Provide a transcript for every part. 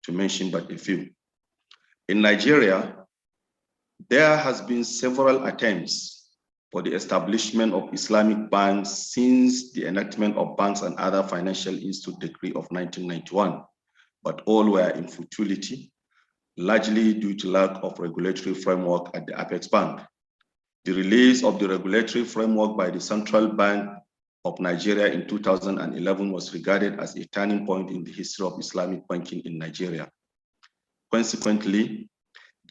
to mention but a few. In Nigeria, there has been several attempts for the establishment of Islamic banks since the enactment of Banks and Other Financial Institute Decree of 1991, but all were in futility, largely due to lack of regulatory framework at the Apex Bank. The release of the regulatory framework by the Central Bank of Nigeria in 2011 was regarded as a turning point in the history of Islamic banking in Nigeria. Consequently,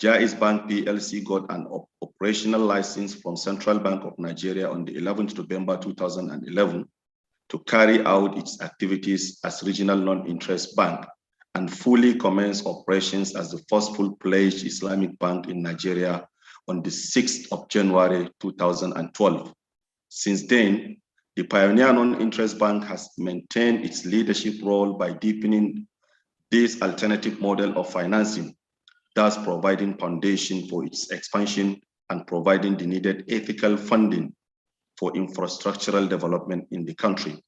Jaiz Bank PLC got an operational license from Central Bank of Nigeria on the 11th November 2011 to carry out its activities as regional non-interest bank and fully commence operations as the first full-fledged Islamic bank in Nigeria on the 6th of January 2012. Since then, the Pioneer Non-Interest Bank has maintained its leadership role by deepening this alternative model of financing, thus providing foundation for its expansion and providing the needed ethical funding for infrastructural development in the country.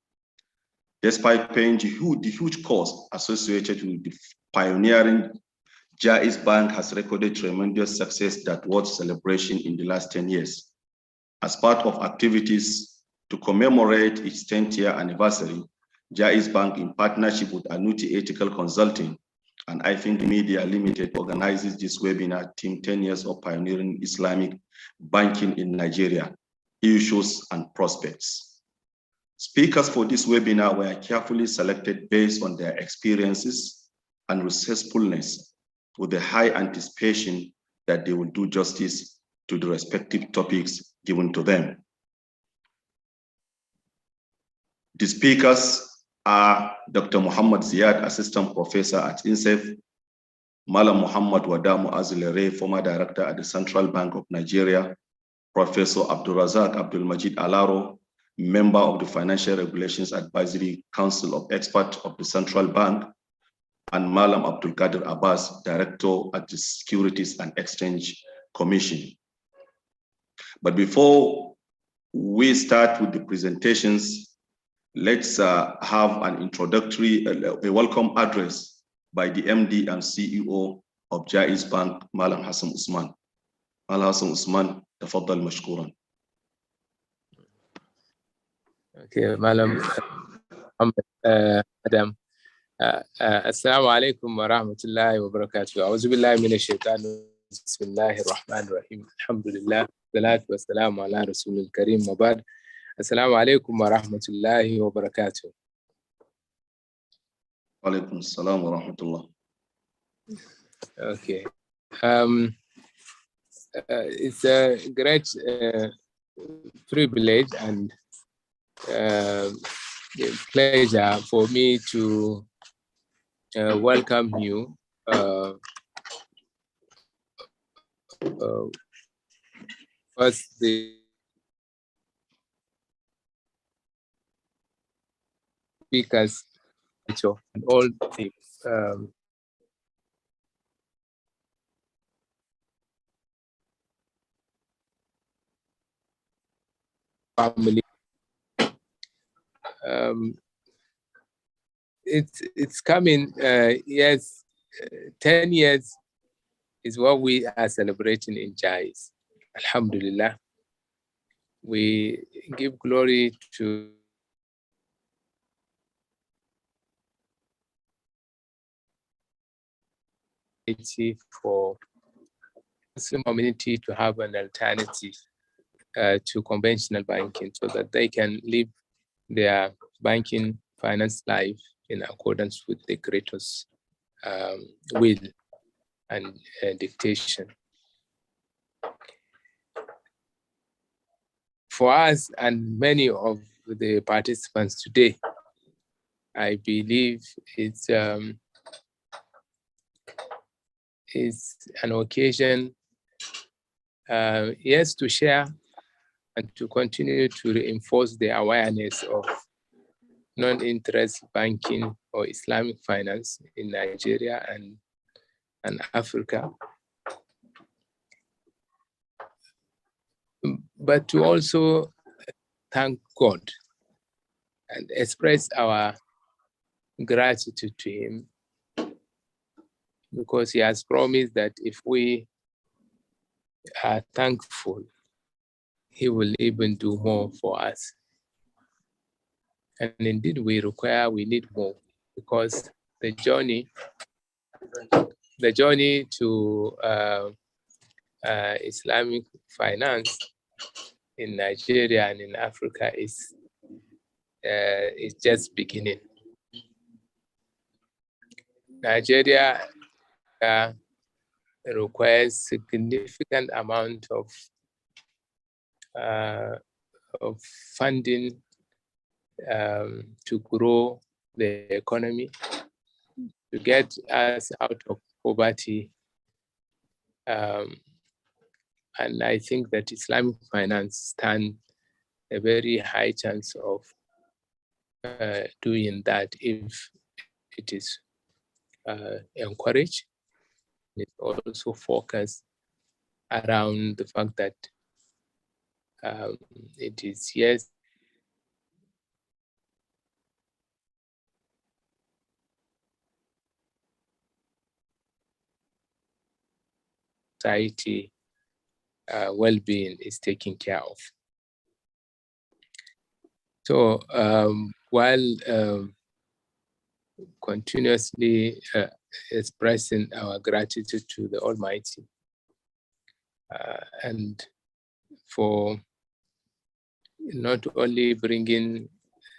Despite paying the huge cost associated with the pioneering, Jaiz Bank has recorded tremendous success that worth celebration in the last 10 years. As part of activities to commemorate its 10th year anniversary, Jaiz Bank, in partnership with Anuti Ethical Consulting and I Think Media Limited, organizes this webinar, Team 10 Years of Pioneering Islamic Banking in Nigeria, Issues and Prospects. Speakers for this webinar were carefully selected based on their experiences and resourcefulness, with a high anticipation that they will do justice to the respective topics given to them. The speakers are Dr. Muhammad Ziyad, Assistant Professor at INSEF, Malam Muhammad Wadamu Azilere, former Director at the Central Bank of Nigeria, Professor Abdulrazak Abdul Majid Alaro, Member of the Financial Regulations Advisory Council of Experts of the Central Bank, and Malam Abdul Qadir Abbas, Director at the Securities and Exchange Commission. But before we start with the presentations, let's have an introductory, a welcome address by the MD and CEO of Jaiz Bank, Malam Hassan Usman. Malam Hassan Usman, tafaddal mashkuran. Okay, Malam Adam. Assalamu alaikum wa rahmatullahi wa barakatuh. A'udhu billahi minash shaitanir bismillahir rahmanir rahim. Alhamdulillah, salatu wa salamu ala rasulil kareem wa ba'd. Assalamu alaikum wa rahmatullahi wa barakatuh. Wa alaikum assalam wa rahmatullah. Okay. It's a great privilege and pleasure for me to welcome you first the speakers and all the family. It's coming. Yes, 10 years is what we are celebrating in Jaiz. Alhamdulillah. We give glory to for Muslim community to have an alternative to conventional banking, so that they can live their banking finance life in accordance with the Creator's will and dictation. For us and many of the participants today, I believe it's an occasion, yes, to share and to continue to reinforce the awareness of non-interest banking or Islamic finance in Nigeria and Africa. But to also thank God and express our gratitude to Him because he has promised that if we are thankful, he will even do more for us. And indeed, we need more, because the journey to Islamic finance in Nigeria and in Africa is just beginning. Nigeria requires significant amount of funding to grow the economy, to get us out of poverty. And I think that Islamic finance stands a very high chance of doing that if it is encouraged. It also focused around the fact that it is, yes, society well-being is taken care of. So while continuously expressing our gratitude to the Almighty and for not only bringing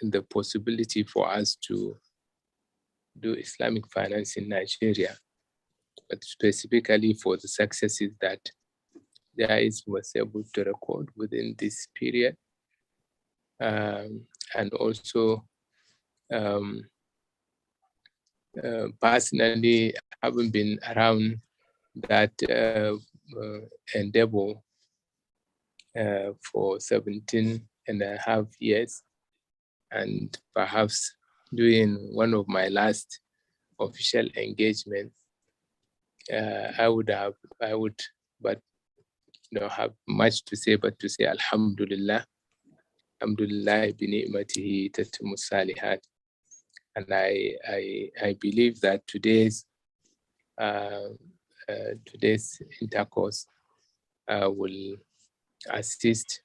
the possibility for us to do Islamic finance in Nigeria, but specifically for the successes that Jaiz was able to record within this period. And also personally, having been around that endeavor for 17 and a half years, and perhaps doing one of my last official engagements, I would have much to say, but to say Alhamdulillah, Alhamdulillah bi ni'matihi tatimmu salihat. And I believe that today's intercourse will assist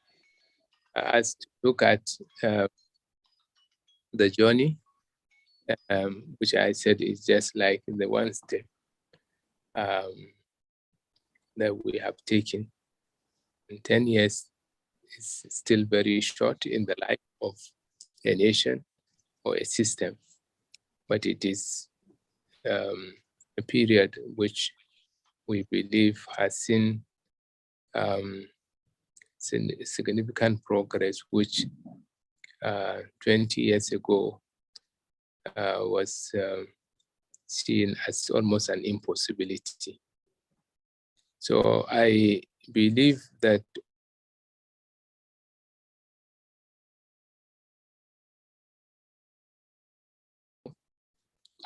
us to look at the journey, which I said is just like the one step that we have taken. In 10 years is still very short in the life of a nation or a system, but it is a period which we believe has seen significant progress, which 20 years ago was seen as almost an impossibility. So I believe that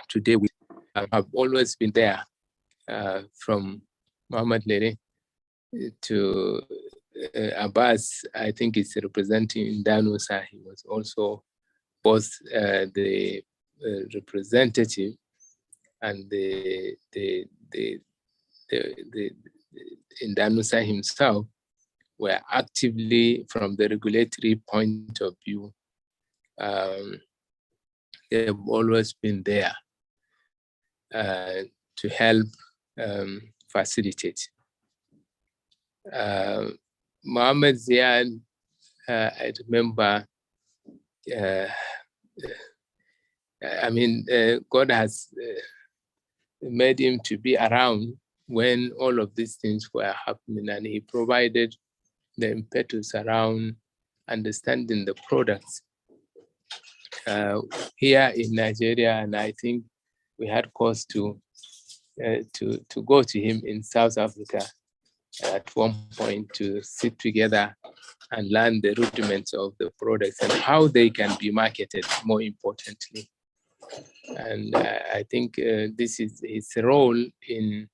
today we have always been there, from Muhammad Lere to Abbas. I think it's representing Danusa. He was also both the representative and the Danusa himself were actively, from the regulatory point of view, they've always been there to help facilitate. Mohammed Ziad, I remember, God has made him to be around when all of these things were happening, and he provided the impetus around understanding the products here in Nigeria. And I think we had cause to go to him in South Africa at one point to sit together and learn the rudiments of the products and how they can be marketed, more importantly. And I think this is his role in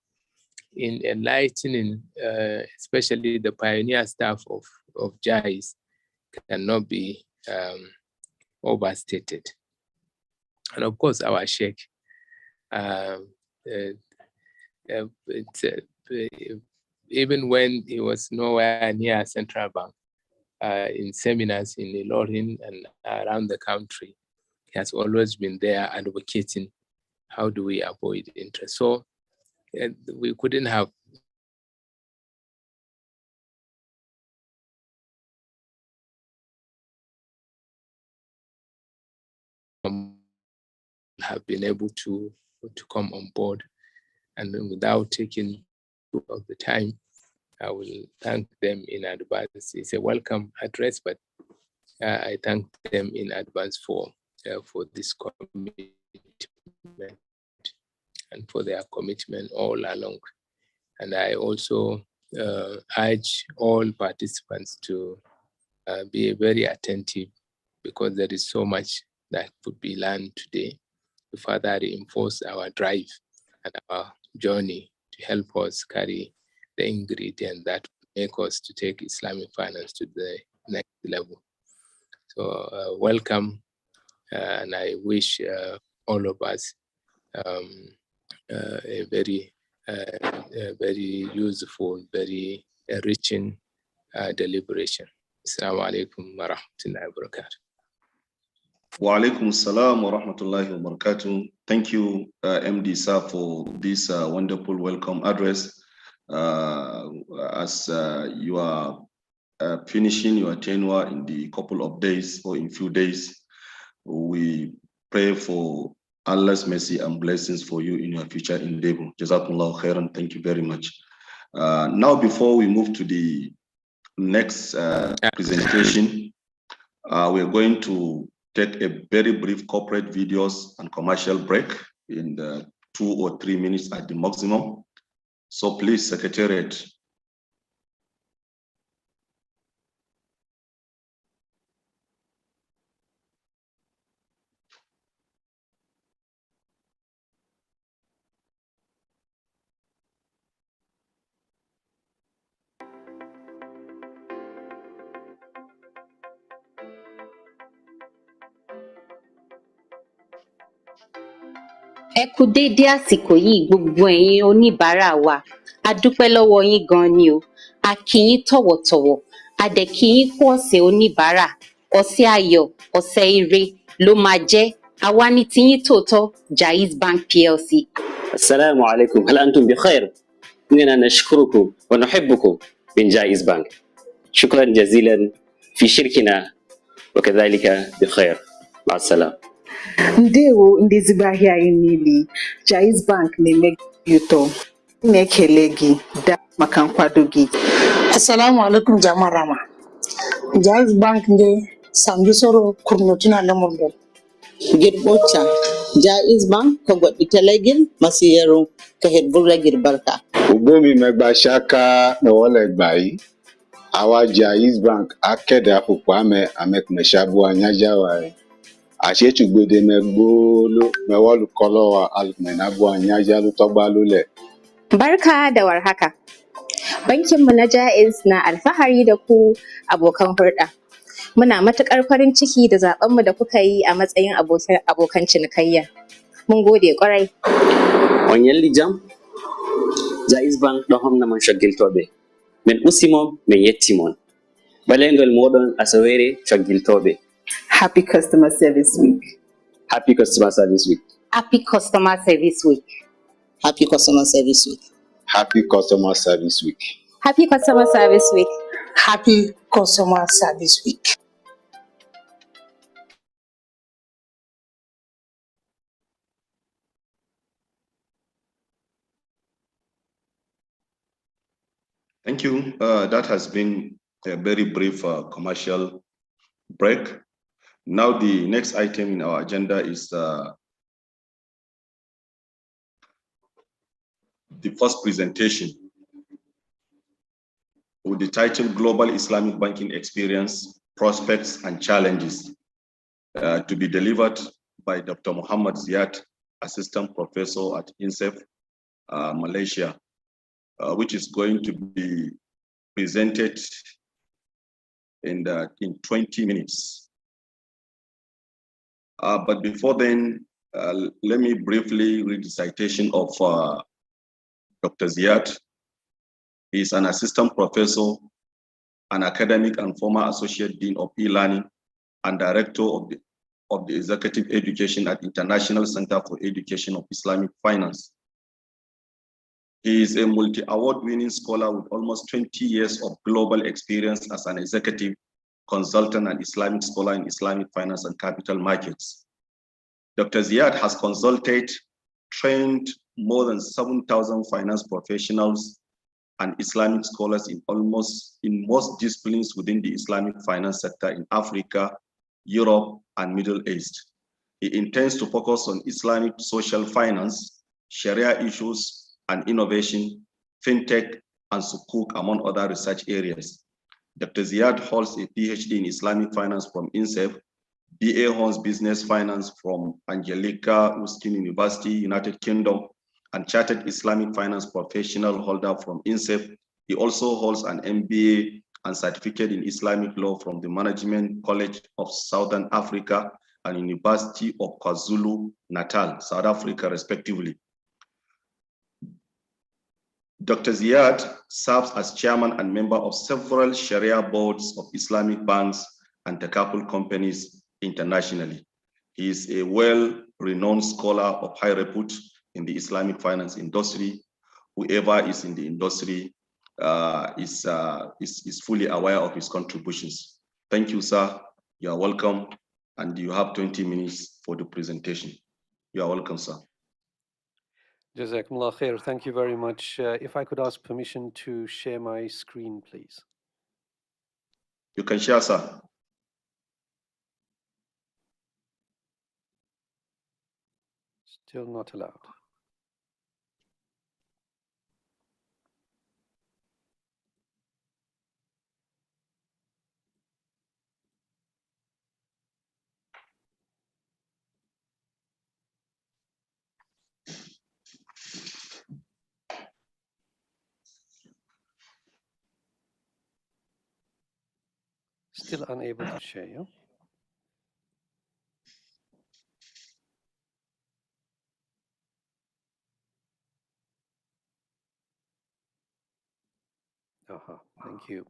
enlightening, especially the pioneer staff of Jaiz, cannot be overstated. And of course, our Sheikh, even when he was nowhere near a central bank, in seminars in Ilorin and around the country, he has always been there advocating how do we avoid interest. So we couldn't have been able to come on board. And without taking of the time, I will thank them in advance. It's a welcome address, but I thank them in advance for this commitment and for their commitment all along. And I also urge all participants to be very attentive, because there is so much that could be learned today to further reinforce our drive and our journey to help us carry the ingredient that make us to take Islamic finance to the next level. So welcome, and I wish all of us a very useful, very enriching deliberation. Assalamu alaikum wa rahmatullahi wa barakatuh. Wa alaikum salam wa rahmatullahi wa barakatuh. Thank you, MD sir, for this wonderful welcome address. As you are finishing your tenure in the couple of days or in few days, we pray for Allah's mercy and blessings for you in your future endeavor. Jazakumullah khairan. Thank you very much. Now, before we move to the next presentation, we're going to take a very brief corporate videos and commercial break in the 2 or 3 minutes at the maximum. So please, Secretariat. Ẹ kú déédé àsìkò yìí gbogbo ẹ̀yin oníbàárà wa, a dúpẹ́ lọ́wọ́ yín gan ni o, a kí yín tọ̀wọ̀tọ̀wọ̀, a dẹ̀ kí yín kú ọ̀sẹ̀ oníbàárà, ọ̀sẹ̀ ayọ̀, ọ̀sẹ̀ ire ló máa jẹ́, àwa ní tiyín tòótọ́ Jaiz Bank PLC. السلام عليكم، هل أنتم بخير؟ إننا نشكركم ونحبكم من جائز بنك. شكرا جزيلا في شركنا وكذلك بخير. مع السلامة. Ndewo ndị ezigbo ahịa anyị niile, Jaiz Bank na-eme gị ụtọ, na-ekele gị daa maka nkwado gị. Assalamu alaikum jamarama. Jaiz Bank nde sambisoro kurnotuna lamurdo. Girbocha Jaiz Bank ko goɗɗi telegel masiyero ka hedburra girbarka. Ugomi megba shaka na wale gbai. Awa Jaiz Bank akede apupo amek meshabu anyajawa. Ashechu gbede megbolo mewolu kolowa almenabu anyajalu togbalule. Barka da warhaka. Bankinmu na Jaiz na alfahari da ku abokan hulɗa. Muna matuƙar farin ciki da zaɓenmu da kuka yi a matsayin abokan cinikayya. Mun gode ƙwarai. On yalli jam, Jaiz Bank ɗo homna man shoggiltoɓe. Min usimo min yettimon. Balengol moɗon asawere shoggiltoɓe. Happy Customer Service Week. Happy Customer Service Week. Happy Customer Service Week. Happy Customer Service Week. Happy Customer Service Week. Happy Customer Service Week. Happy Customer Service Week. Thank you. That has been a very brief commercial break. Now the next item in our agenda is the first presentation with the title Global Islamic Banking Experience, Prospects and Challenges, to be delivered by Dr. Muhammad Ziad, Assistant Professor at INSEF, Malaysia, which is going to be presented in 20 minutes. But before then, let me briefly read the citation of Dr. Ziad. He is an assistant professor, an academic and former associate dean of e-learning and director of the executive education at International Center for Education of Islamic Finance. He is a multi-award winning scholar with almost 20 years of global experience as an executive consultant and Islamic scholar in Islamic finance and capital markets. Dr. Ziad has consulted, trained more than 7,000 finance professionals and Islamic scholars in most disciplines within the Islamic finance sector in Africa, Europe, and Middle East. He intends to focus on Islamic social finance, Sharia issues, and innovation, fintech, and sukuk, among other research areas. Dr. Ziad holds a PhD in Islamic finance from INSEF, BA Holmes Business Finance from Angelica Ruskin University, United Kingdom, and Chartered Islamic Finance Professional holder from INSEF. He also holds an MBA and certificate in Islamic law from the Management College of Southern Africa and University of KwaZulu-Natal, South Africa, respectively. Dr. Ziad serves as chairman and member of several Sharia boards of Islamic banks and takaful companies internationally. He is a well-renowned scholar of high repute in the Islamic finance industry. Whoever is in the industry is fully aware of his contributions. Thank you, sir. You are welcome, and you have 20 minutes for the presentation. You are welcome, sir. Jazakumullah khair. Thank you very much. If I could ask permission to share my screen, please. You can share, sir. Still not allowed. Still unable to share, yeah? Thank you.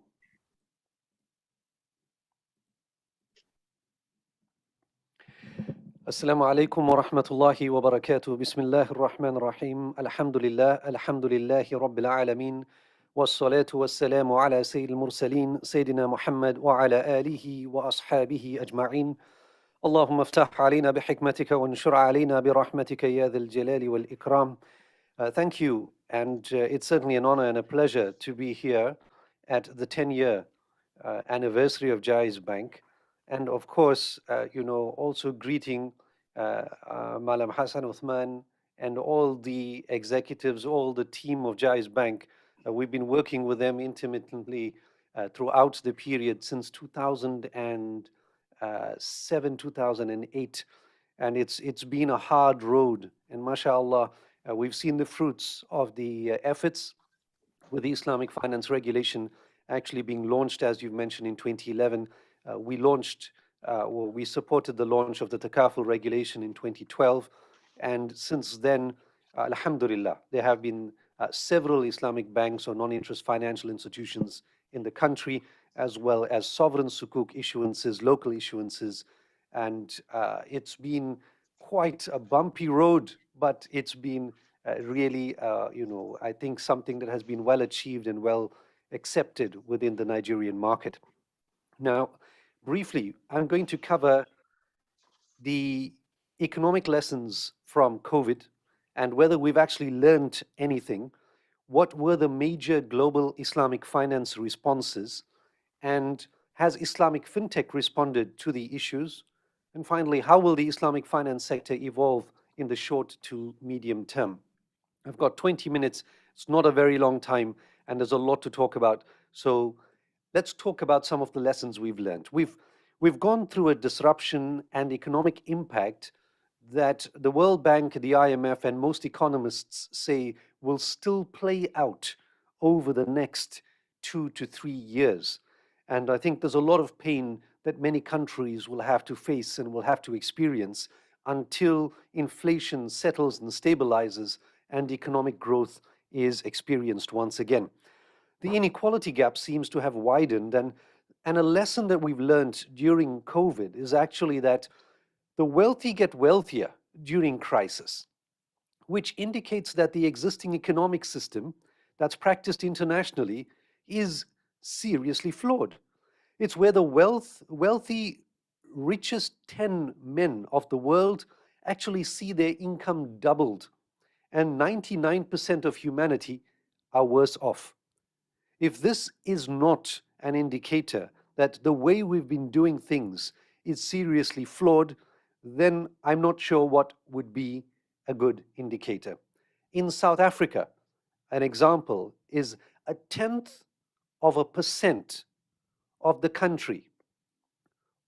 Assalamu alaikum wa rahmatullahi wa barakatuh. Bismillahir Rahmanir Rahim. Alhamdulillahi Rabbil Alameen. والصلاة والسلام على سيد المرسلين سيدنا محمد وعلى آله وأصحابه أجمعين اللهم افتح علينا بحكمتك وانشر علينا برحمتك يا ذا الجلال والإكرام. Thank you, and it's certainly an honor and a pleasure to be here at the 10-year anniversary of Jaiz Bank, and of course, also greeting Malam Hassan Uthman and all the executives, all the team of Jaiz Bank. We've been working with them intimately throughout the period since 2007, 2008. And it's been a hard road. And mashallah, we've seen the fruits of the efforts with the Islamic finance regulation actually being launched, as you've mentioned, in 2011. We supported the launch of the takaful regulation in 2012. And since then, alhamdulillah, there have been several Islamic banks or non-interest financial institutions in the country, as well as sovereign sukuk issuances, local issuances. And it's been quite a bumpy road, but it's been really, I think something that has been well achieved and well accepted within the Nigerian market. Now, briefly, I'm going to cover the economic lessons from COVID and whether we've actually learned anything. What were the major global Islamic finance responses? And has Islamic fintech responded to the issues? And finally, how will the Islamic finance sector evolve in the short to medium term? I've got 20 minutes. It's not a very long time, and there's a lot to talk about. So let's talk about some of the lessons we've learned. We've gone through a disruption and economic impact that the World Bank, the IMF, and most economists say will still play out over the next 2 to 3 years. And I think there's a lot of pain that many countries will have to face and will have to experience until inflation settles and stabilizes and economic growth is experienced once again. The inequality gap seems to have widened, and a lesson that we've learned during COVID is actually that the wealthy get wealthier during crisis, which indicates that the existing economic system that's practiced internationally is seriously flawed. It's where the wealthy, richest 10 men of the world actually see their income doubled, and 99% of humanity are worse off. If this is not an indicator that the way we've been doing things is seriously flawed, then I'm not sure what would be a good indicator. In South Africa, an example is 0.1% of the country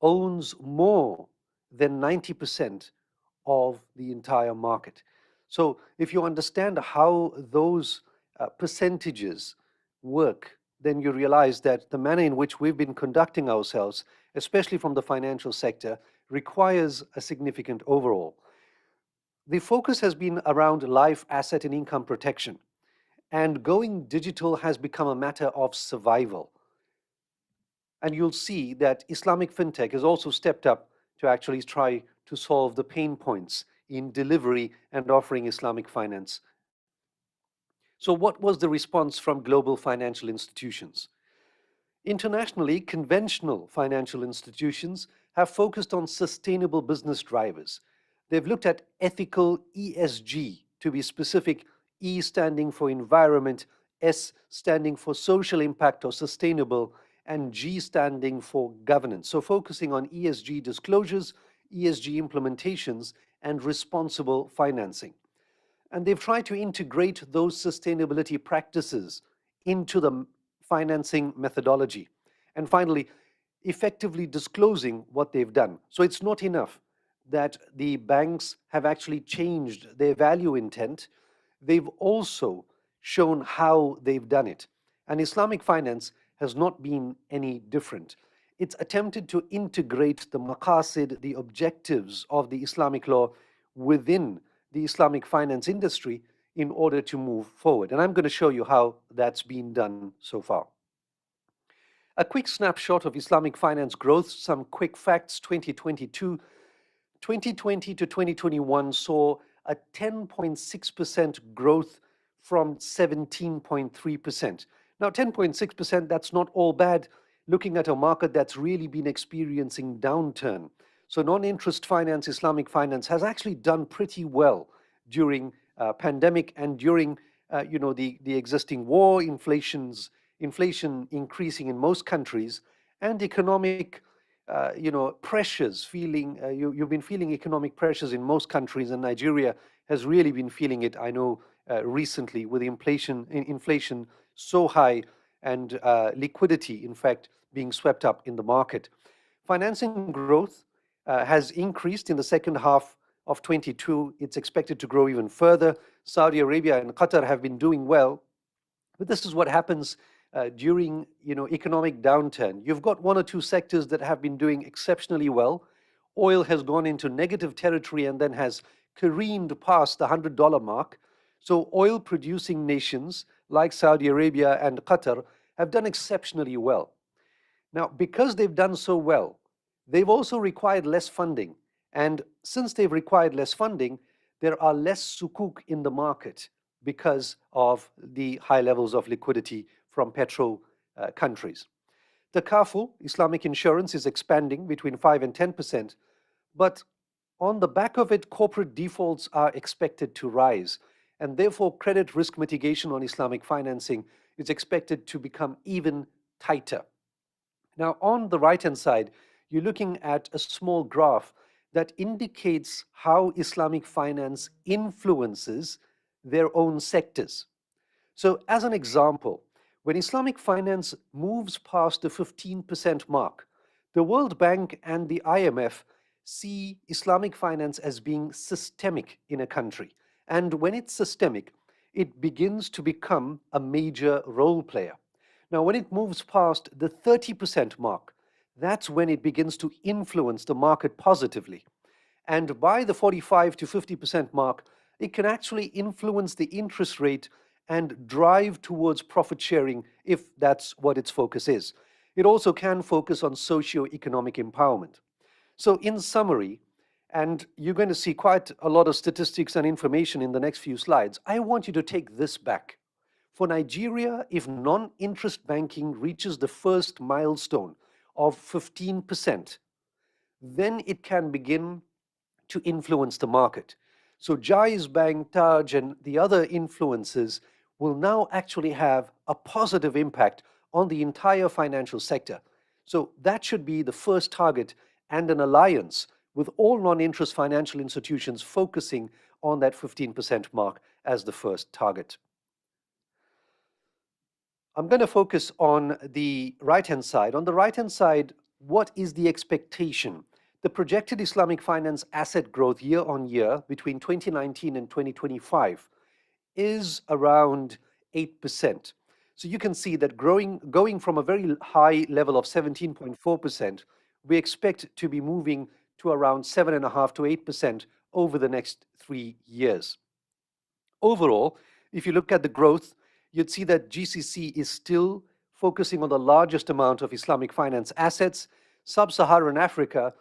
owns more than 90% of the entire market. So if you understand how those percentages work, then you realize that the manner in which we've been conducting ourselves, especially from the financial sector, requires a significant overhaul. The focus has been around life, asset, and income protection, and going digital has become a matter of survival. And you'll see that Islamic fintech has also stepped up to actually try to solve the pain points in delivery and offering Islamic finance. So what was the response from global financial institutions? Internationally, conventional financial institutions have focused on sustainable business drivers. They've looked at ethical ESG, to be specific, E standing for environment, S standing for social impact or sustainable, and G standing for governance. So focusing on ESG disclosures, ESG implementations, and responsible financing. And they've tried to integrate those sustainability practices into the financing methodology. And finally, effectively disclosing what they've done. So it's not enough that the banks have actually changed their value intent. They've also shown how they've done it. And Islamic finance has not been any different. It's attempted to integrate the maqasid, the objectives of the Islamic law within the Islamic finance industry in order to move forward. And I'm going to show you how that's been done so far. A quick snapshot of Islamic finance growth, some quick facts. 2020 to 2021 saw a 10.6% growth from 17.3%. Now, 10.6%, that's not all bad, looking at a market that's really been experiencing downturn. So non-interest finance, Islamic finance, has actually done pretty well during pandemic and during the existing war, inflation increasing in most countries, and economic pressures. You've been feeling economic pressures in most countries, and Nigeria has really been feeling it. I know recently with inflation so high and liquidity, in fact, being swept up in the market. Financing growth has increased in the second half of 22. It's expected to grow even further. Saudi Arabia and Qatar have been doing well, but this is what happens during economic downturn. You've got one or two sectors that have been doing exceptionally well. Oil has gone into negative territory and then has careened past the $100 mark. So oil producing nations like Saudi Arabia and Qatar have done exceptionally well. Now, because they've done so well, they've also required less funding. And since they've required less funding, there are less sukuk in the market because of the high levels of liquidity from petro countries. The Takaful, Islamic insurance, is expanding between 5 and 10%, but on the back of it, corporate defaults are expected to rise, and therefore credit risk mitigation on Islamic financing is expected to become even tighter. Now, on the right-hand side, you're looking at a small graph that indicates how Islamic finance influences their own sectors. So as an example, when Islamic finance moves past the 15% mark, the World Bank and the IMF see Islamic finance as being systemic in a country. And when it's systemic, it begins to become a major role player. Now, when it moves past the 30% mark, that's when it begins to influence the market positively. And by the 45 to 50% mark, it can actually influence the interest rate and drive towards profit sharing if that's what its focus is. It also can focus on socio-economic empowerment. So in summary, and you're going to see quite a lot of statistics and information in the next few slides, I want you to take this back. For Nigeria, if non-interest banking reaches the first milestone of 15%, then it can begin to influence the market. So Jaiz Bank, Taj, and the other influences will now actually have a positive impact on the entire financial sector. So that should be the first target, and an alliance with all non-interest financial institutions focusing on that 15% mark as the first target. I'm going to focus on the right-hand side. On the right-hand side, what is the expectation? The projected Islamic finance asset growth year on year between 2019 and 2025 is around 8%. So you can see that going from a very high level of 17.4%, we expect to be moving to around 7.5% to 8% over the next 3 years. Overall, if you look at the growth, you'd see that GCC is still focusing on the largest amount of Islamic finance assets. Sub-Saharan Africa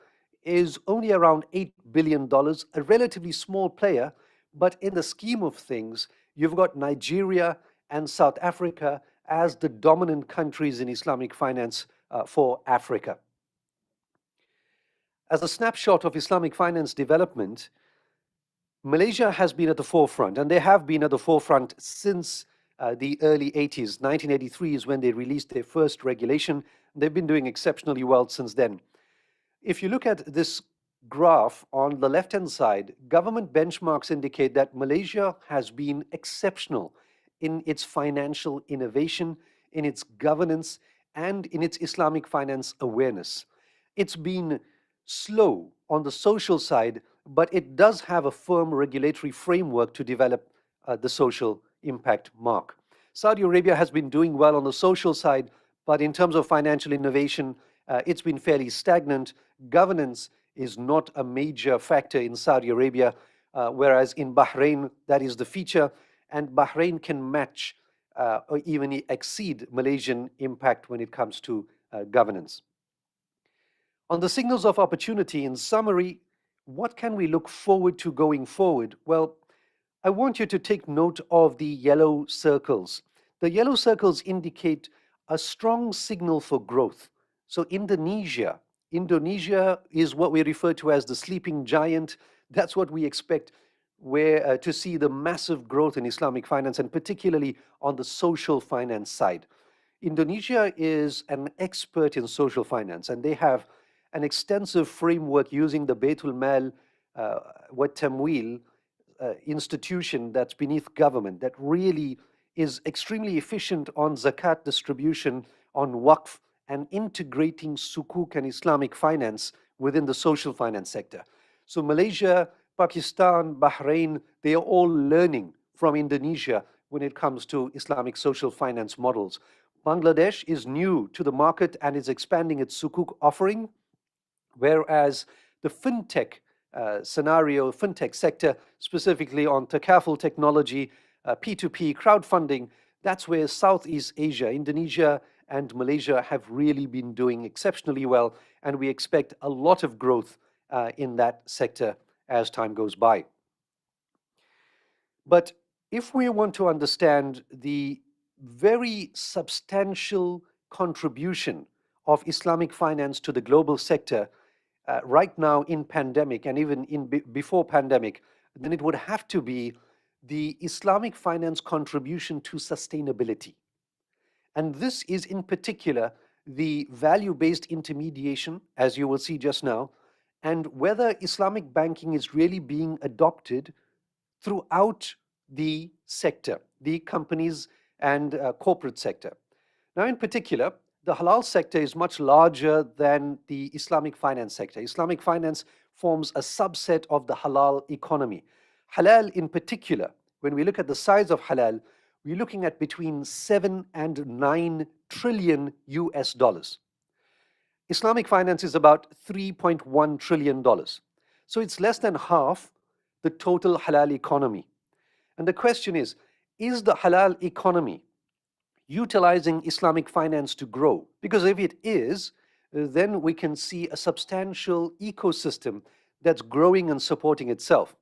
is only around $8 billion, a relatively small player, but in the scheme of things, you've got Nigeria and South Africa as the dominant countries in Islamic finance for Africa. As a snapshot of Islamic finance development, Malaysia has been at the forefront, and they have been at the forefront since the early 80s. 1983 is when they released their first regulation. They've been doing exceptionally well since then. If you look at this graph on the left-hand side, government benchmarks indicate that Malaysia has been exceptional in its financial innovation, in its governance, and in its Islamic finance awareness. It's been slow on the social side, but it does have a firm regulatory framework to develop the social impact mark. Saudi Arabia has been doing well on the social side, but in terms of financial innovation, it's been fairly stagnant. Governance is not a major factor in Saudi Arabia, whereas in Bahrain, that is the feature, and Bahrain can match or even exceed Malaysian impact when it comes to governance. On the signals of opportunity, in summary, what can we look forward to going forward? Well, I want you to take note of the yellow circles. The yellow circles indicate a strong signal for growth. So Indonesia is what we refer to as the sleeping giant. That's what we expect to see the massive growth in Islamic finance, and particularly on the social finance side. Indonesia is an expert in social finance, and they have an extensive framework using the Baitul Mal wa Tamwil institution that's beneath government that really is extremely efficient on zakat distribution, on waqf, and integrating sukuk and Islamic finance within the social finance sector. So Malaysia, Pakistan, Bahrain, they are all learning from Indonesia when it comes to Islamic social finance models. Bangladesh is new to the market and is expanding its sukuk offering, whereas the fintech fintech sector, specifically on takaful technology, P2P, crowdfunding, that's where Southeast Asia, Indonesia, and Malaysia have really been doing exceptionally well, and we expect a lot of growth in that sector as time goes by. But if we want to understand the very substantial contribution of Islamic finance to the global sector right now in pandemic and even before pandemic, then it would have to be the Islamic finance contribution to sustainability. And this is in particular the value-based intermediation, as you will see just now, and whether Islamic banking is really being adopted throughout the sector, the companies and corporate sector. Now, in particular, the halal sector is much larger than the Islamic finance sector. Islamic finance forms a subset of the halal economy. Halal in particular, when we look at the size of halal, we're looking at between 7 and 9 trillion US dollars. Islamic finance is about $3.1 trillion. So it's less than half the total halal economy. And the question is, is the halal economy utilizing Islamic finance to grow? Because if it is, then we can see a substantial ecosystem that's growing and supporting itself.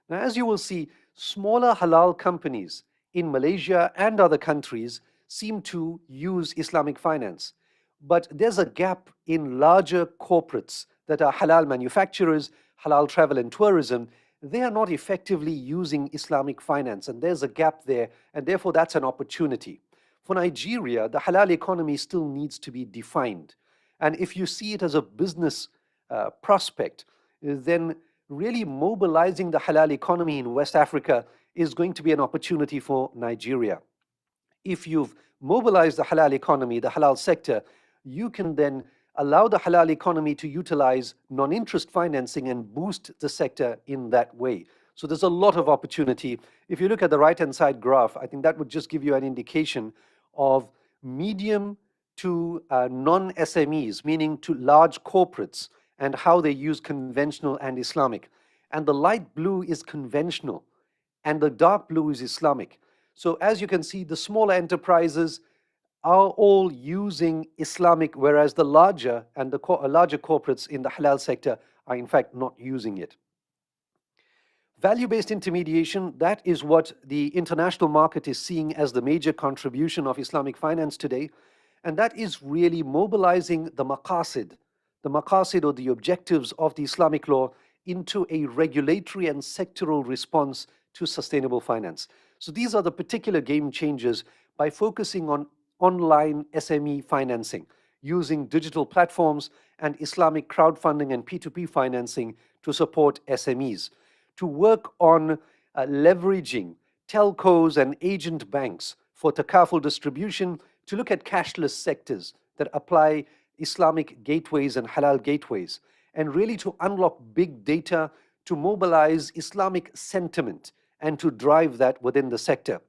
Now, as you will see, smaller halal companies in Malaysia and other countries seem to use Islamic finance. But there's a gap in larger corporates that are halal manufacturers, halal travel and tourism. They are not effectively using Islamic finance, and there's a gap there, and therefore that's an opportunity. For Nigeria, the halal economy still needs to be defined. And if you see it as a business prospect, then really mobilizing the halal economy in West Africa is going to be an opportunity for Nigeria. If you've mobilized the halal economy, the halal sector, you can then allow the halal economy to utilize non-interest financing and boost the sector in that way. So there's a lot of opportunity. If you look at the right-hand side graph, I think that would just give you an indication of medium to non-SMEs, meaning to large corporates, and how they use conventional and Islamic. And the light blue is conventional, and the dark blue is Islamic. So as you can see, the smaller enterprises are all using Islamic, whereas the larger and the larger corporates in the halal sector are in fact not using it. Value-based intermediation, that is what the international market is seeing as the major contribution of Islamic finance today. And that is really mobilizing the maqasid or the objectives of the Islamic law into a regulatory and sectoral response to sustainable finance. So these are the particular game changers by focusing on online SME financing, using digital platforms and Islamic crowdfunding and P2P financing to support SMEs, to work on leveraging telcos and agent banks for takaful distribution, to look at cashless sectors that apply Islamic gateways and halal gateways, and really to unlock big data to mobilize Islamic sentiment and to drive that within the sector.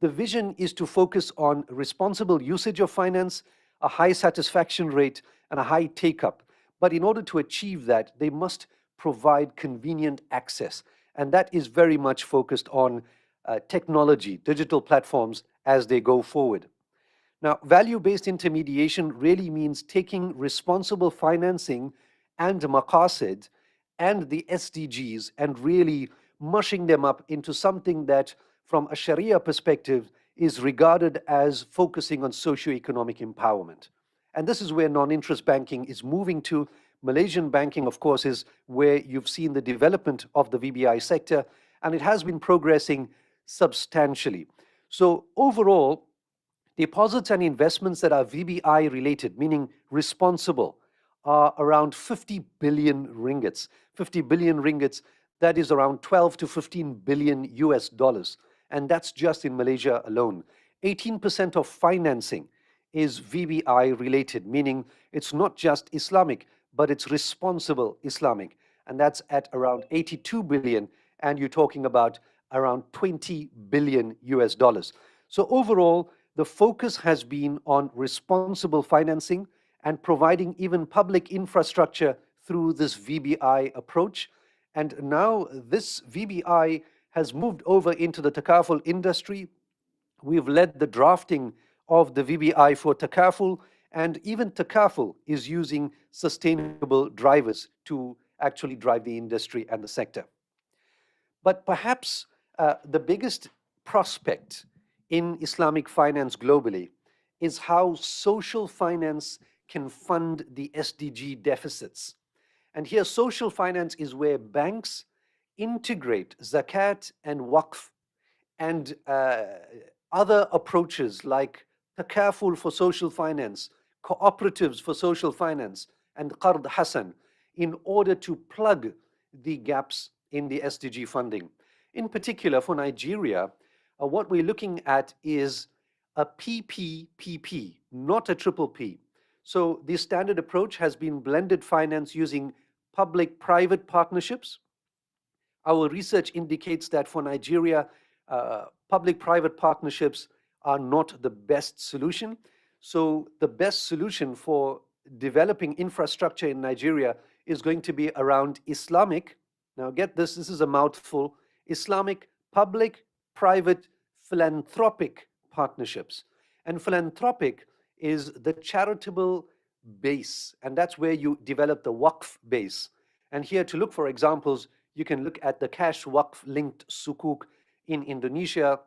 The vision is to focus on responsible usage of finance, a high satisfaction rate, and a high take-up. But in order to achieve that, they must provide convenient access. And that is very much focused on technology, digital platforms as they go forward. Now, value-based intermediation really means taking responsible financing and maqasid and the SDGs and really mushing them up into something that, from a Sharia perspective, is regarded as focusing on socio-economic empowerment. And this is where non-interest banking is moving to. Malaysian banking, of course, is where you've seen the development of the VBI sector, and it has been progressing substantially. So overall, deposits and investments that are VBI related, meaning responsible, are around 50 billion ringgits. 50 billion ringgits, that is around 12 to 15 billion US dollars. And that's just in Malaysia alone. 18% of financing is VBI related, meaning it's not just Islamic, but it's responsible Islamic. And that's at around 82 billion, and you're talking about around 20 billion US dollars. So overall, the focus has been on responsible financing and providing even public infrastructure through this VBI approach. And now this VBI has moved over into the takaful industry. We've led the drafting of the VBI for takaful, and even takaful is using sustainable drivers to actually drive the industry and the sector. But perhaps the biggest prospect in Islamic finance globally is how social finance can fund the SDG deficits. And here, social finance is where banks integrate zakat and waqf and other approaches like takaful for social finance, cooperatives for social finance, and qard hasan in order to plug the gaps in the SDG funding. In particular, for Nigeria, what we're looking at is a PPPP, not a triple P. So the standard approach has been blended finance using public-private partnerships. Our research indicates that for Nigeria, public-private partnerships are not the best solution. So the best solution for developing infrastructure in Nigeria is going to be around Islamic, now get this, this is a mouthful, Islamic public-private philanthropic partnerships. And philanthropic is the charitable base, and that's where you develop the waqf base. And here, to look for examples, you can look at the cash waqf linked sukuk in Indonesia,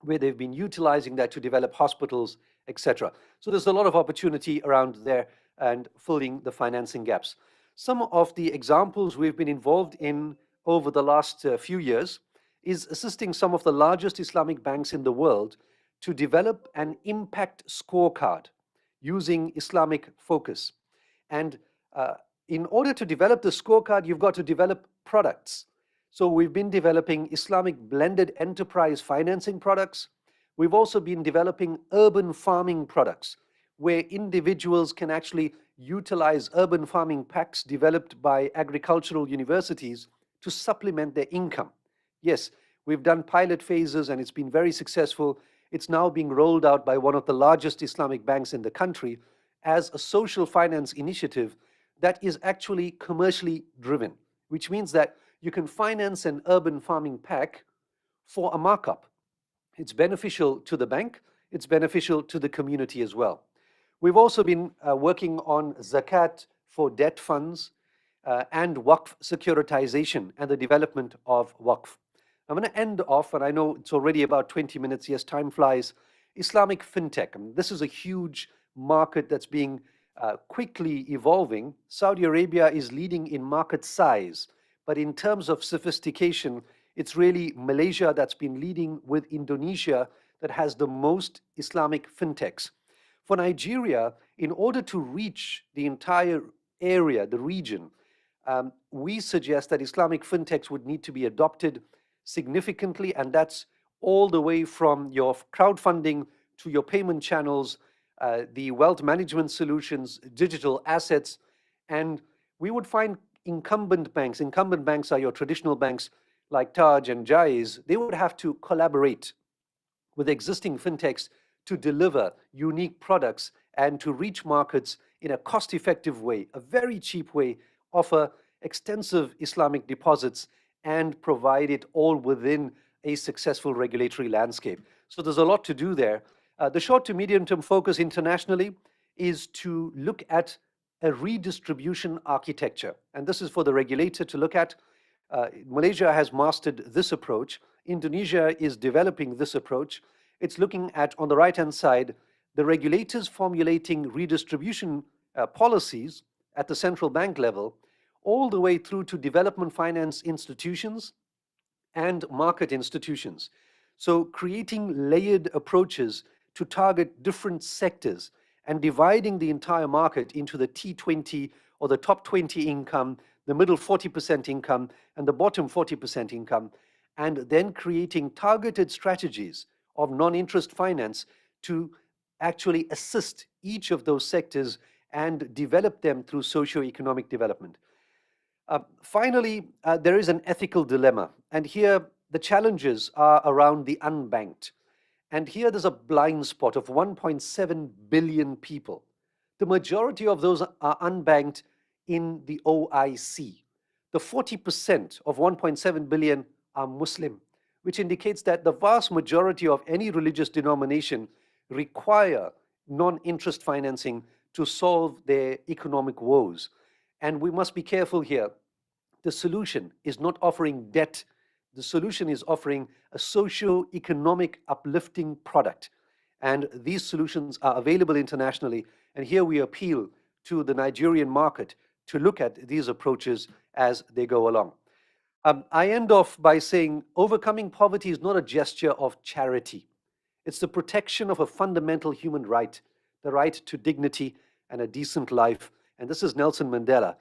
where they've been utilizing that to develop hospitals, etc. So there's a lot of opportunity around there and filling the financing gaps. Some of the examples we've been involved in over the last few years is assisting some of the largest Islamic banks in the world to develop an impact scorecard using Islamic focus. And in order to develop the scorecard, you've got to develop products. So we've been developing Islamic blended enterprise financing products. We've also been developing urban farming products, where individuals can actually utilize urban farming packs developed by agricultural universities to supplement their income. Yes, we've done pilot phases and it's been very successful. It's now being rolled out by one of the largest Islamic banks in the country as a social finance initiative that is actually commercially driven, which means that you can finance an urban farming pack for a markup. It's beneficial to the bank, it's beneficial to the community as well. We've also been working on zakat for debt funds and waqf securitization and the development of waqf. I'm going to end off, and I know it's already about 20 minutes, yes, time flies, Islamic fintech. I mean, this is a huge market that's being quickly evolving. Saudi Arabia is leading in market size, but in terms of sophistication, it's really Malaysia that's been leading, with Indonesia that has the most Islamic fintechs. For Nigeria, in order to reach the entire area, the region, we suggest that Islamic fintechs would need to be adopted significantly, and that's all the way from your crowdfunding to your payment channels, the wealth management solutions, digital assets. And we would find incumbent banks are your traditional banks like Taj and Jaiz. They would have to collaborate with existing fintechs to deliver unique products and to reach markets in a cost-effective way, a very cheap way, offer extensive Islamic deposits, and provide it all within a successful regulatory landscape. So there's a lot to do there. The short to medium-term focus internationally is to look at a redistribution architecture. And this is for the regulator to look at. Malaysia has mastered this approach. Indonesia is developing this approach. It's looking at, on the right-hand side, the regulators formulating redistribution policies at the central bank level, all the way through to development finance institutions and market institutions. So creating layered approaches to target different sectors and dividing the entire market into the T20 or the top 20 income, the middle 40% income, and the bottom 40% income, and then creating targeted strategies of non-interest finance to actually assist each of those sectors and develop them through socio-economic development. Finally, there is an ethical dilemma, and here the challenges are around the unbanked. And here there's a blind spot of 1.7 billion people. The majority of those are unbanked in the OIC. The 40% of 1.7 billion are Muslim, which indicates that the vast majority of any religious denomination require non-interest financing to solve their economic woes. And we must be careful here. The solution is not offering debt. The solution is offering a socio-economic uplifting product. And these solutions are available internationally. And here we appeal to the Nigerian market to look at these approaches as they go along. I end off by saying overcoming poverty is not a gesture of charity. It's the protection of a fundamental human right, the right to dignity and a decent life. And this is Nelson Mandela.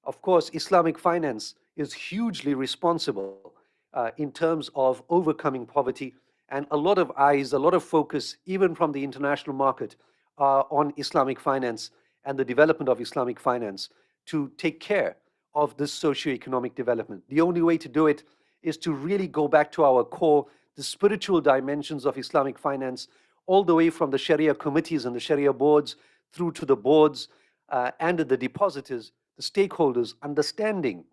Of course, Islamic finance is hugely responsible in terms of overcoming poverty, and a lot of eyes, a lot of focus, even from the international market, are on Islamic finance and the development of Islamic finance to take care of this socio-economic development. The only way to do it is to really go back to our core, the spiritual dimensions of Islamic finance, all the way from the Sharia committees and the Sharia boards through to the boards and the depositors, the stakeholders, understanding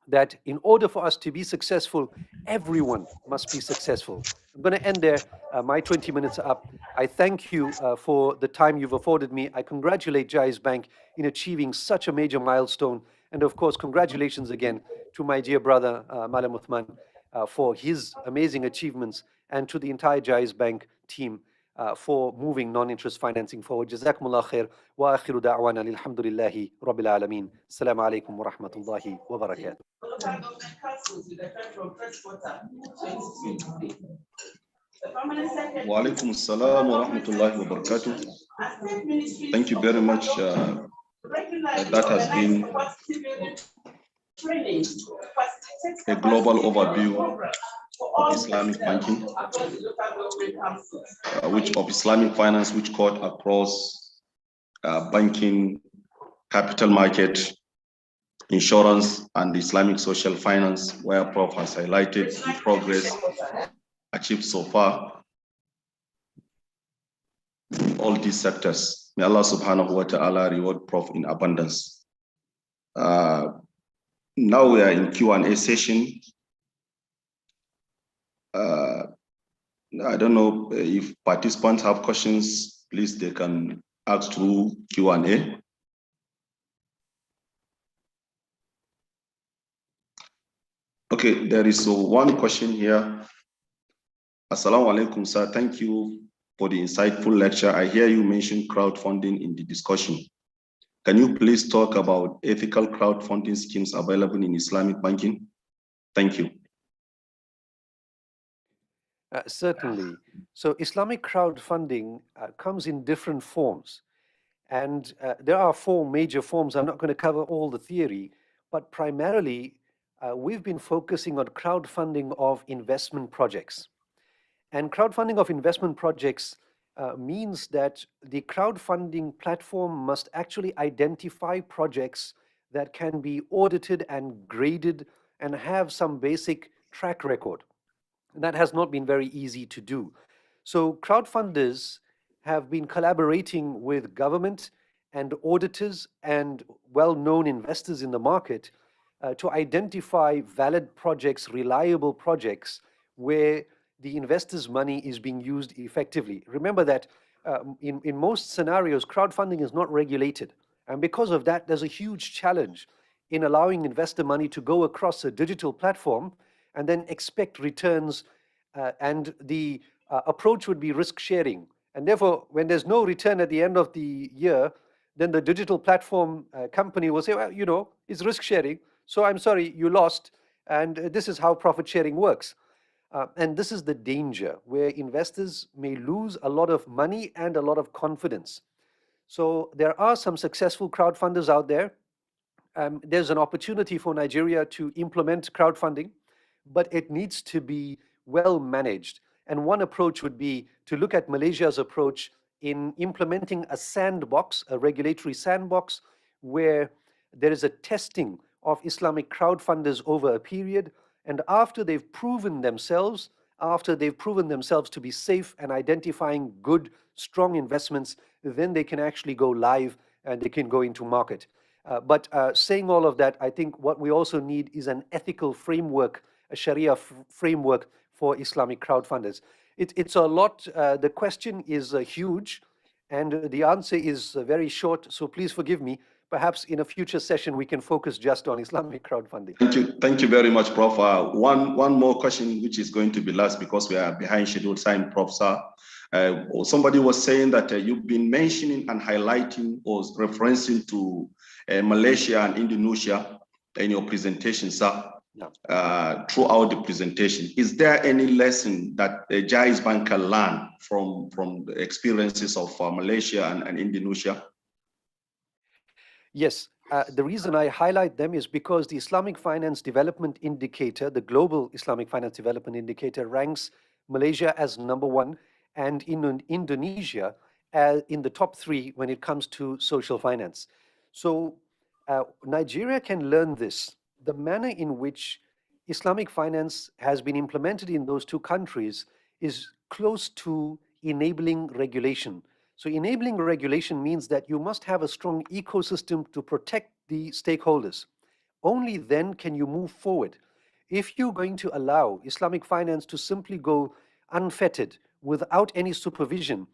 that in order for us to be successful, everyone must be successful. I'm going to end there. My 20 minutes are up. I thank you for the time you've afforded me. I congratulate Jaiz Bank in achieving such a major milestone. And of course, congratulations again to my dear brother, Malam Uthman, for his amazing achievements, and to the entire Jaiz Bank team for moving non-interest financing forward. Jazakumullah khair. Wa akhiru da'wana lilhamdulillahi rabbil alameen. Assalamu alaikum wa rahmatullahi wa barakatuh. Wa alaikum assalam wa rahmatullahi wa barakatuh. Thank you very much. That has been a global overview of Islamic banking, which of Islamic finance, which cut across banking, capital market, insurance, and Islamic social finance, where Prof has highlighted the progress achieved so far in all these sectors. May Allah subhanahu wa ta'ala reward Prof in abundance. Now we are in Q&A session. I don't know if participants have questions, please they can ask through Q&A. Okay, there is one question here. Assalamu alaikum, sir. Thank you for the insightful lecture. I hear you mention crowdfunding in the discussion. Can you please talk about ethical crowdfunding schemes available in Islamic banking? Thank you. Certainly. So Islamic crowdfunding comes in different forms. And there are four major forms. I'm not going to cover all the theory, but primarily we've been focusing on crowdfunding of investment projects. And crowdfunding of investment projects means that the crowdfunding platform must actually identify projects that can be audited and graded and have some basic track record. And that has not been very easy to do. So crowdfunders have been collaborating with government and auditors and well-known investors in the market to identify valid projects, reliable projects, where the investor's money is being used effectively. Remember that in most scenarios, crowdfunding is not regulated. And because of that, there's a huge challenge in allowing investor money to go across a digital platform and then expect returns. And the approach would be risk sharing. And therefore, when there's no return at the end of the year, then the digital platform company will say, well, you know, it's risk sharing. So I'm sorry, you lost. And this is how profit sharing works. And this is the danger, where investors may lose a lot of money and a lot of confidence. So there are some successful crowdfunders out there. There's an opportunity for Nigeria to implement crowdfunding, but it needs to be well managed. And one approach would be to look at Malaysia's approach in implementing a sandbox, a regulatory sandbox, where there is a testing of Islamic crowdfunders over a period. And after they've proven themselves to be safe and identifying good, strong investments, then they can actually go live and they can go into market. But saying all of that, I think what we also need is an ethical framework, a Sharia framework for Islamic crowdfunders. It's a lot. The question is huge, and the answer is very short. So please forgive me. Perhaps in a future session, we can focus just on Islamic crowdfunding. Thank you very much, Prof. One more question, which is going to be last because we are behind schedule time, Prof. Sir. Somebody was saying that you've been mentioning and highlighting or referencing to Malaysia and Indonesia in your presentation, sir. Throughout the presentation. Is there any lesson that the Jaiz Bank can learn from the experiences of Malaysia and Indonesia? Yes, the reason I highlight them is because the Islamic Finance Development Indicator, the Global Islamic Finance Development Indicator, ranks Malaysia as #1 and Indonesia in the top 3 when it comes to social finance. So Nigeria can learn this. The manner in which Islamic finance has been implemented in those two countries is close to enabling regulation. So enabling regulation means that you must have a strong ecosystem to protect the stakeholders. Only then can you move forward. If you're going to allow Islamic finance to simply go unfettered, without any supervision,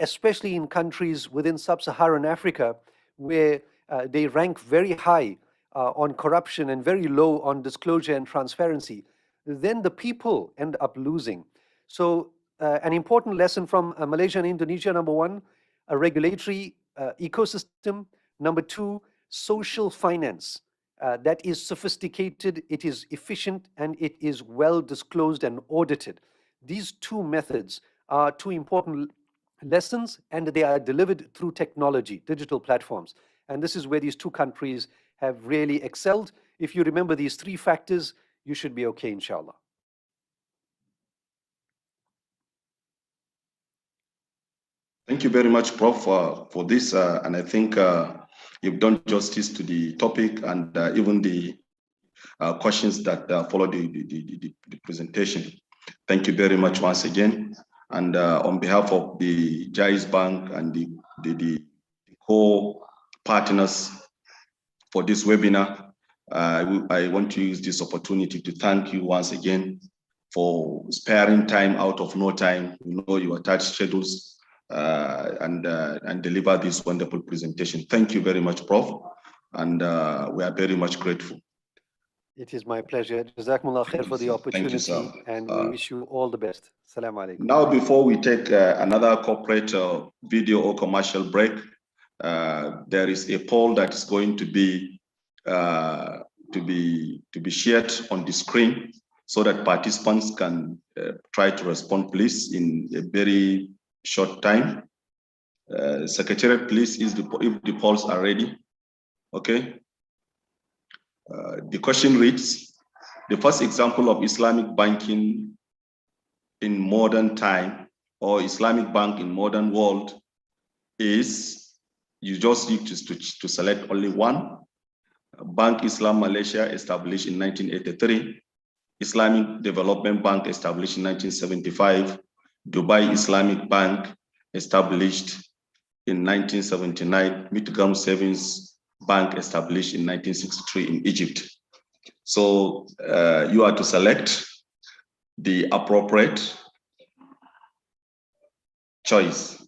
especially in countries within sub-Saharan Africa, where they rank very high on corruption and very low on disclosure and transparency, then the people end up losing. So an important lesson from Malaysia and Indonesia: number one, a regulatory ecosystem; number two, social finance that is sophisticated, it is efficient, and it is well disclosed and audited. These two methods are two important lessons, and they are delivered through technology, digital platforms. And this is where these two countries have really excelled. If you remember these three factors, you should be okay, inshallah. Thank you very much, Prof, for this. And I think you've done justice to the topic and even the questions that follow the presentation. Thank you very much once again. And on behalf of the Jaiz Bank and the co-partners for this webinar, I want to use this opportunity to thank you once again for sparing time out of no time. We know your tight schedules and deliver this wonderful presentation. Thank you very much, Prof. And we are very much grateful. It is my pleasure. Jazakumullah khair for the opportunity. Thank you, sir. And we wish you all the best. Assalamu alaikum. Now, before we take another corporate video or commercial break, there is a poll that is going to be shared on the screen so that participants can try to respond, please, in a very short time. Secretariat, please, if the polls are ready. Okay. The question reads: the first example of Islamic banking in modern time, or Islamic bank in modern world, is, you just need to select only one. Bank Islam Malaysia, established in 1983. Islamic Development Bank, established in 1975. Dubai Islamic Bank, established in 1979. Mitgam Savings Bank, established in 1963 in Egypt. So you are to select the appropriate choice.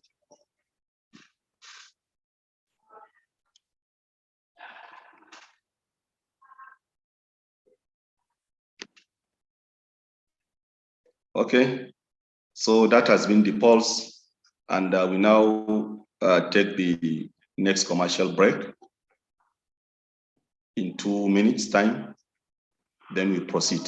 Okay, so that has been the polls, and we now take the next commercial break in 2 minutes time, then we proceed.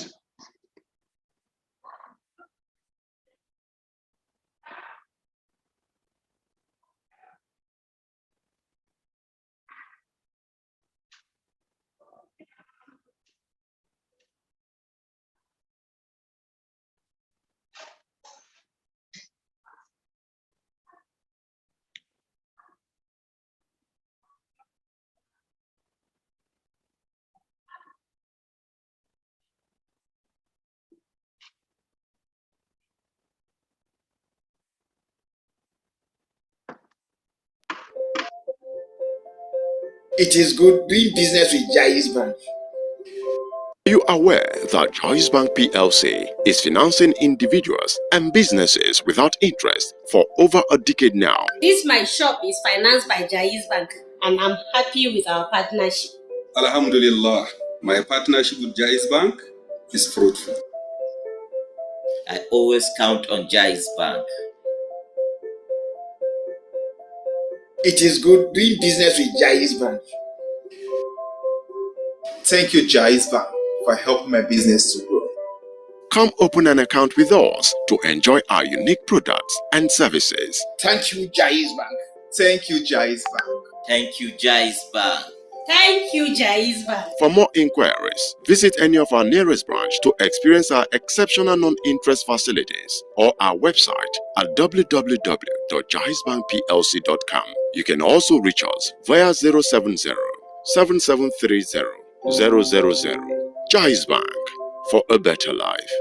It is good doing business with Jaiz Bank. Are you aware that Jaiz Bank PLC is financing individuals and businesses without interest for over a decade now? This my shop is financed by Jaiz Bank, and I'm happy with our partnership. Alhamdulillah, my partnership with Jaiz Bank is fruitful. I always count on Jaiz Bank. It is good doing business with Jaiz Bank. Thank you, Jaiz Bank, for helping my business to grow. Come open an account with us to enjoy our unique products and services. Thank you, Jaiz Bank. Thank you, Jaiz Bank. Thank you, Jaiz Bank. Thank you, Jaiz Bank. For more inquiries, visit any of our nearest branch to experience our exceptional non-interest facilities or our website at www.jaizbankplc.com. You can also reach us via 070-7730-000. Jaiz Bank, for a better life.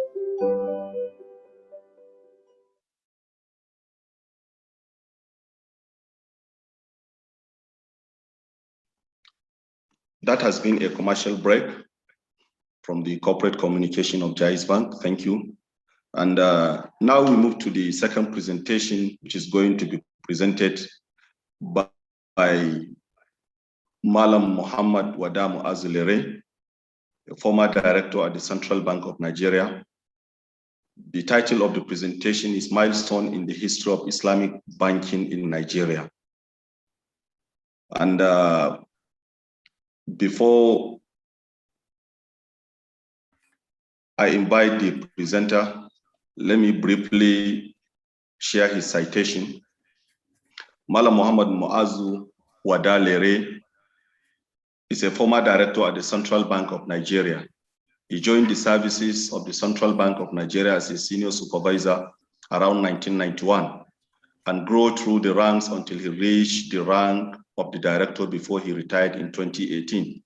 That has been a commercial break from the corporate communication of Jaiz Bank. Thank you. And now we move to the second presentation, which is going to be presented by Malam Muhammad Wadamu Azulere, a former director at the Central Bank of Nigeria. The title of the presentation is Milestone in the History of Islamic Banking in Nigeria. And before I invite the presenter, let me briefly share his citation. Malam Muhammad Muazu Wadalere is a former director at the Central Bank of Nigeria. He joined the services of the Central Bank of Nigeria as a senior supervisor around 1991 and grew through the ranks until he reached the rank of the director before he retired in 2018.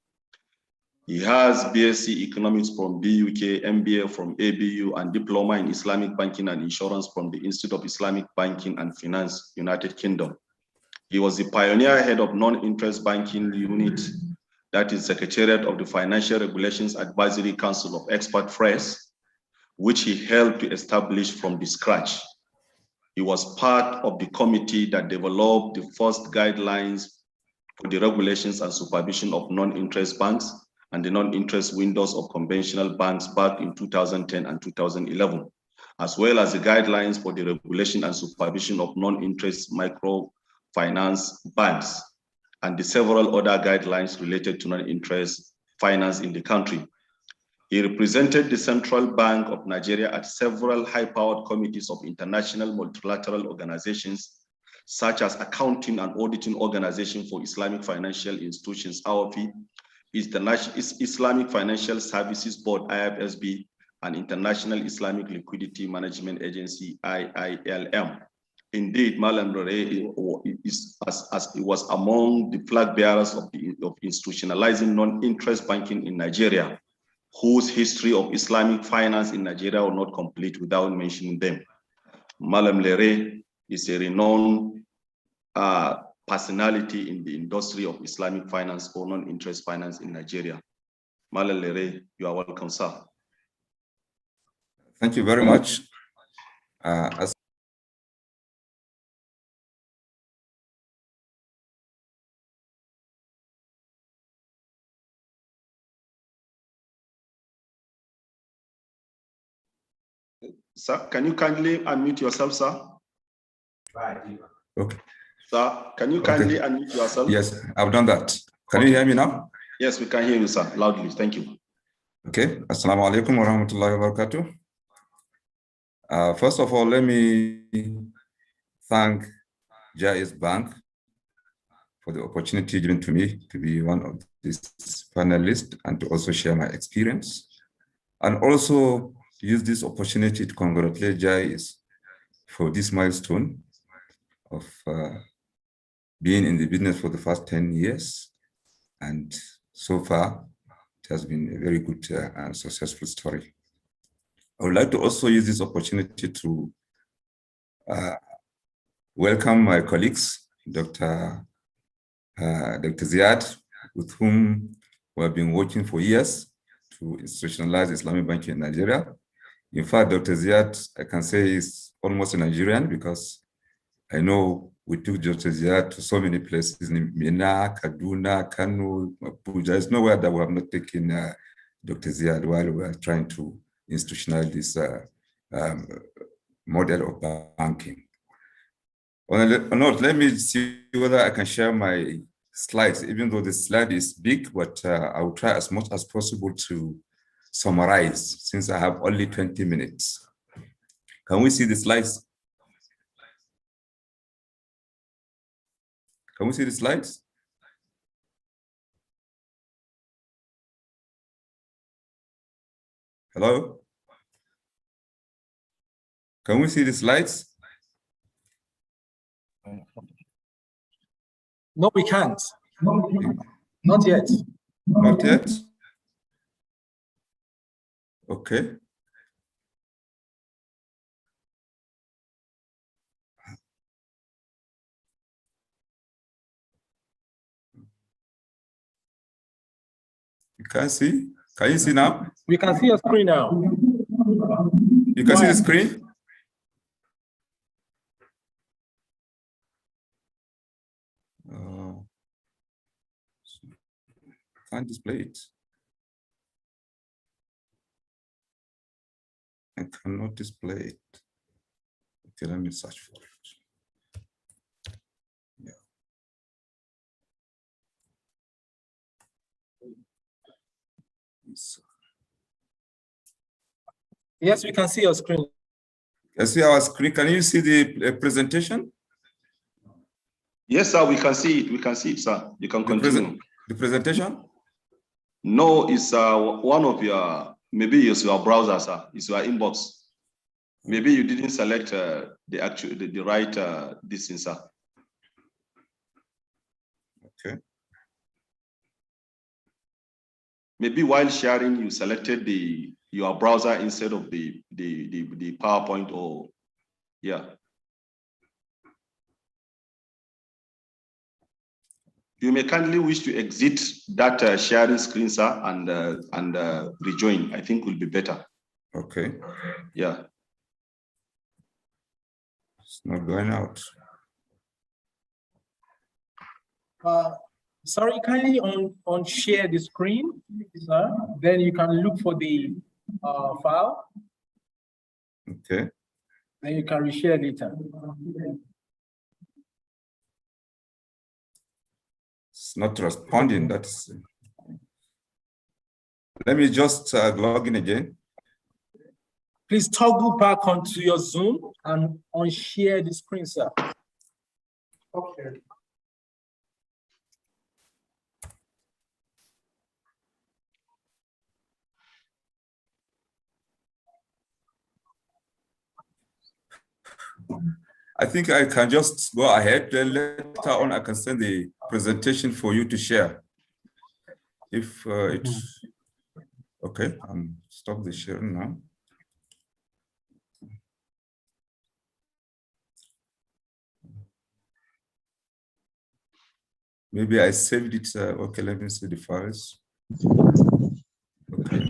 He has BSc Economics from BUK, MBA from ABU, and Diploma in Islamic Banking and Insurance from the Institute of Islamic Banking and Finance, United Kingdom. He was the pioneer head of non-interest banking unit, that is Secretariat of the Financial Regulations Advisory Council of Expert FRES, which he helped to establish from the scratch. He was part of the committee that developed the first guidelines for the regulations and supervision of non-interest banks and the non-interest windows of conventional banks back in 2010 and 2011, as well as the guidelines for the regulation and supervision of non-interest microfinance banks and the several other guidelines related to non-interest finance in the country. He represented the Central Bank of Nigeria at several high-powered committees of international multilateral organizations, such as Accounting and Auditing Organization for Islamic Financial Institutions, AOFI, Islamic Financial Services Board, IFSB, and International Islamic Liquidity Management Agency, IILM. Indeed, Malam Rere was among the flag bearers of institutionalizing non-interest banking in Nigeria, whose history of Islamic finance in Nigeria will not complete without mentioning them. Malam Lere is a renowned personality in the industry of Islamic finance or non-interest finance in Nigeria. Malam Lere, you are welcome, sir. Thank you very much. Sir, can you kindly unmute yourself, sir? Okay. Sir, can you kindly unmute yourself? Yes, I've done that. Can you hear me now? Yes, we can hear you, sir, loudly. Thank you. Okay. Assalamu alaikum wa rahmatullahi wa barakatuh. First of all, let me thank Jaiz Bank for the opportunity given to me to be one of these panelists and to also share my experience, and also use this opportunity to congratulate Jaiz for this milestone of being in the business for the first 10 years. And so far, it has been a very good and successful story. I would like to also use this opportunity to welcome my colleagues, Dr. Ziad, with whom we have been working for years to institutionalize Islamic banking in Nigeria. In fact, Dr. Ziad, I can say, is almost a Nigerian because I know we took Dr. Ziad to so many places in Mina, Kaduna, Kano, Abuja. There's nowhere that we have not taken Dr. Ziad while we are trying to institutionalize this model of banking. On a note, let me see whether I can share my slides, even though the slide is big, but I will try as much as possible to summarize since I have only 20 minutes. Can we see the slides? Can we see the slides? Hello? Can we see the slides? No, we can't. Not yet. Not yet? Okay. You can see? Can you see now? We can see your screen now. You can see the screen? Can't display it. I cannot display it. Okay, let me search for it. Yeah. Yes, we can see your screen. Can see our screen. Can you see the presentation? Yes, sir, we can see it. We can see it, sir. You can continue. The presentation? No, it's one of your, maybe it's your browser, sir. It's your inbox. Maybe you didn't select the right distance, sir. Okay. Maybe while sharing, you selected your browser instead of the PowerPoint, or yeah. You may kindly wish to exit that sharing screen, sir, and rejoin. I think will be better. Okay. Yeah. It's not going out. Sorry, kindly on share the screen, sir. Then you can look for the file. Okay. Then you can reshare later. It's not responding. That's. Let me just log in again. Please toggle back onto your Zoom and unshare the screen, sir. Okay. I think I can just go ahead. Then later on, I can send the presentation for you to share. If it's okay, stop the sharing now. Maybe I saved it. Okay, let me see the files. Okay.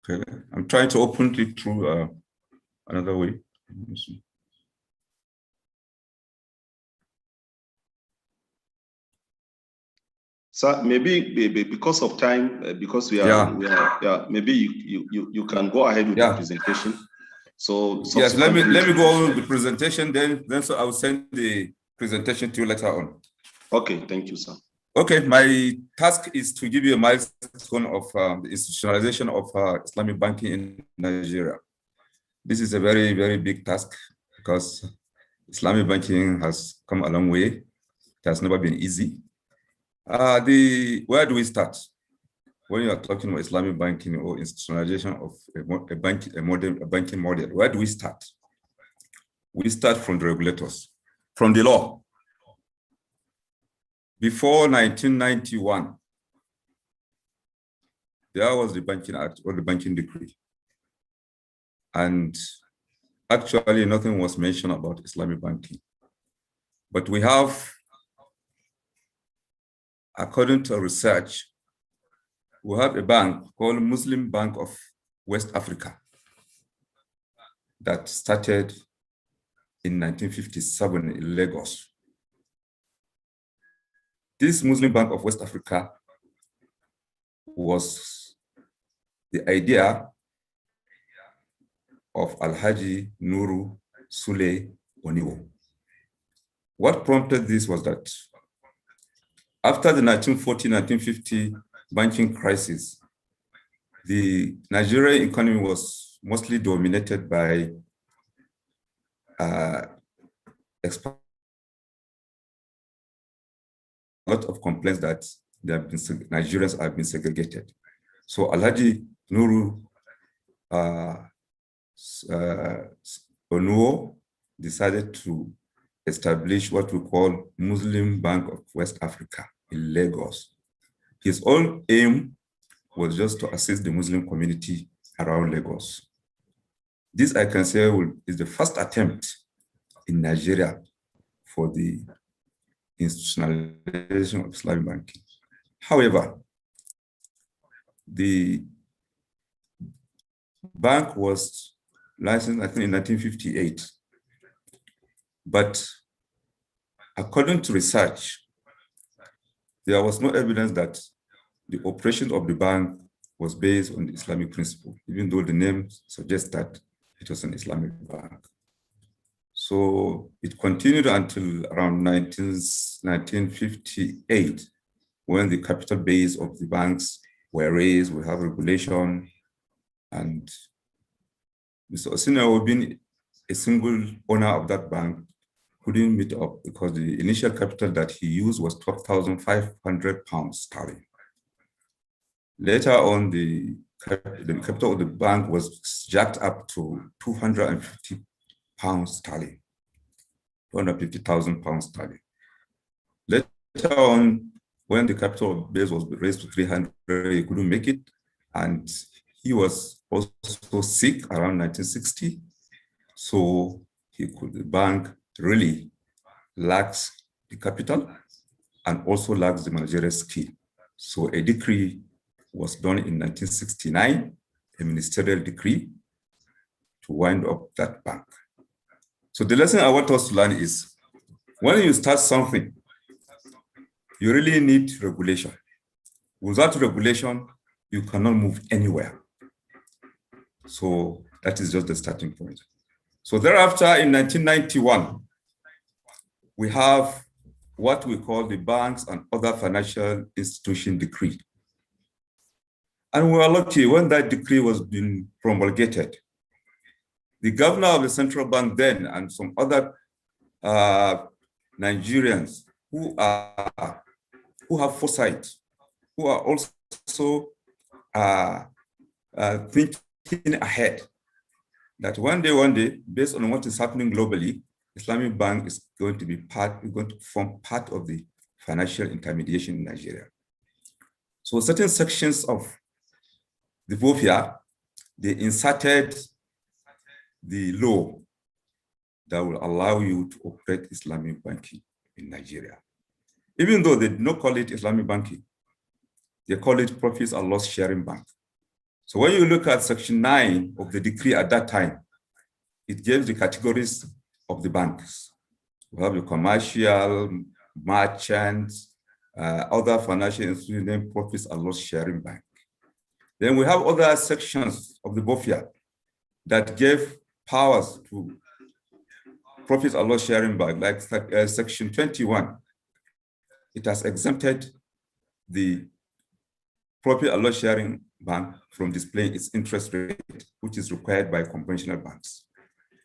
Okay, I'm trying to open it through another way. Let me see. So maybe because of time, because we are maybe you can go ahead with the presentation. So yes, let me go with the presentation. Then so I will send the presentation to you later on. Okay, thank you, sir. Okay, my task is to give you a milestone of the institutionalization of Islamic banking in Nigeria. This is a very, very big task because Islamic banking has come a long way. It has never been easy. Where do we start? When you are talking about Islamic banking or institutionalization of a banking model, where do we start? We start from the regulators, from the law. Before 1991, there was the Banking Act or the Banking Decree. And actually, nothing was mentioned about Islamic banking. But we have, according to research, we have a bank called Muslim Bank of West Africa that started in 1957 in Lagos. This Muslim Bank of West Africa was the idea of Alhaji Nuru Sule Oniwo. What prompted this was that after the 1940-1950 banking crisis, the Nigerian economy was mostly dominated by a lot of complaints that Nigerians have been segregated. So Alhaji Nuru Onuo decided to establish what we call Muslim Bank of West Africa in Lagos. His whole aim was just to assist the Muslim community around Lagos. This, I can say, is the first attempt in Nigeria for the institutionalization of Islamic banking. However, the bank was licensed, I think, in 1958. But according to research, there was no evidence that the operation of the bank was based on the Islamic principle, even though the name suggests that it was an Islamic bank. So it continued until around 1958, when the capital base of the banks were raised. We have regulation, and Mr. Osino, being a single owner of that bank, couldn't meet up because the initial capital that he used was £12,500 sterling. Later on, the capital of the bank was jacked up to £250 sterling, £250,000 sterling. Later on, when the capital base was raised to 300, he couldn't make it, and he was also sick around 1960. So the bank really lacks the capital and also lacks the managerial skill. So a decree was done in 1969, a ministerial decree, to wind up that bank. So the lesson I want us to learn is, when you start something, you really need regulation. Without regulation, you cannot move anywhere. So that is just the starting point. So thereafter, in 1991, we have what we call the Banks and Other Financial Institution Decree. And we were lucky when that decree was being promulgated. The governor of the central bank then and some other Nigerians who have foresight, who are also thinking ahead, that one day, based on what is happening globally, Islamic Bank is going to form part of the financial intermediation in Nigeria. So certain sections of the BOFIA, they inserted the law that will allow you to operate Islamic banking in Nigeria. Even though they did not call it Islamic banking, they call it Profits and Loss Sharing Bank. So when you look at Section 9 of the decree at that time, it gives the categories of the banks. We have the commercial, merchants, other financial institutions, Profits and Loss Sharing Bank. Then we have other sections of the BOFIA that gave powers to Profits and Loss Sharing Bank, like Section 21. It has exempted the Profit and Loss Sharing Bank from displaying its interest rate, which is required by conventional banks.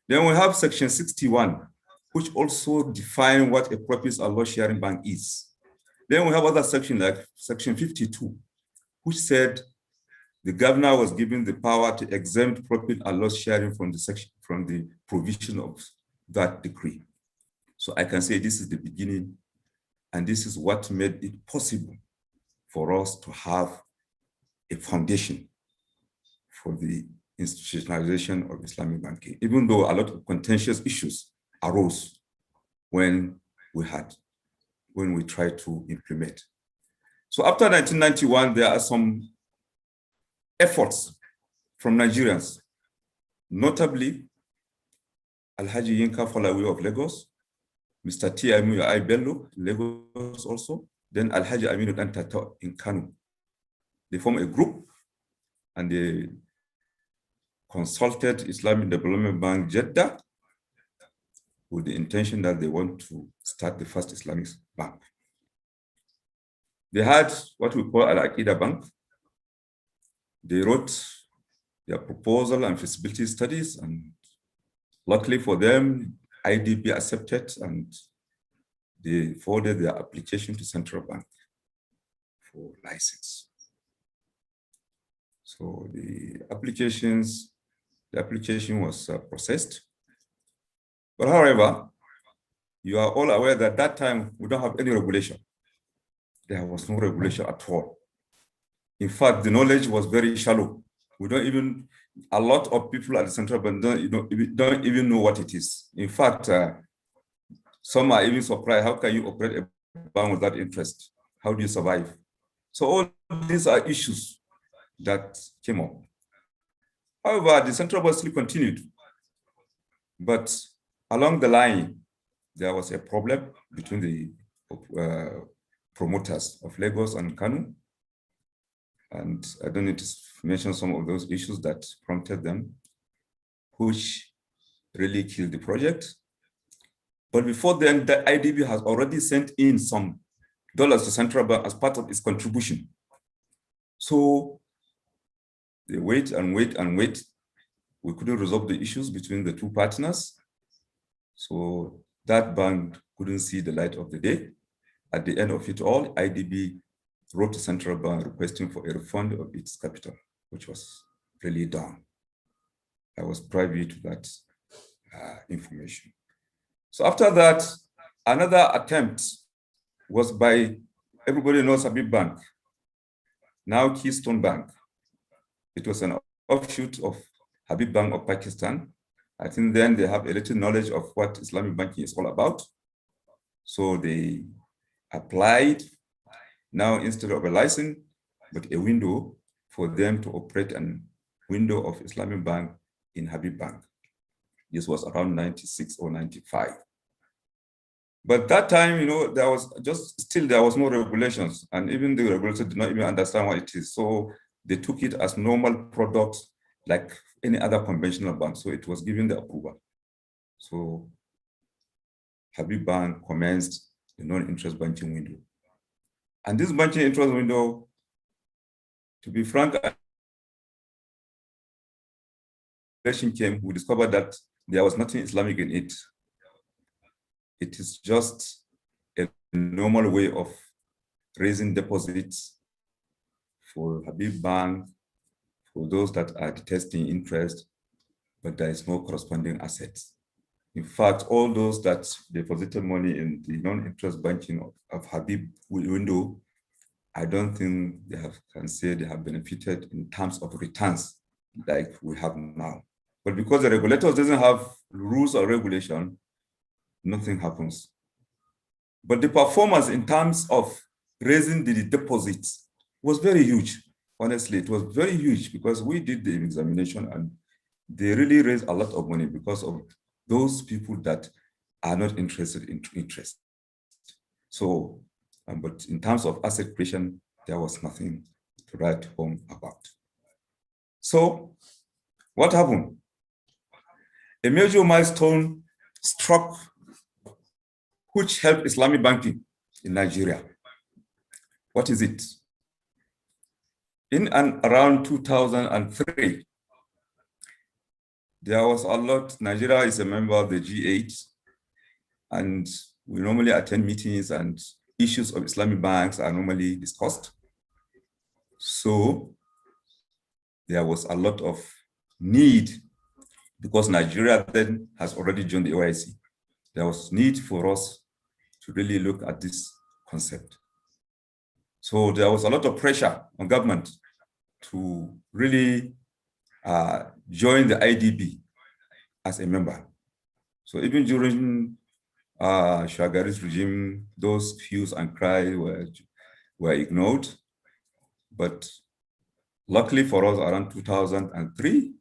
Then we have Section 61, which also defines what a Profit and Loss Sharing Bank is. Then we have other sections like Section 52, which said the governor was given the power to exempt profit and loss sharing from the provision of that decree. So I can say this is the beginning, and this is what made it possible for us to have a foundation for the institutionalization of Islamic banking, even though a lot of contentious issues arose when we tried to implement. So after 1991, there are some efforts from Nigerians, notably Alhaji Yinka Falawi of Lagos, Mr. T. Amuya Bello, Lagos also, then Alhaji Aminu Dantato in Kano. They formed a group and they consulted Islamic Development Bank Jeddah with the intention that they want to start the first Islamic bank. They had what we call Al-Aqida Bank. They wrote their proposal and feasibility studies, and luckily for them, IDB accepted and they forwarded their application to Central Bank for license. So the application was processed. But however, you are all aware that at that time, we don't have any regulation. There was no regulation at all. In fact, the knowledge was very shallow. A lot of people at the Central Bank don't even know what it is. In fact, Some are even surprised, how can you operate a bank without interest? How do you survive? So all these are issues that came up. However, the central bank still continued. But along the line, there was a problem between the promoters of Lagos and Kano. And I don't need to mention some of those issues that prompted them, which really killed the project. But before then, the IDB has already sent in some dollars to central bank as part of its contribution. So they wait and wait and wait. We couldn't resolve the issues between the two partners. So that bank couldn't see the light of the day. At the end of it all, IDB wrote to central bank requesting for a refund of its capital, which was really done. I was privy to that information. So after that, another attempt was by, everybody knows Habib Bank, now Keystone Bank. It was an offshoot of Habib Bank of Pakistan. I think then they have a little knowledge of what Islamic banking is all about. So they applied, now instead of a license, but a window for them to operate a window of Islamic bank in Habib Bank. This was around 96 or 95. But that time, you know, there was no regulations, and even the regulators did not even understand what it is. So they took it as normal product like any other conventional bank. So it was given the approval. So Habib Bank commenced the non-interest banking window. And this banking interest window, to be frank, came, we discovered that there was nothing Islamic in it. It is just a normal way of raising deposits for Habib Bank, for those that are testing interest, but there is no corresponding assets. In fact, all those that deposited money in the non-interest banking of Habib window, I don't think can say they have benefited in terms of returns like we have now. But because the regulators doesn't have rules or regulation, nothing happens. But the performance in terms of raising the deposits was very huge. Honestly, it was very huge because we did the examination and they really raised a lot of money because of those people that are not interested in interest. So, but in terms of asset creation, there was nothing to write home about. So, what happened? A major milestone struck which helped Islamic banking in Nigeria. What is it? In and around 2003, there was a lot. Nigeria is a member of the G8, and we normally attend meetings and issues of Islamic banks are normally discussed. So there was a lot of need because Nigeria then has already joined the OIC. There was need for us to really look at this concept. So there was a lot of pressure on government to really join the IDB as a member. So even during Shagari's regime, those hues and cries were ignored. But luckily for us, around 2003,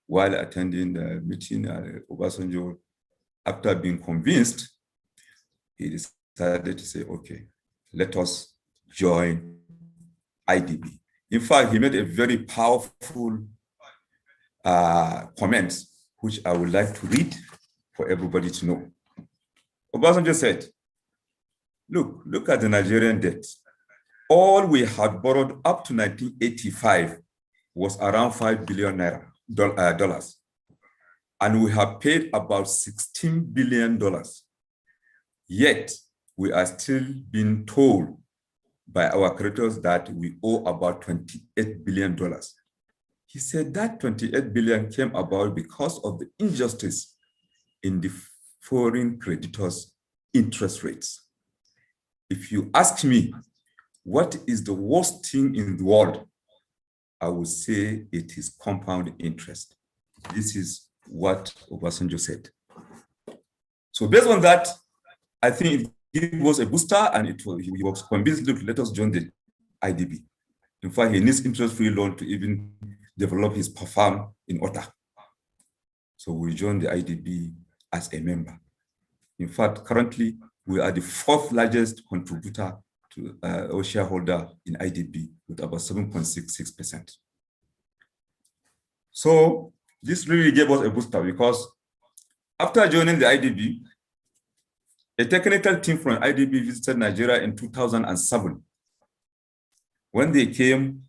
while attending the meeting, Obasanjo, after being convinced, he decided to say, okay, let us join IDB. In fact, he made a very powerful comment, which I would like to read for everybody to know. Obasanjo said, look at the Nigerian debt. All we had borrowed up to 1985 was around $5 billion dollars. And we have paid about $16 billion. Yet, we are still being told by our creditors that we owe about $28 billion. He said that $28 billion came about because of the injustice in the foreign creditors' interest rates. If you ask me, what is the worst thing in the world? I would say it is compound interest. This is what Obasanjo said. So based on that, I think it was a booster, and he was convinced, look, let us join the IDB. In fact, he needs interest-free loan to even develop his farm in Ota. So we joined the IDB as a member. In fact, currently, we are the 4th largest contributor to or shareholder in IDB with about 7.66%. So this really gave us a booster because after joining the IDB, a technical team from IDB visited Nigeria in 2007. When they came,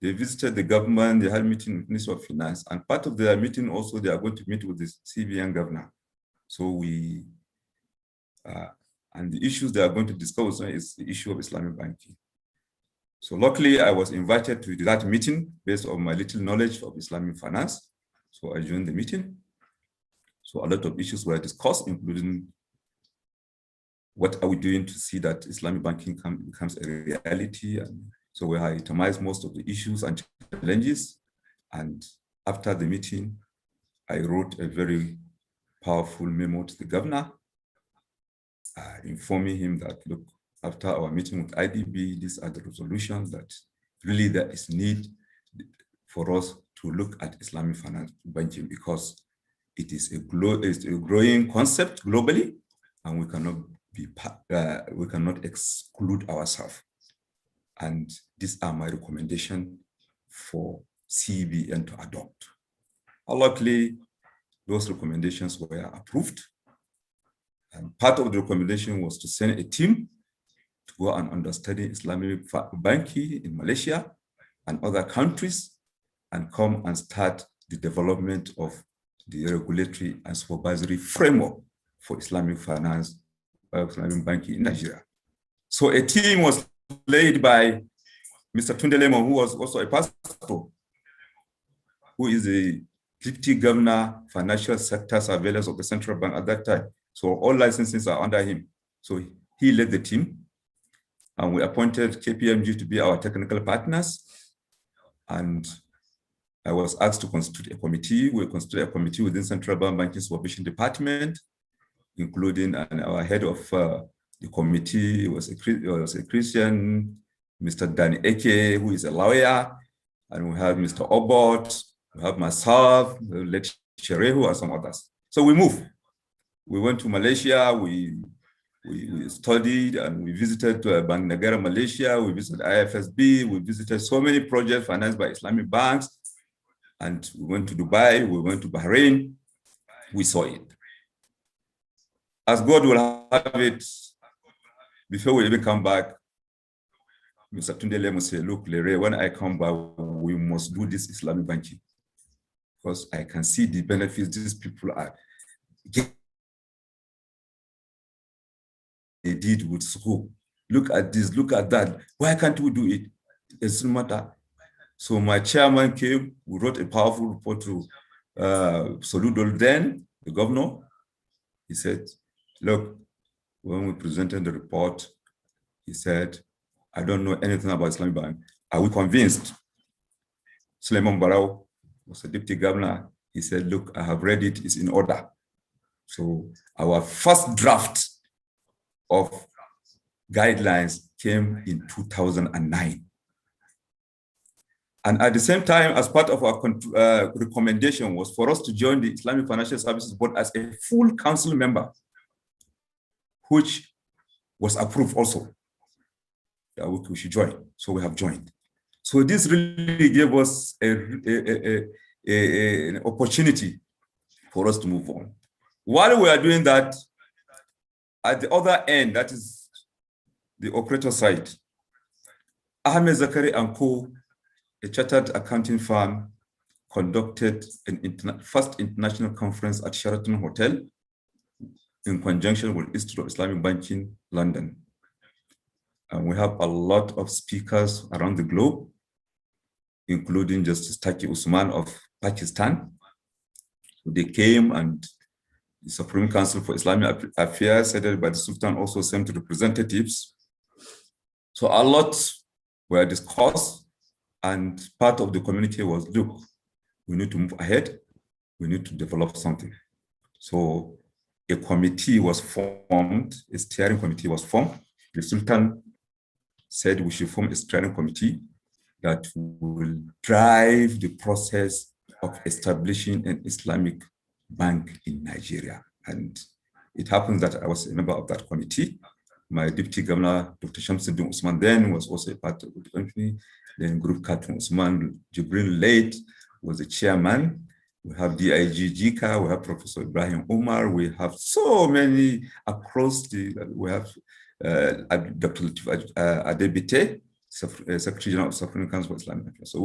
they visited the government, they had a meeting with the Ministry of Finance, and part of their meeting also, they are going to meet with the CBN governor. So and the issues they are going to discuss is the issue of Islamic banking. So luckily, I was invited to that meeting based on my little knowledge of Islamic finance. So I joined the meeting. So a lot of issues were discussed, including what are we doing to see that Islamic banking becomes a reality. And so we itemized most of the issues and challenges. And after the meeting, I wrote a very powerful memo to the governor, informing him that, look, after our meeting with IDB, these are the resolutions that really there is need for us to look at Islamic finance banking because it is a growing concept globally, and we cannot exclude ourselves. And these are my recommendations for CBN to adopt. Luckily, those recommendations were approved. And part of the recommendation was to send a team to go and understudy Islamic banking in Malaysia and other countries and come and start the development of the regulatory and supervisory framework for Islamic finance, Islamic banking in Nigeria. So a team was led by Mr. Tunde Lemon, who was also a pastor, who is the Deputy Governor, Financial Sector Surveillance of the Central Bank at that time. So all licenses are under him. So he led the team, and we appointed KPMG to be our technical partners. And I was asked to constitute a committee. We constituted a committee within Central Bank Banking Supervision Department, including our head of the committee was a Christian, Mr. Danny Eke, who is a lawyer, and we have Mr. Obot, we have myself, Let Sherehu, and some others. So we moved. We went to Malaysia, we studied and we visited Bank Negara, Malaysia, we visited IFSB, we visited so many projects financed by Islamic banks, and we went to Dubai, we went to Bahrain, we saw it. As God will have it, before we even come back, Mr. Tunde Lemon said, look, Lere, when I come back, we must do this Islamic banking because I can see the benefits these people are getting. They did with school. Look at this, look at that. Why can't we do it? It doesn't matter. So my chairman came, we wrote a powerful report to Soludol then, the governor. He said, look, when we presented the report, he said, I don't know anything about Islamic Bank. Are we convinced? Suleiman Barau was the deputy governor. He said, look, I have read it, it's in order. So our first draft of guidelines came in 2009. And at the same time, as part of our recommendation was for us to join the Islamic Financial Services Board as a full council member, which was approved also. That we should join. So we have joined. So this really gave us an opportunity for us to move on. While we are doing that, at the other end, that is the operator side, Ahmed Zakari & Co., a chartered accounting firm, conducted an first international conference at Sheraton Hotel in conjunction with Institute of Islamic Banking, London. And we have a lot of speakers around the globe, including Justice Taki Usman of Pakistan. They came, and the Supreme Council for Islamic Affairs, headed by the Sultan, also sent representatives. So a lot were discussed, and part of the communique was, look, we need to move ahead, we need to develop something. So a committee was formed, a steering committee was formed. The Sultan said we should form a steering committee that will drive the process of establishing an Islamic bank in Nigeria. And it happens that I was a member of that committee. My deputy governor, Dr. Shamsuddin Usman, then was also a part of the committee. Then Group Captain Usman Jibril Late was the chairman. We have DIG Jika, we have Professor Ibrahim Umar, we have so many across we have Dr. Latif Adebite, Secretary General of Supreme Council for Islamic Affairs. So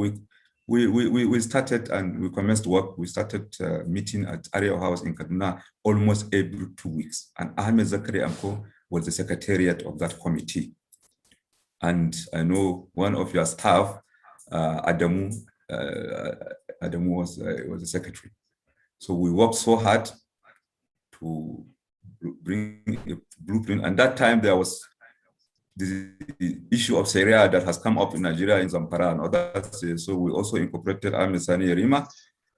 we started and we commenced work. We started meeting at Area House in Kaduna almost every 2 weeks. And Ahmed Zakari Anko was the secretariat of that committee. And I know one of your staff, Adamu was the secretary. So we worked so hard to bring a blueprint. And that time there was the issue of Sharia that has come up in Nigeria, in Zamfara and others. So we also incorporated Ahmed Sani Yarima.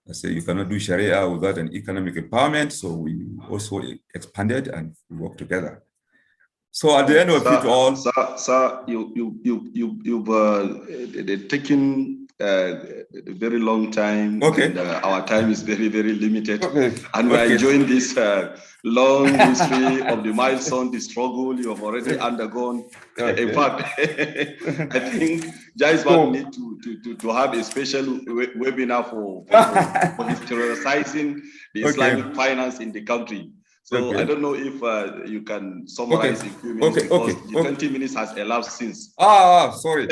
I say you cannot do Sharia without an economic empowerment. So we also expanded and we worked together. So at the end of it all, sir, you've taken a very long time. Okay. And, our time is very, very limited. Okay. And we're enjoying this long history of the milestone, the struggle you have already undergone. Okay. In fact, I think Jaiz Bank need to have a special webinar for historicizing the Islamic finance in the country. So I don't know if you can summarize in a few minutes because the 20 minutes has elapsed since. Sorry.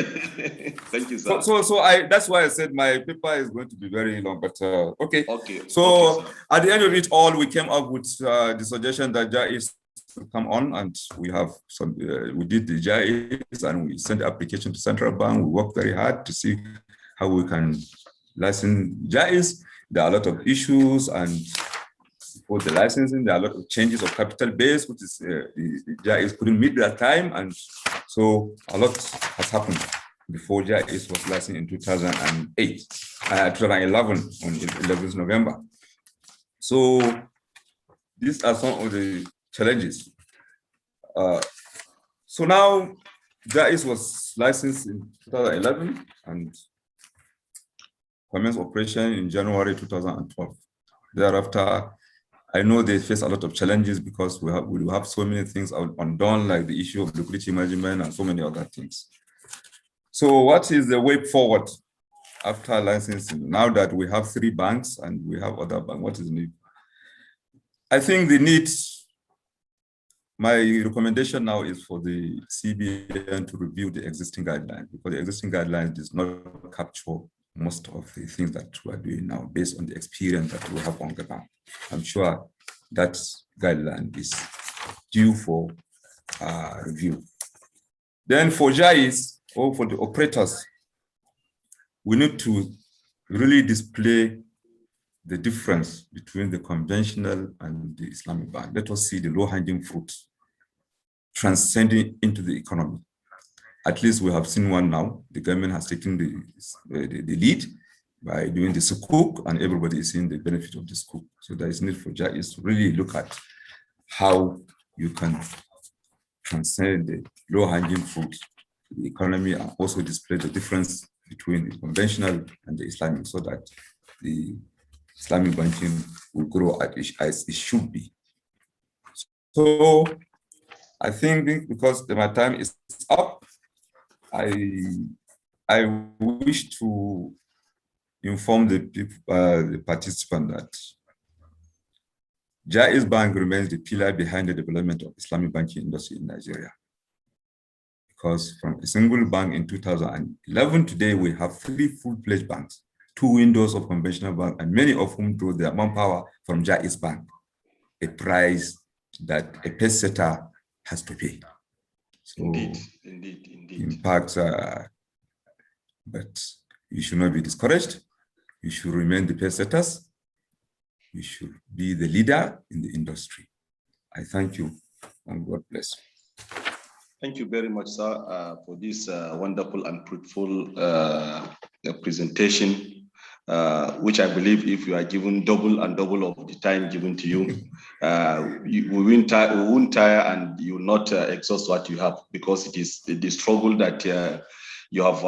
Thank you, sir. So that's why I said my paper is going to be very long, but okay. Okay. So okay, at the end of it all, we came up with the suggestion that Jaiz will come on, and we have some. We did the Jaiz, and we sent the application to Central Bank. We worked very hard to see how we can license Jaiz. There are a lot of issues, and for the licensing, there are a lot of changes of capital base, which is the Jaiz couldn't meet that time, and so a lot has happened before Jaiz was licensed in 2011 on 11th November. So these are some of the challenges. So now Jaiz was licensed in 2011 and commenced operation in January 2012. Thereafter, I know they face a lot of challenges because we have so many things undone, like the issue of liquidity management and so many other things. So what is the way forward after licensing? Now that we have 3 banks and we have other banks, what is the need? I think the need, my recommendation now is for the CBN to review the existing guidelines, because the existing guidelines does not capture most of the things that we are doing now based on the experience that we have on the ground. I'm sure that guideline is due for review. Then for Jaiz, or for the operators, we need to really display the difference between the conventional and the Islamic bank. Let us see the low-hanging fruit transcending into the economy. At least we have seen one now. The government has taken the lead by doing the sukuk, and everybody is seeing the benefit of the sukuk. So there is need for Jaiz to really look at how you can transcend the low-hanging fruit to the economy and also display the difference between the conventional and the Islamic, so that the Islamic banking will grow as it should be. So I think because my time is up, I wish to inform the people, the participant, that Jaiz Bank remains the pillar behind the development of Islamic banking industry in Nigeria. Because from a single bank in 2011, today we have 3 full-fledged banks, 2 windows of conventional bank, and many of whom draw their manpower from Jaiz Bank, a price that a pay setter has to pay. So indeed. In fact, but you should not be discouraged. You should remain the pace setters. You should be the leader in the industry. I thank you, and God bless. Thank you very much, sir, for this wonderful and fruitful presentation. which I believe if you are given double and double of the time given to you, we won't tire and you will not exhaust what you have, because it is the struggle that you have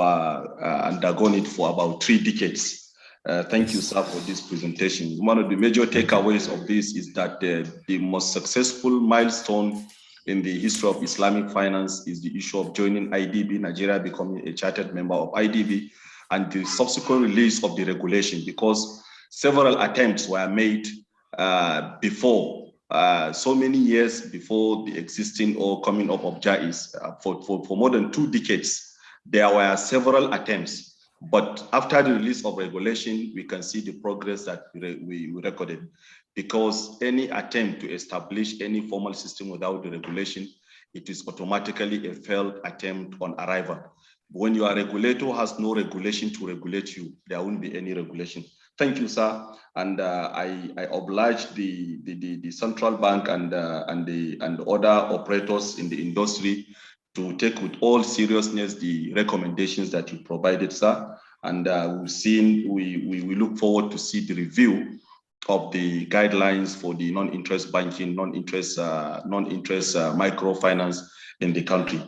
undergone it for about 3 decades. Thank you, sir, for this presentation. One of the major takeaways of this is that the most successful milestone in the history of Islamic finance is the issue of joining IDB, Nigeria becoming a chartered member of IDB, and the subsequent release of the regulation, because several attempts were made before, so many years before the existing or coming up of Jaiz. For more than 2 decades, there were several attempts. But after the release of regulation, we can see the progress that we recorded, because any attempt to establish any formal system without the regulation, it is automatically a failed attempt on arrival. When your regulator has no regulation to regulate you, there won't be any regulation. Thank you, sir. And I oblige the central bank and other operators in the industry to take with all seriousness the recommendations that you provided, sir. And we look forward to see the review of the guidelines for the non-interest banking, non-interest microfinance in the country.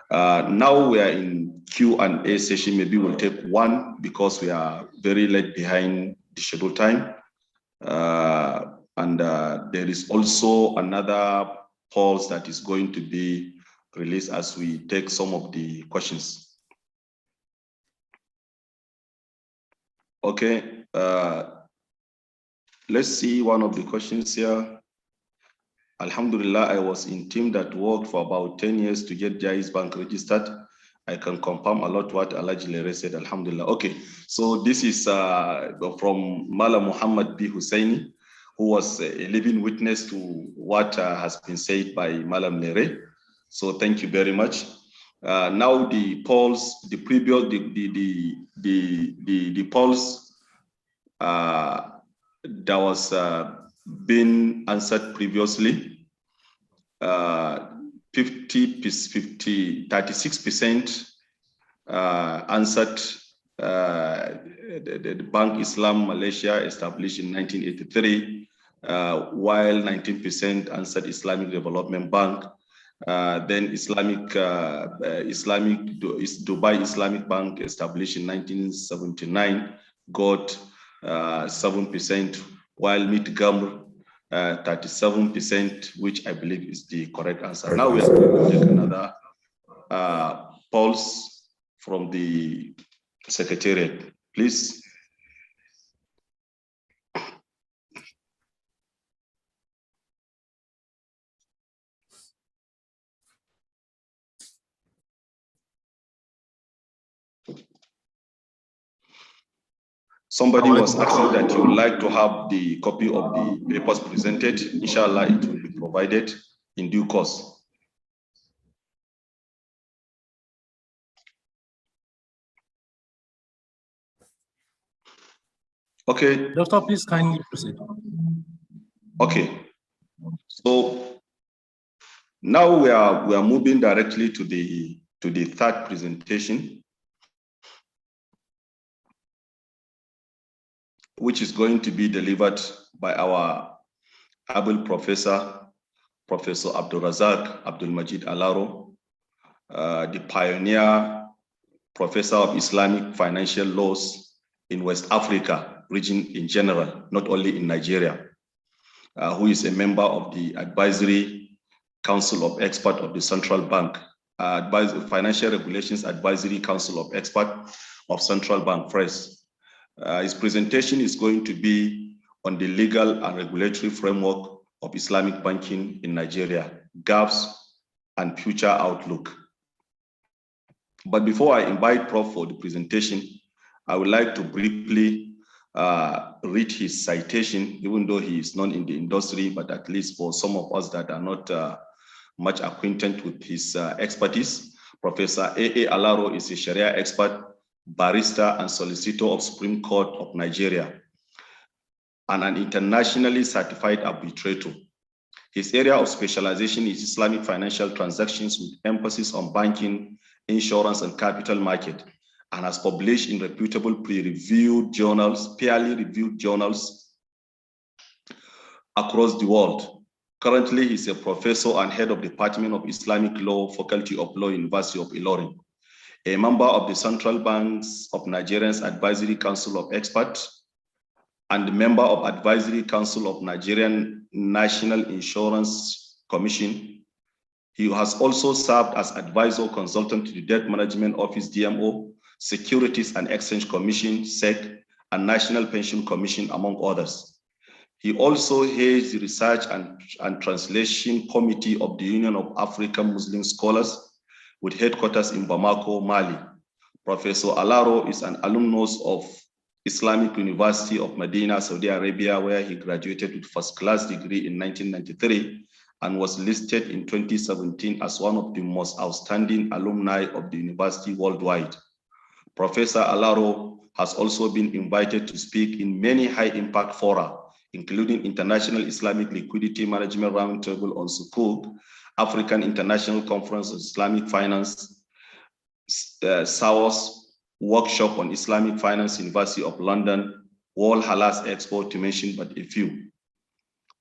Now we are in Q&A session. Maybe we'll take one, because we are very late behind the schedule time. There is also another pulse that is going to be released as we take some of the questions. Okay, let's see one of the questions here. Alhamdulillah, I was in team that worked for about 10 years to get Jaiz Bank registered. I can confirm a lot what Alhaji Lere said, Alhamdulillah. Okay, so this is from Mala Muhammad B. Husseini, who was a living witness to what has been said by Malam Lere. So thank you very much. Now the polls, the previous, the polls that was been answered previously, 36% answered the Bank Islam Malaysia established in 1983, while 19% answered Islamic Development Bank. Then Dubai Islamic Bank established in 1979 got 7%, while Mitgamr 37%, which I believe is the correct answer. Now we are going to take another pulse from the Secretariat, please. Somebody was asking that you would like to have the copy of the papers presented. Inshallah, it will be provided in due course. Okay. Doctor, please kindly proceed. Okay. So now we are moving directly to the third presentation, which is going to be delivered by our able professor, Professor Abdul Razak Abdul Majid Alaro, the pioneer professor of Islamic financial laws in West Africa region in general, not only in Nigeria, who is a member of the Advisory Council of Experts of the Central Bank, Financial Regulations Advisory Council of Experts of Central Bank, FRES. His presentation is going to be on the legal and regulatory framework of Islamic banking in Nigeria, gaps and future outlook. But before I invite Prof for the presentation, I would like to briefly read his citation, even though he is not in the industry, but at least for some of us that are not much acquainted with his expertise. Professor A.A. Alaro is a Sharia expert, barrister and solicitor of Supreme Court of Nigeria, and an internationally certified arbitrator. His area of specialization is Islamic financial transactions with emphasis on banking, insurance, and capital market, and has published in reputable peer-reviewed journals, peerly reviewed journals across the world. Currently, he's a professor and head of Department of Islamic Law, Faculty of Law, University of Ilorin, a member of the Central Banks of Nigeria's Advisory Council of Experts, and member of Advisory Council of Nigerian National Insurance Commission. He has also served as advisor consultant to the Debt Management Office, DMO, Securities and Exchange Commission, SEC, and National Pension Commission, among others. He also heads the Research and Translation Committee of the Union of African Muslim Scholars, with headquarters in Bamako, Mali. Professor Alaro is an alumnus of Islamic University of Medina, Saudi Arabia, where he graduated with first-class degree in 1993 and was listed in 2017 as one of the most outstanding alumni of the university worldwide. Professor Alaro has also been invited to speak in many high-impact fora, including International Islamic Liquidity Management Roundtable on Sukuk, African International Conference on Islamic Finance, SAWS Workshop on Islamic Finance, University of London, World Halas Expo, to mention but a few.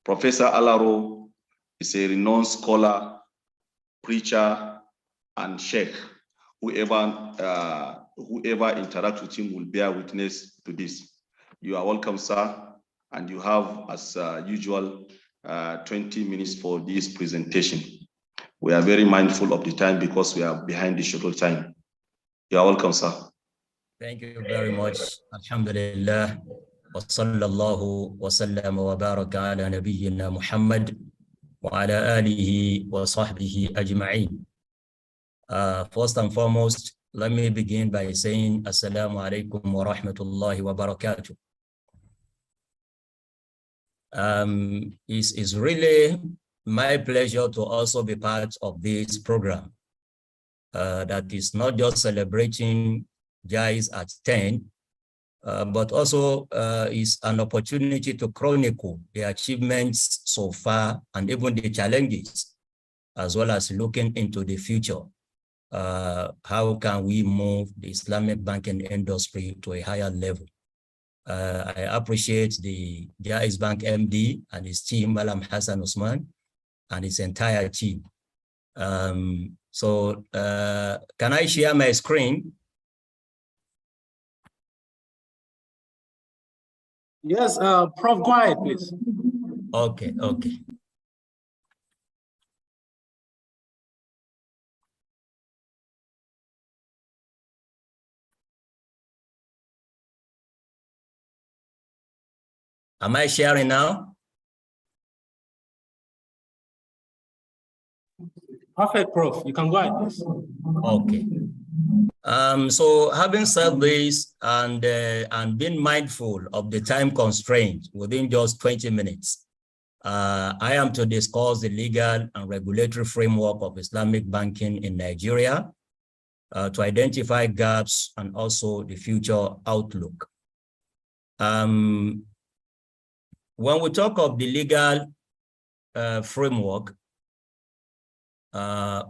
Professor Alaro is a renowned scholar, preacher, and sheikh. Whoever interacts with him will bear witness to this. You are welcome, sir, and you have, as usual, 20 minutes for this presentation. We are very mindful of the time because we are behind the schedule time. You are welcome, sir. Thank you very much. Alhamdulillah. Wa sallallahu wa sallam wa baraka ala nabiyyina Muhammad wa ala alihi wa sahbihi ajma'in. First and foremost, let me begin by saying Assalamu alaikum wa rahmatullahi wa barakatuh. It's really my pleasure to also be part of this program that is not just celebrating Jaiz at 10, but also is an opportunity to chronicle the achievements so far and even the challenges, as well as looking into the future. How can we move the Islamic banking industry to a higher level? I appreciate the Jaiz Bank MD and his team, Malam Hassan Usman, and his entire team. Can I share my screen? Yes, Prof, go ahead, please. Okay. Am I sharing now? Perfect, Prof. You can go ahead, please. Okay. So having said this and being mindful of the time constraint within just 20 minutes, I am to discuss the legal and regulatory framework of Islamic banking in Nigeria, to identify gaps and also the future outlook. When we talk of the legal framework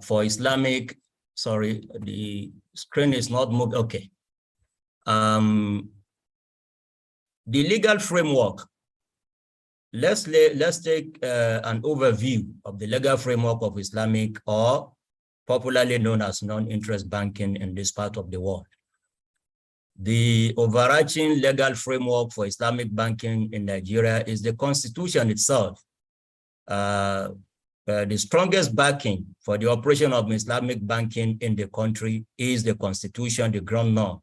for Islamic, sorry, the screen is not moved. Okay. The legal framework. Let's take an overview of the legal framework of Islamic, or popularly known as non-interest banking in this part of the world. The overarching legal framework for Islamic banking in Nigeria is the Constitution itself. The strongest backing for the operation of Islamic banking in the country is the Constitution, the ground norm,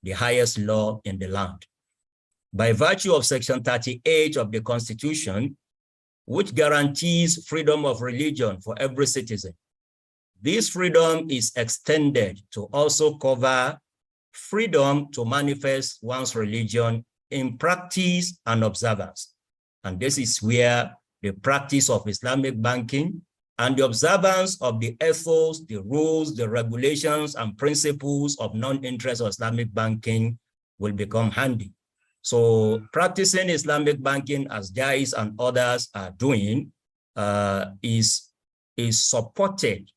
the highest law in the land. By virtue of Section 38 of the Constitution, which guarantees freedom of religion for every citizen, this freedom is extended to also cover freedom to manifest one's religion in practice and observance. And this is where the practice of Islamic banking and the observance of the ethos, the rules, the regulations, and principles of non-interest or Islamic banking will become handy. So practicing Islamic banking, as Jaiz and others are doing, is supported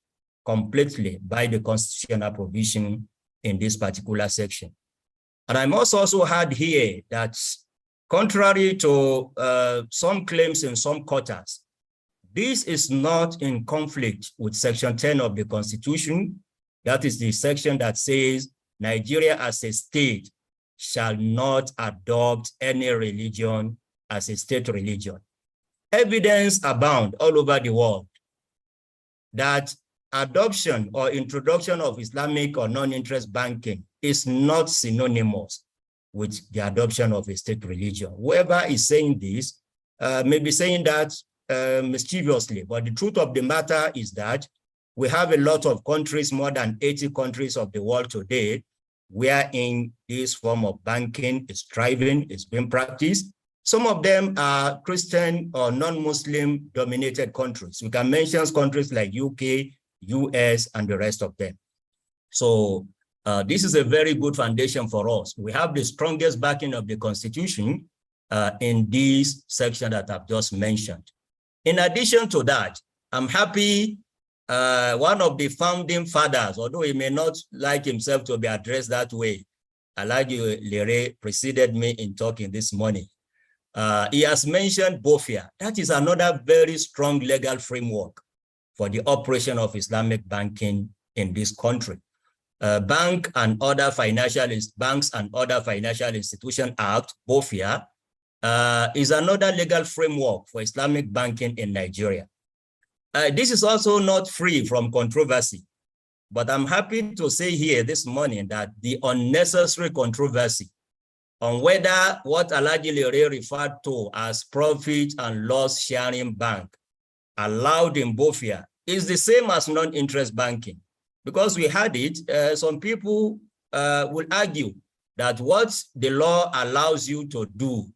completely by the constitutional provision in this particular section. And I must also add here that contrary to some claims in some quarters, this is not in conflict with Section 10 of the Constitution. That is the section that says Nigeria as a state shall not adopt any religion as a state religion. Evidence abound all over the world that adoption or introduction of Islamic or non-interest banking is not synonymous with the adoption of a state religion. Whoever is saying this may be saying that mischievously, but the truth of the matter is that we have a lot of countries, more than 80 countries of the world today, wherein this form of banking is thriving, is being practiced. Some of them are Christian or non-Muslim dominated countries. We can mention countries like UK, US, and the rest of them. So this is a very good foundation for us. We have the strongest backing of the Constitution in this section that I've just mentioned. In addition to that, I'm happy one of the founding fathers, although he may not like himself to be addressed that way, Alhaji Lere preceded me in talking this morning. He has mentioned BOFIA. That is another very strong legal framework for the operation of Islamic banking in this country. Banks and Other Financial Institution Act, BOFIA, is another legal framework for Islamic banking in Nigeria. This is also not free from controversy, but I'm happy to say here this morning that the unnecessary controversy on whether what Alhaji Lere referred to as profit and loss sharing bank allowed in BOFIA is the same as non-interest banking. Because we had it, some people will argue that what the law allows you to do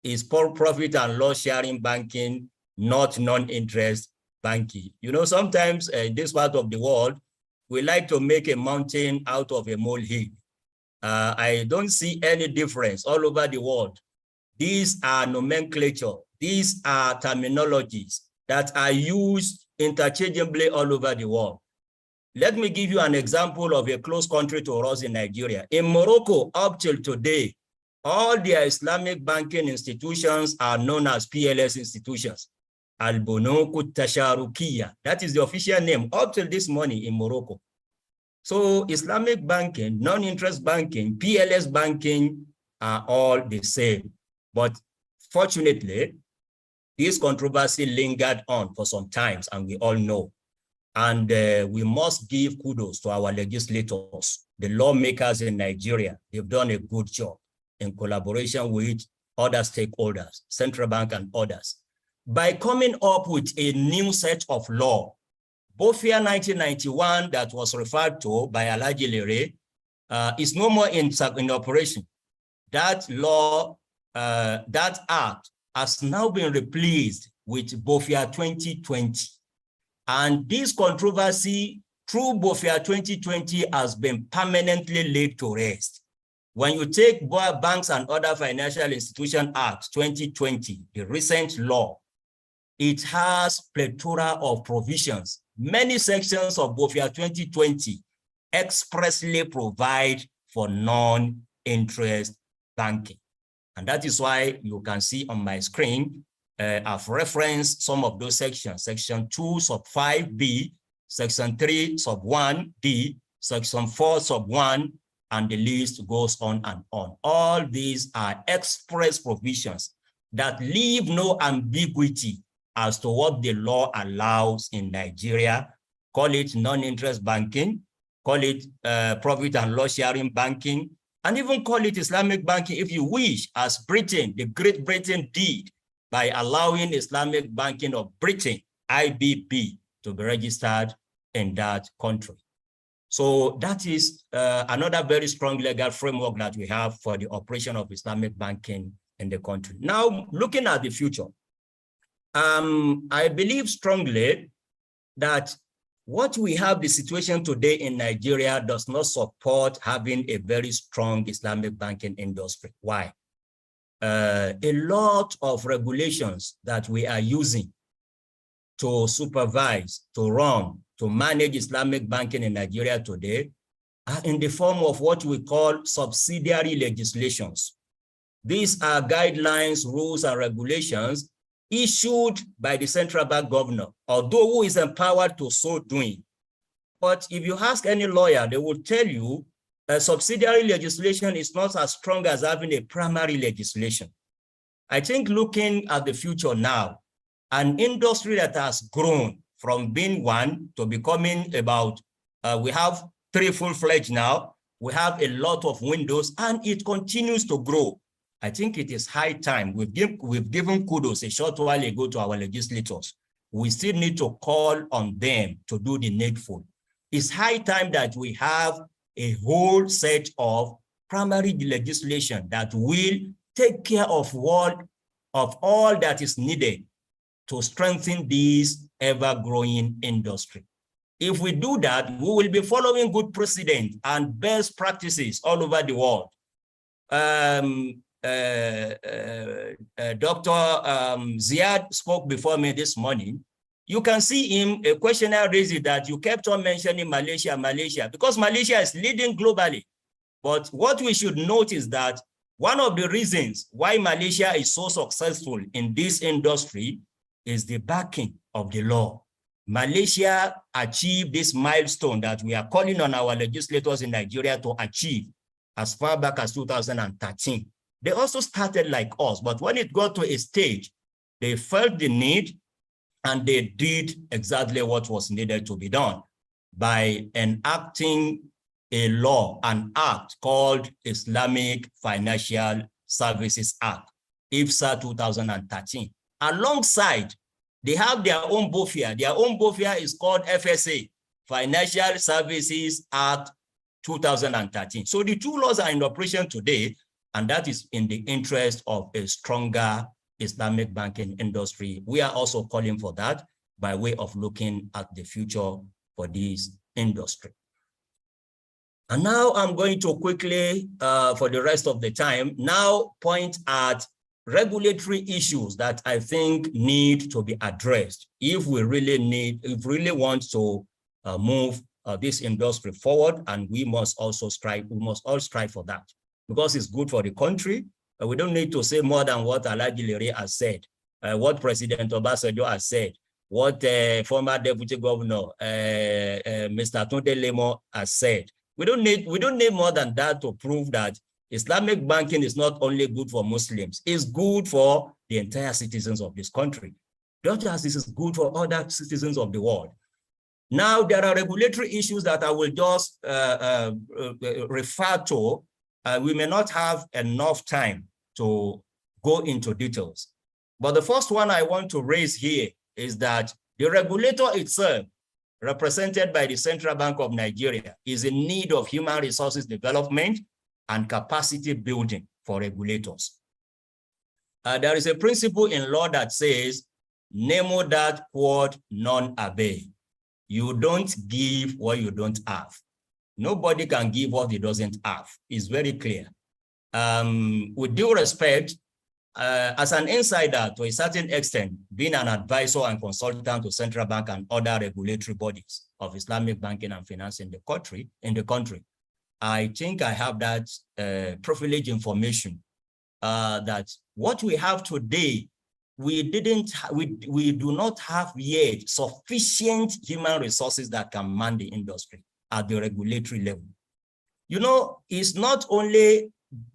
is profit and loss sharing banking, not non-interest banking. You know, sometimes in this part of the world, we like to make a mountain out of a molehill. I don't see any difference all over the world. These are nomenclature. These are terminologies that are used interchangeably all over the world. Let me give you an example of a close country to us in Nigeria. In Morocco, up till today, all their Islamic banking institutions are known as PLS institutions. Al-Bunuk Tasharukiya. That is the official name up till this morning in Morocco. So Islamic banking, non-interest banking, PLS banking are all the same. But fortunately, this controversy lingered on for some time, and we all know. And we must give kudos to our legislators, the lawmakers in Nigeria. They've done a good job in collaboration with other stakeholders, central bank and others, by coming up with a new set of law. BOFIA 1991 that was referred to by Alhaji Lere is no more in operation. That law, that act has now been replaced with BOFIA 2020. And this controversy through BOFIA 2020 has been permanently laid to rest. When you take Banks and Other Financial Institution Act 2020, the recent law, it has plethora of provisions. Many sections of BOFIA 2020 expressly provide for non-interest banking. And that is why you can see on my screen, I've referenced some of those sections, section 2 sub 5B, section 3 sub 1D, section 4 sub 1, and the list goes on and on. All these are express provisions that leave no ambiguity as to what the law allows in Nigeria. Call it non-interest banking, call it profit and loss sharing banking, and even call it Islamic banking if you wish, as Britain, the Great Britain did by allowing Islamic Banking of Britain, IBB, to be registered in that country. So that is another very strong legal framework that we have for the operation of Islamic banking in the country. Now, looking at the future, I believe strongly that what we have, the situation today in Nigeria, does not support having a very strong Islamic banking industry. Why? A lot of regulations that we are using to supervise, to run, to manage Islamic banking in Nigeria today are in the form of what we call subsidiary legislations. These are guidelines, rules, and regulations issued by the central bank governor, although who is empowered to so doing. But if you ask any lawyer, they will tell you a subsidiary legislation is not as strong as having a primary legislation. I think looking at the future now, an industry that has grown from being one to becoming about, we have 3 full-fledged now, we have a lot of windows, and it continues to grow. I think it is high time. We've given kudos a short while ago to our legislators. We still need to call on them to do the needful. It's high time that we have a whole set of primary legislation that will take care of all that is needed to strengthen this ever-growing industry. If we do that, we will be following good precedent and best practices all over the world. Dr. Ziad spoke before me this morning. You can see him, a questionnaire raised that you kept on mentioning Malaysia, because Malaysia is leading globally. But what we should note is that one of the reasons why Malaysia is so successful in this industry is the backing of the law. Malaysia achieved this milestone that we are calling on our legislators in Nigeria to achieve as far back as 2013. They also started like us, but when it got to a stage, they felt the need and they did exactly what was needed to be done by enacting a law, an act called Islamic Financial Services Act, IFSA 2013. Alongside, they have their own BOFIA. Their own BOFIA is called FSA, Financial Services Act 2013. So the 2 laws are in operation today, and that is in the interest of a stronger Islamic banking industry. We are also calling for that by way of looking at the future for this industry. And now I'm going to quickly, for the rest of the time, now point at regulatory issues that I think need to be addressed if we really want to move this industry forward, and we must all strive for that, because it's good for the country. We don't need to say more than what Alhaji Lere has said, what President Obasanjo has said, what former Deputy Governor Mr. Tunde Lemo has said. We don't need more than that to prove that Islamic banking is not only good for Muslims, it's good for the entire citizens of this country, just as this is good for other citizens of the world. Now, there are regulatory issues that I will just refer to. We may not have enough time to go into details. But the first one I want to raise here is that the regulator itself, represented by the Central Bank of Nigeria, is in need of human resources development and capacity building for regulators. There is a principle in law that says, nemo dat quod non habet. You don't give what you don't have. Nobody can give what he doesn't have. It's very clear. With due respect, as an insider to a certain extent, being an advisor and consultant to central bank and other regulatory bodies of Islamic banking and finance in the country, I think I have that privileged information that what we have today, we do not have yet sufficient human resources that can man the industry at the regulatory level. You know, it's not only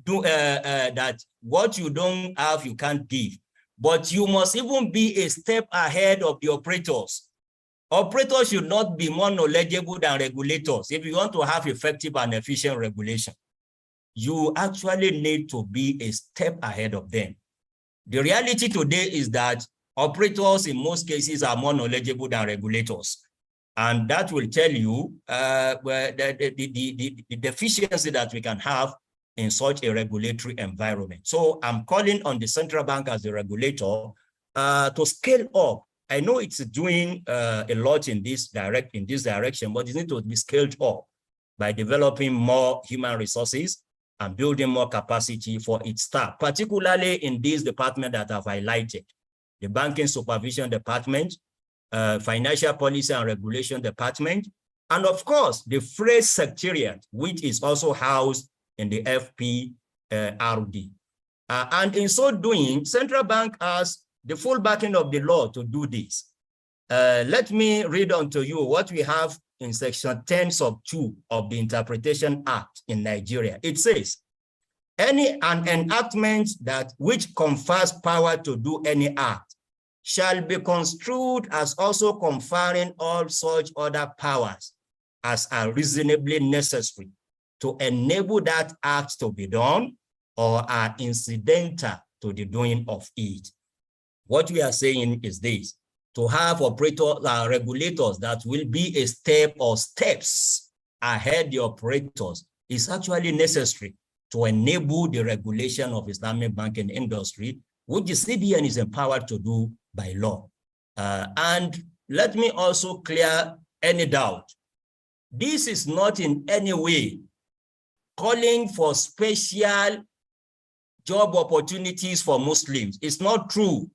that what you don't have, you can't give, but you must even be a step ahead of the operators. Operators should not be more knowledgeable than regulators. If you want to have effective and efficient regulation, you actually need to be a step ahead of them. The reality today is that operators in most cases are more knowledgeable than regulators. And that will tell you the deficiency that we can have in such a regulatory environment. So I'm calling on the central bank as the regulator to scale up. I know it's doing a lot in this direction, but it needs to be scaled up by developing more human resources and building more capacity for its staff, particularly in this department that I've highlighted: the Banking Supervision Department, Financial Policy and Regulation Department, And of course, the phrase secretariat, which is also housed in the FPRD. And in so doing, Central Bank has the full backing of the law to do this. Let me read unto you what we have in section 10 sub 2 of the Interpretation Act in Nigeria. It says, an enactment that which confers power to do any act shall be construed as also conferring all such other powers as are reasonably necessary to enable that act to be done or are incidental to the doing of it. What we are saying is this: to have regulators that will be a step or steps ahead the operators is actually necessary to enable the regulation of Islamic banking industry, which the CBN is empowered to do by law. And let me also clear any doubt. This is not in any way calling for special job opportunities for Muslims. It's not true.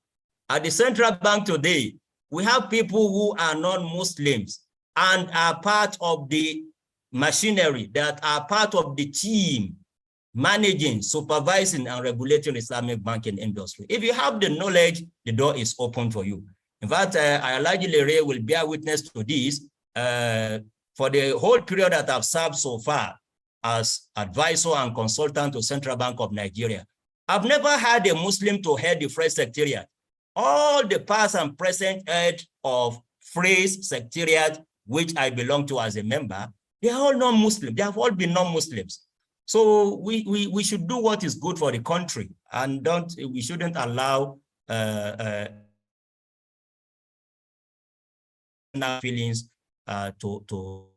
At the central bank today, we have people who are non-Muslims and are part of the machinery, that are part of the team managing, supervising, and regulating Islamic banking industry. If you have the knowledge, the door is open for you. In fact, I largely will bear witness to this. For the whole period that I've served so far as advisor and consultant to Central Bank of Nigeria, I've never had a Muslim to head the phrase secretariat. All the past and present head of phrase secretariat, which I belong to as a member, they are all non-Muslim. They have all been non-Muslims. So we should do what is good for the country, and we shouldn't allow feelings to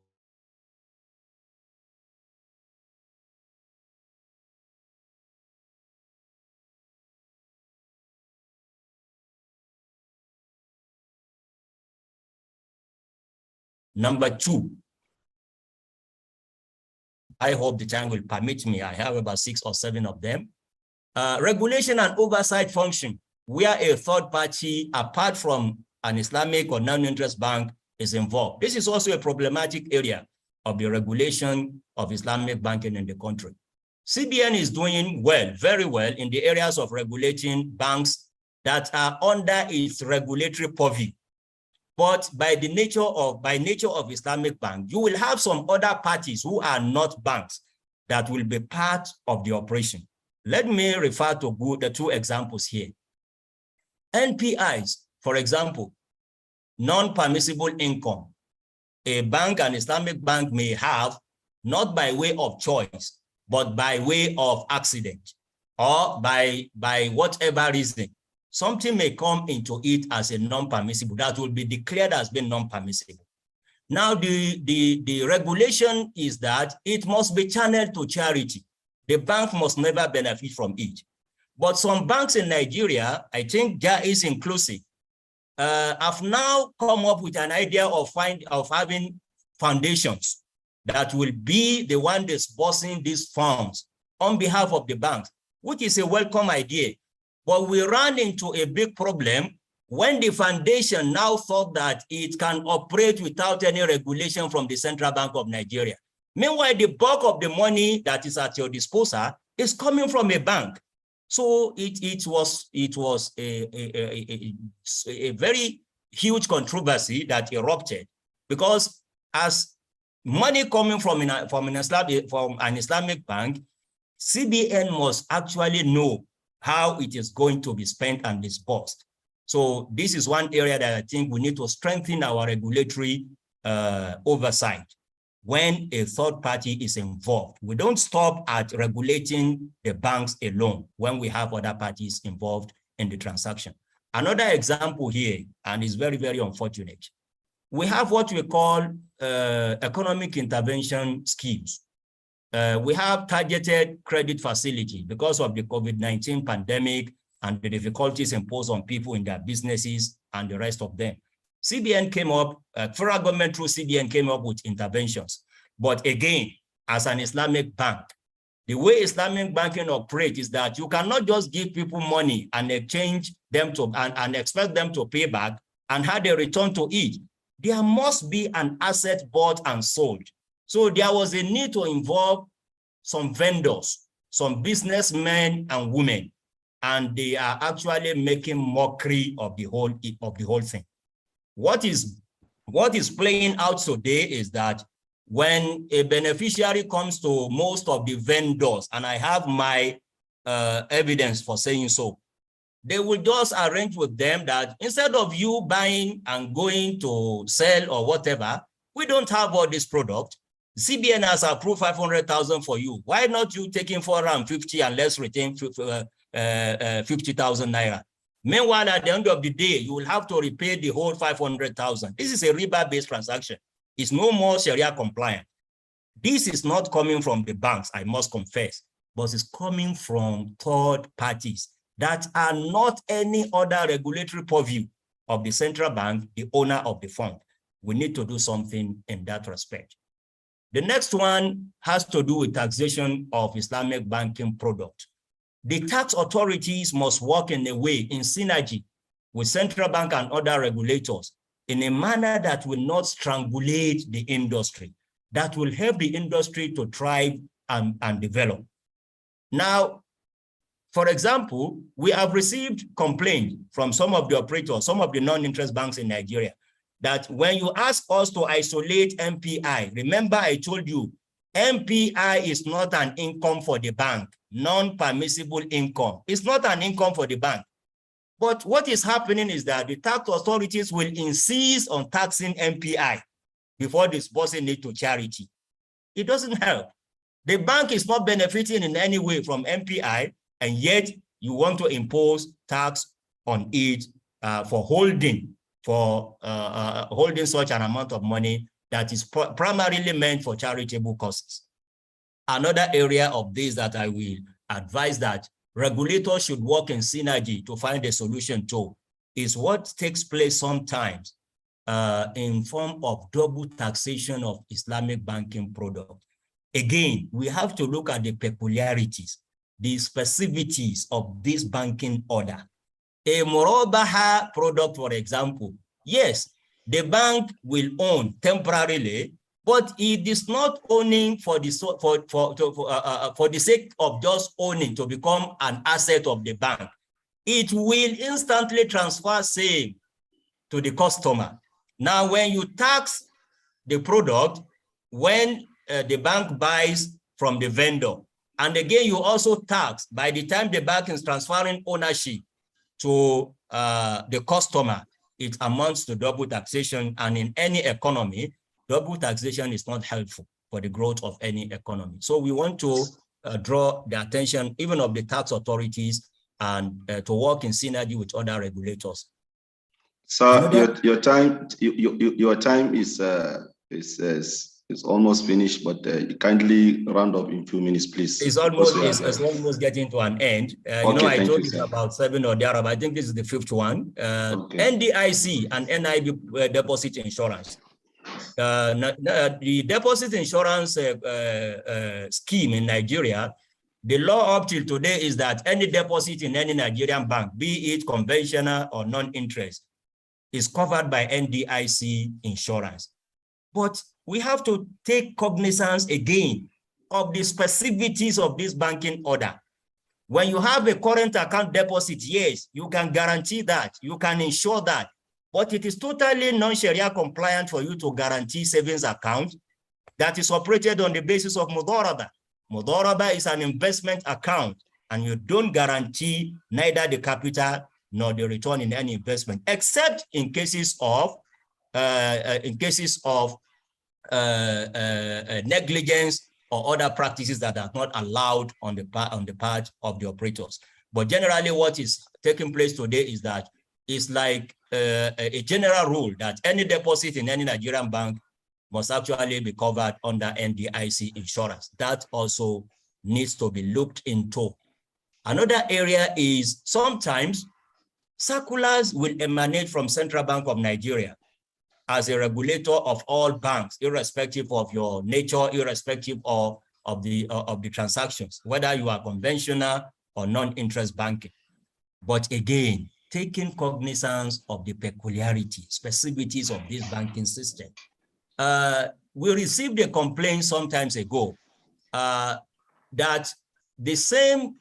Number two, I hope the time will permit me. I have about 6 or 7 of them. Regulation and oversight function, where a third party, apart from an Islamic or non-interest bank, is involved. This is also a problematic area of the regulation of Islamic banking in the country. CBN is doing well, very well, in the areas of regulating banks that are under its regulatory purview. But by nature of Islamic bank, you will have some other parties who are not banks that will be part of the operation. Let me refer to the 2 examples here. NPIs, for example, non-permissible income. A bank, an Islamic bank, may have, not by way of choice, but by way of accident, or by whatever reason. Something may come into it as a non-permissible that will be declared as being non-permissible. Now, the regulation is that it must be channeled to charity. The bank must never benefit from it. But some banks in Nigeria, I think Jaiz inclusive, have now come up with an idea of having foundations that will be the one disbursing these funds on behalf of the banks, which is a welcome idea. But we ran into a big problem when the foundation now thought that it can operate without any regulation from the Central Bank of Nigeria. Meanwhile, the bulk of the money that is at your disposal is coming from a bank. So it was a very huge controversy that erupted, because as money coming from an Islamic bank, CBN must actually know how it is going to be spent and disbursed. So this is one area that I think we need to strengthen our regulatory oversight when a third party is involved. We don't stop at regulating the banks alone when we have other parties involved in the transaction. Another example here, and it's very, very unfortunate. We have what we call economic intervention schemes. We have targeted credit facility because of the COVID-19 pandemic and the difficulties imposed on people in their businesses and the rest of them. CBN came up, federal government through CBN came up with interventions. But again, as an Islamic bank, the way Islamic banking operates is that you cannot just give people money and exchange them to and expect them to pay back and have a return to it. there must be an asset bought and sold. So there was a need to involve some vendors, some businessmen and women, and they are actually making mockery of the whole thing. What is playing out today is that when a beneficiary comes to most of the vendors, and I have my evidence for saying so, they will just arrange with them that instead of you buying and going to sell or whatever, we don't have all this product. CBN has approved 500,000 for you. Why not you taking 450 and let's retain 50,000 naira? Meanwhile, at the end of the day, you will have to repay the whole 500,000. This is a riba-based transaction. It's no more Sharia compliant. This is not coming from the banks, I must confess, but it's coming from third parties that are not any other regulatory purview of the central bank, the owner of the fund. We need to do something in that respect. The next one has to do with taxation of Islamic banking product. The tax authorities must work in a way, in synergy with central bank and other regulators in a manner that will not strangulate the industry, that will help the industry to thrive and develop. Now, for example, we have received complaints from some of the operators, some of the non-interest banks in Nigeria, that when you ask us to isolate MPI, remember I told you, MPI is not an income for the bank, non-permissible income. It's not an income for the bank. But what is happening is that the tax authorities will insist on taxing MPI before disbursing it to charity. It doesn't help. The bank is not benefiting in any way from MPI, and yet you want to impose tax on it for holding such an amount of money that is primarily meant for charitable causes. Another area of this that I will advise that regulators should work in synergy to find a solution to is what takes place sometimes in form of double taxation of Islamic banking product. Again, we have to look at the peculiarities, the specificities of this banking order. A Murabaha product, for example, yes, the bank will own temporarily, but it is not owning for the sake of just owning to become an asset of the bank. It will instantly transfer same to the customer. Now, when you tax the product, when the bank buys from the vendor, and again, you also tax by the time the bank is transferring ownership to the customer, it amounts to double taxation. And in any economy, double taxation is not helpful for the growth of any economy. So we want to draw the attention even of the tax authorities and to work in synergy with other regulators. So your time is almost finished, but kindly round up in 2 minutes, please. It's almost getting to an end. Okay, I told you about 7 or thereabout. I think this is the 5th one. NDIC and NIB deposit insurance. The deposit insurance scheme in Nigeria, the law up till today is that any deposit in any Nigerian bank, be it conventional or non-interest, is covered by NDIC insurance. But we have to take cognizance again of the specificities of this banking order. When you have a current account deposit, yes, you can guarantee that, you can ensure that, but it is totally non-Sharia compliant for you to guarantee savings account that is operated on the basis of Mudaraba. Mudaraba is an investment account, and you don't guarantee neither the capital nor the return in any investment, except in cases of negligence or other practices that are not allowed on the part of the operators. But generally, what is taking place today is that it's like a general rule that any deposit in any Nigerian bank must actually be covered under NDIC insurance. That also needs to be looked into. Another area is sometimes circulars will emanate from Central Bank of Nigeria as a regulator of all banks, irrespective of your nature, irrespective of the transactions, whether you are conventional or non-interest banking. But again, taking cognizance of the peculiarity, specificities of this banking system. We received a complaint sometimes ago that the same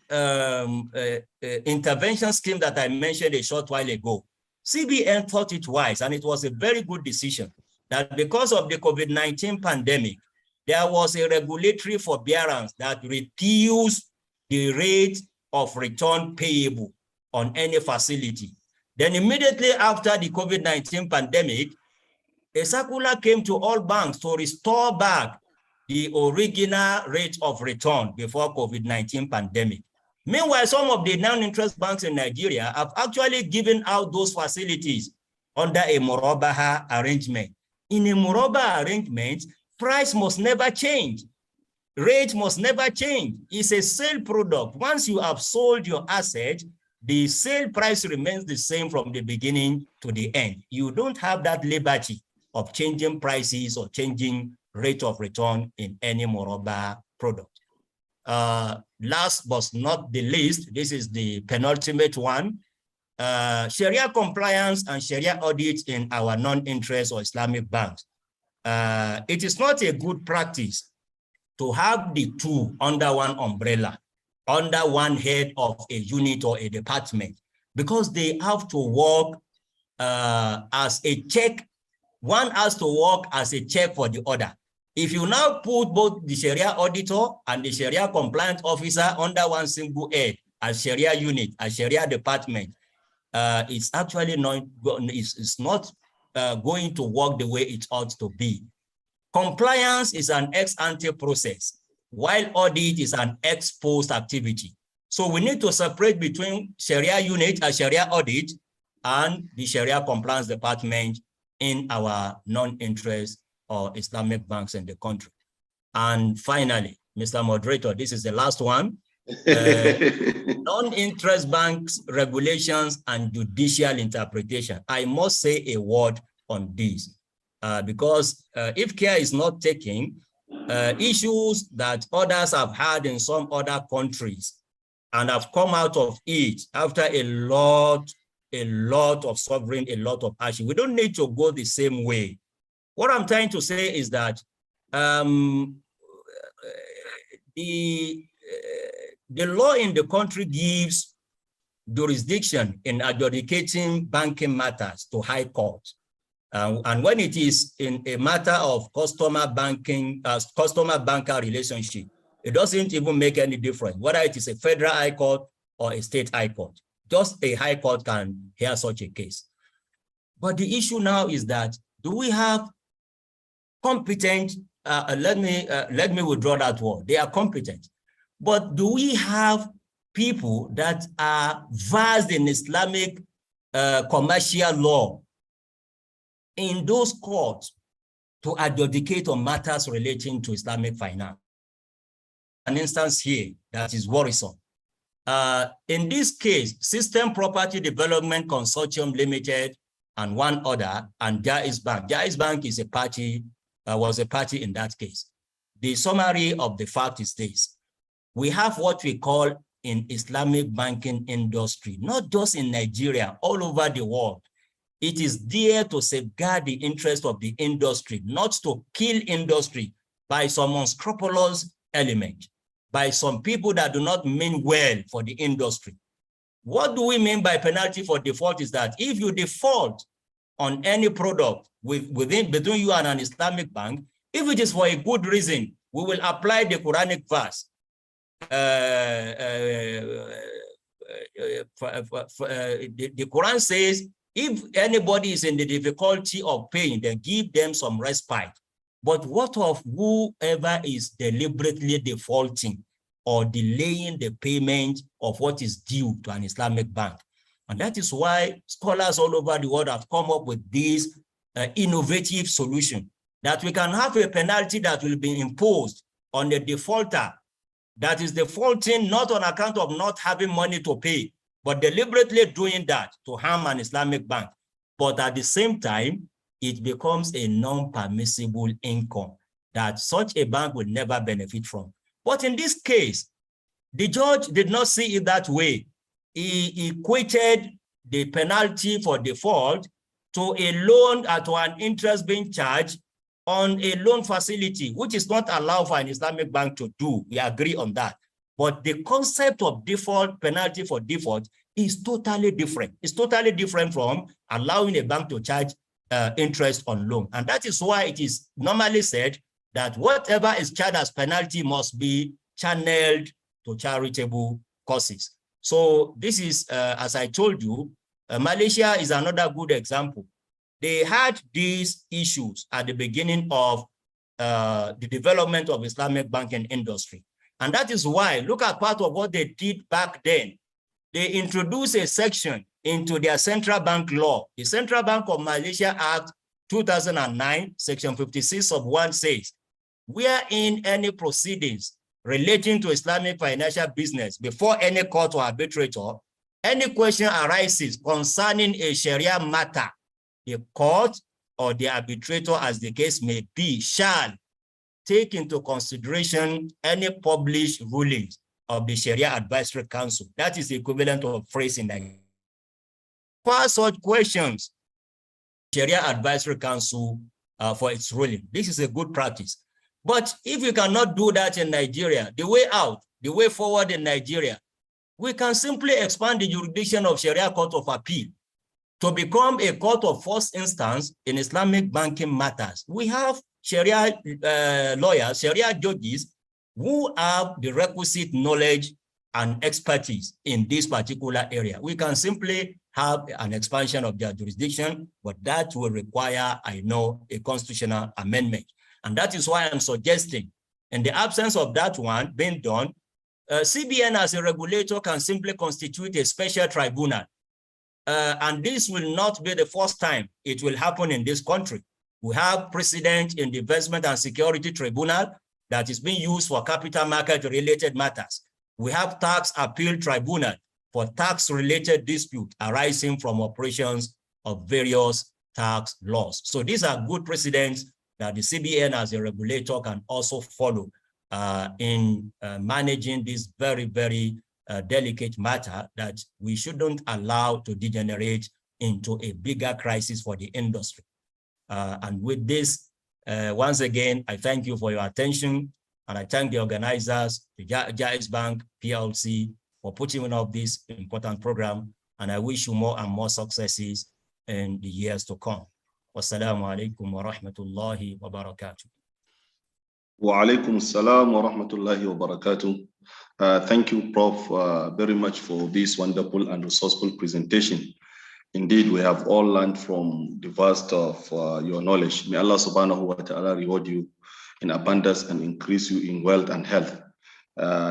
intervention scheme that I mentioned a short while ago, CBN thought it wise, and it was a very good decision, that because of the COVID-19 pandemic, there was a regulatory forbearance that reduced the rate of return payable on any facility. Then immediately after the COVID-19 pandemic, a circular came to all banks to restore back the original rate of return before COVID-19 pandemic. Meanwhile, some of the non-interest banks in Nigeria have actually given out those facilities under a Murabaha arrangement. In a Murabaha arrangement, price must never change. Rate must never change. It's a sale product. Once you have sold your asset, the sale price remains the same from the beginning to the end. You don't have that liberty of changing prices or changing rate of return in any Murabaha product. Last but not the least, this is the penultimate one. Sharia compliance and Sharia audits in our non-interest or Islamic banks. It is not a good practice to have the two under one umbrella, under one head of a unit or a department, because they have to work as a check. One has to work as a check for the other. If you now put both the Sharia auditor and the Sharia compliance officer under one single head, as Sharia unit, as Sharia department, it's actually not, it's not going to work the way it ought to be. Compliance is an ex-ante process, while audit is an ex-post activity. So we need to separate between Sharia unit and Sharia audit and the Sharia compliance department in our non-interest or Islamic banks in the country. And finally, Mr. Moderator, this is the last one. Non-interest banks regulations and judicial interpretation. I must say a word on this because if care is not taken, issues that others have had in some other countries and have come out of it after a lot of suffering, a lot of action. We don't need to go the same way. What I'm trying to say is that the law in the country gives jurisdiction in adjudicating banking matters to high court. And when it is in a matter of customer-banker relationship, it doesn't even make any difference, whether it is a federal high court or a state high court. Just a high court can hear such a case. But the issue now is that, do we have competent, let me withdraw that word, they are competent. But do we have people that are versed in Islamic commercial law in those courts to adjudicate on matters relating to Islamic finance? An instance here that is worrisome. In this case, System Property Development Consortium Limited and one other, and Jaiz Bank. Jaiz Bank is a party, was a party in that case. The summary of the fact is this: we have what we call in Islamic banking industry, not just in Nigeria, all over the world. It is there to safeguard the interest of the industry, not to kill industry by some unscrupulous element, by some people that do not mean well for the industry. What do we mean by penalty for default is that if you default on any product between you and an Islamic bank, if it is for a good reason, we will apply the Quranic verse. The Quran says, if anybody is in the difficulty of paying, then give them some respite. But what of whoever is deliberately defaulting or delaying the payment of what is due to an Islamic bank? And that is why scholars all over the world have come up with this innovative solution, that we can have a penalty that will be imposed on the defaulter that is defaulting not on account of not having money to pay, but deliberately doing that to harm an Islamic bank. But at the same time, it becomes a non-permissible income that such a bank will never benefit from. But in this case, the judge did not see it that way. He equated the penalty for default to a loan to an interest being charged on a loan facility, which is not allowed for an Islamic bank to do. We agree on that. But the concept of default, penalty for default, is totally different. It's totally different from allowing a bank to charge interest on loan. And that is why it is normally said that whatever is charged as penalty must be channeled to charitable causes. So this is, as I told you, Malaysia is another good example. They had these issues at the beginning of the development of Islamic banking industry. And that is why, look at part of what they did back then. They introduced a section into their central bank law. The Central Bank of Malaysia Act 2009, section 56(1) says, wherein any proceedings relating to Islamic financial business before any court or arbitrator, any question arises concerning a Sharia matter, the court or the arbitrator, as the case may be, shall take into consideration any published rulings of the Sharia Advisory Council. That is the equivalent of phrase in Nigeria. For such questions, Sharia Advisory Council for its ruling. This is a good practice. But if we cannot do that in Nigeria, the way out, the way forward in Nigeria, we can simply expand the jurisdiction of Sharia Court of Appeal to become a court of first instance in Islamic banking matters. We have Sharia lawyers, Sharia judges who have the requisite knowledge and expertise in this particular area. We can simply have an expansion of their jurisdiction, but that will require, I know, a constitutional amendment. And that is why I'm suggesting, in the absence of that one being done, CBN as a regulator can simply constitute a special tribunal. And this will not be the first time it will happen in this country. We have precedent in the Investment and Security Tribunal that is being used for capital market related matters. We have Tax Appeal Tribunal for tax related dispute arising from operations of various tax laws. So these are good precedents that the CBN as a regulator can also follow in managing this very, very delicate matter that we shouldn't allow to degenerate into a bigger crisis for the industry. And with this, once again, I thank you for your attention, and I thank the organizers, the Jaiz Bank PLC, for putting up this important program, and I wish you more and more successes in the years to come. Wassalamu alaikum wa rahmatullahi wa barakatuh. Wa alaikum assalam wa rahmatullahi wa barakatuh. Thank you, Prof, very much for this wonderful and resourceful presentation. Indeed, we have all learned from the vast of your knowledge. May Allah subhanahu wa ta'ala reward you in abundance and increase you in wealth and health.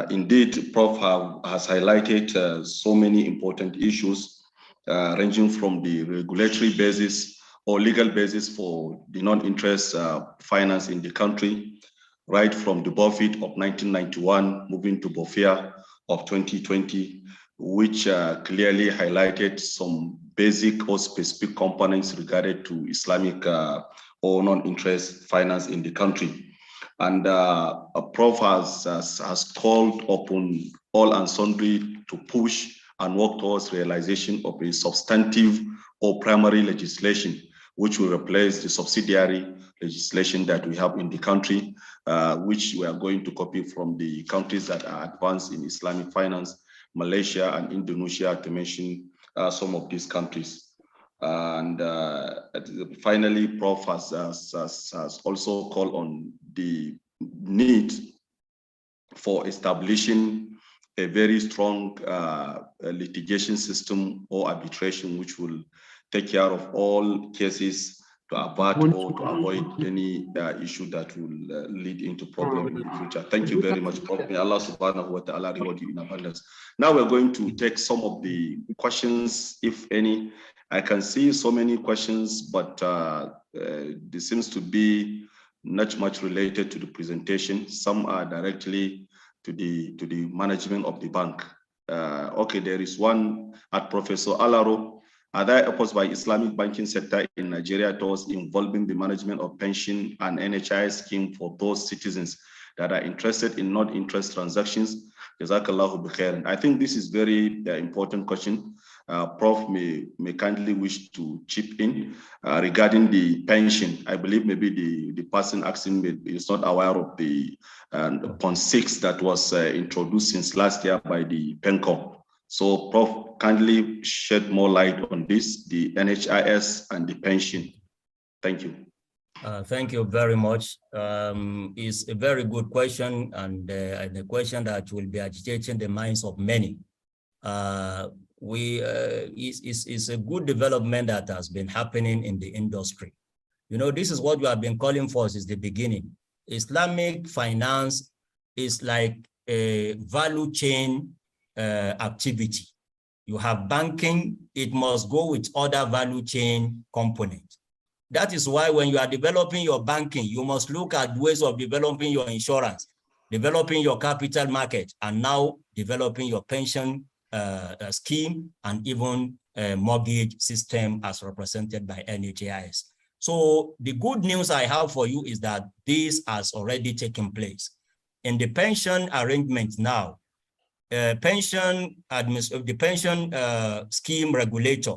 Indeed, Prof has highlighted so many important issues ranging from the regulatory basis or legal basis for the non-interest finance in the country, right from the BOFIT of 1991, moving to BOFIA of 2020, which clearly highlighted some basic or specific components regarding to Islamic or non-interest finance in the country. And Prof has called upon all and sundry to push and work towards realization of a substantive or primary legislation, which will replace the subsidiary legislation that we have in the country, which we are going to copy from the countries that are advanced in Islamic finance, Malaysia and Indonesia, to mention some of these countries. And finally, Prof has also called on the need for establishing a very strong litigation system or arbitration, which will take care of all cases to avert or to avoid any issue that will lead into problem in the future. Thank you very much, Prof. May Allah subhanahu wa ta'ala reward you in abundance. Now we're going to take some of the questions, if any. I can see so many questions, but there seems to be not much related to the presentation. Some are directly to the management of the bank. Okay, there is one at Professor Alaro. Are there efforts by Islamic banking sector in Nigeria towards involving the management of pension and NHI scheme for those citizens that are interested in non-interest transactions? Jazakallahu bi khairan. I think this is very important question. Prof may kindly wish to chip in regarding the pension. I believe maybe the person asking me is not aware of the point 6 that was introduced since last year by the PENCOM. So Prof, kindly shed more light on this, the NHIS and the pension. Thank you. Thank you very much. It's a very good question, and a question that will be agitating the minds of many. It's a good development that has been happening in the industry. You know, this is what we have been calling for since the beginning. Islamic finance is like a value chain activity. You have banking, it must go with other value chain components. That is why when you are developing your banking, you must look at ways of developing your insurance, developing your capital market, and now developing your pension scheme and even mortgage system as represented by NHIS. So the good news I have for you is that this has already taken place. In the pension arrangement now, the pension scheme regulator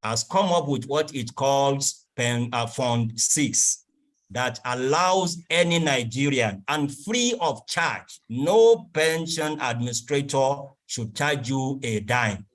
has come up with what it calls Fund 6 that allows any Nigerian, and free of charge, no pension administrator should charge you a dime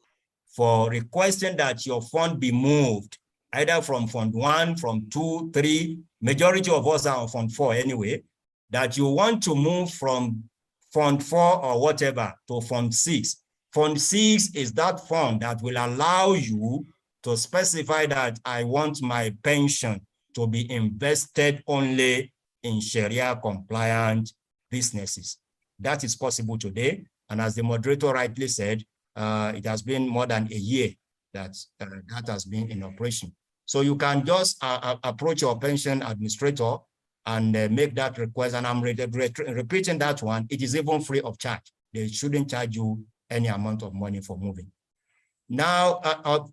for requesting that your fund be moved either from Fund 1, from 2, 3, majority of us are on Fund 4 anyway, that you want to move from Fund 4 or whatever to Fund 6. Fund 6 is that fund that will allow you to specify that I want my pension to be invested only in Sharia compliant businesses. That is possible today. And as the moderator rightly said, it has been more than a year that that has been in operation. So you can just approach your pension administrator and make that request. And I'm repeating that one. It is even free of charge. They shouldn't charge you any amount of money for moving. Now,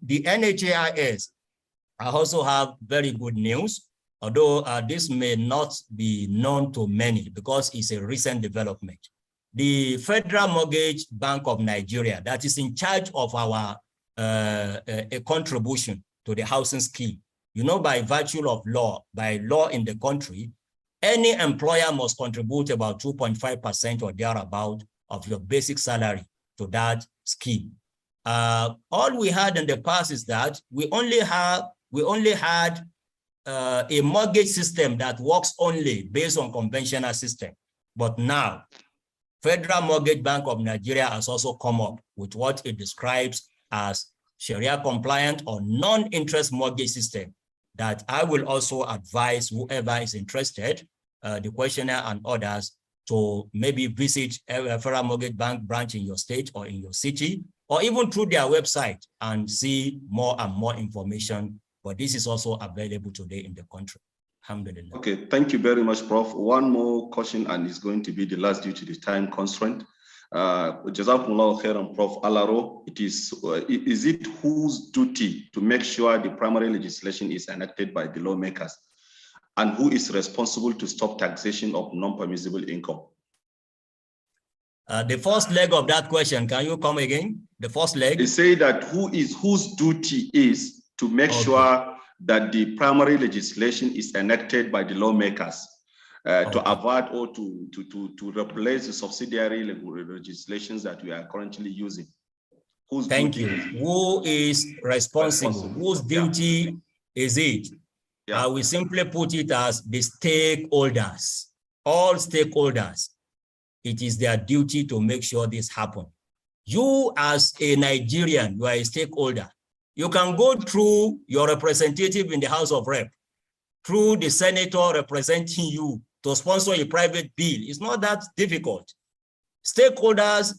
the NHIS, I also have very good news, although this may not be known to many because it's a recent development. The Federal Mortgage Bank of Nigeria, that is in charge of our a contribution to the housing scheme. You know, by virtue of law, by law in the country, any employer must contribute about 2.5% or thereabout of your basic salary to that scheme. All we had in the past is that we only had a mortgage system that works only based on conventional system. But now, Federal Mortgage Bank of Nigeria has also come up with what it describes as Sharia compliant or non-interest mortgage system that I will also advise whoever is interested, the questionnaire and others, to maybe visit a Federal Mortgage Bank branch in your state or in your city, or even through their website and see more and more information. But this is also available today in the country. Alhamdulillah. Okay, thank you very much, Prof. One more question, and it's going to be the last due to the time constraint. Jazakumullah khairan, Prof. Alaro, is it whose duty to make sure the primary legislation is enacted by the lawmakers? And who is responsible to stop taxation of non-permissible income? The first leg of that question, can you come again? The first leg? They say that whose duty is to make sure that the primary legislation is enacted by the lawmakers to avoid or to replace the subsidiary legislations that we are currently using. Thank you. Who is responsible? Whose duty is it? I will simply put it as the stakeholders, all stakeholders. It is their duty to make sure this happens. You as a Nigerian, you are a stakeholder. You can go through your representative in the House of Rep, through the senator representing you to sponsor a private bill. It's not that difficult. Stakeholders,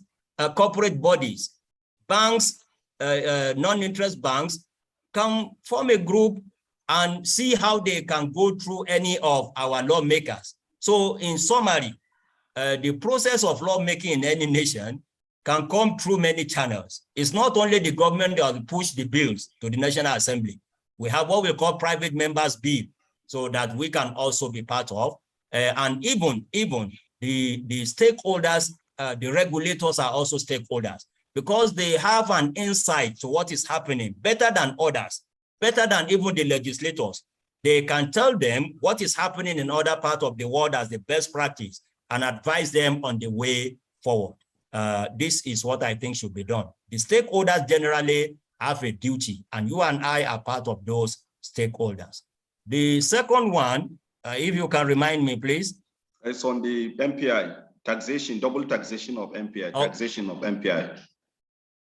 corporate bodies, banks, non-interest banks can form a group and see how they can go through any of our lawmakers. So in summary, the process of lawmaking in any nation can come through many channels. It's not only the government that will push the bills to the National Assembly. We have what we call private members bill, so that we can also be part of. And even the stakeholders, the regulators are also stakeholders. because they have an insight to what is happening better than others, better than even the legislators. They can tell them what is happening in other parts of the world as the best practice and advise them on the way forward. This is what I think should be done. The stakeholders generally have a duty, and you and I are part of those stakeholders. The second one, if you can remind me, please. It's on the MPI, taxation, double taxation of MPI, taxation of MPI.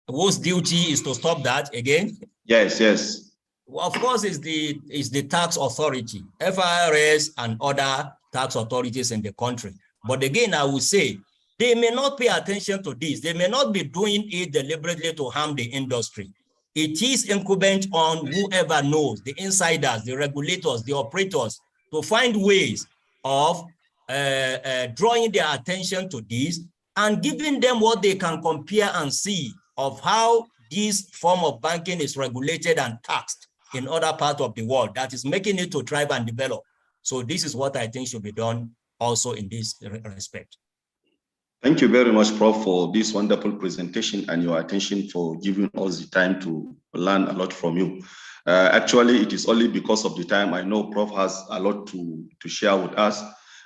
Whose duty is to stop that again? Yes, yes. Well, of course, it's the tax authority, FIRS and other tax authorities in the country. But again, I would say they may not pay attention to this. They may not be doing it deliberately to harm the industry. It is incumbent on whoever knows, the insiders, the regulators, the operators, to find ways of drawing their attention to this and giving them what they can compare and see of how this form of banking is regulated and taxed in other parts of the world that is making it to thrive and develop. So this is what I think should be done also in this respect. Thank you very much, Prof, for this wonderful presentation and your attention for giving us the time to learn a lot from you. Actually, it is only because of the time. I know Prof has a lot to share with us,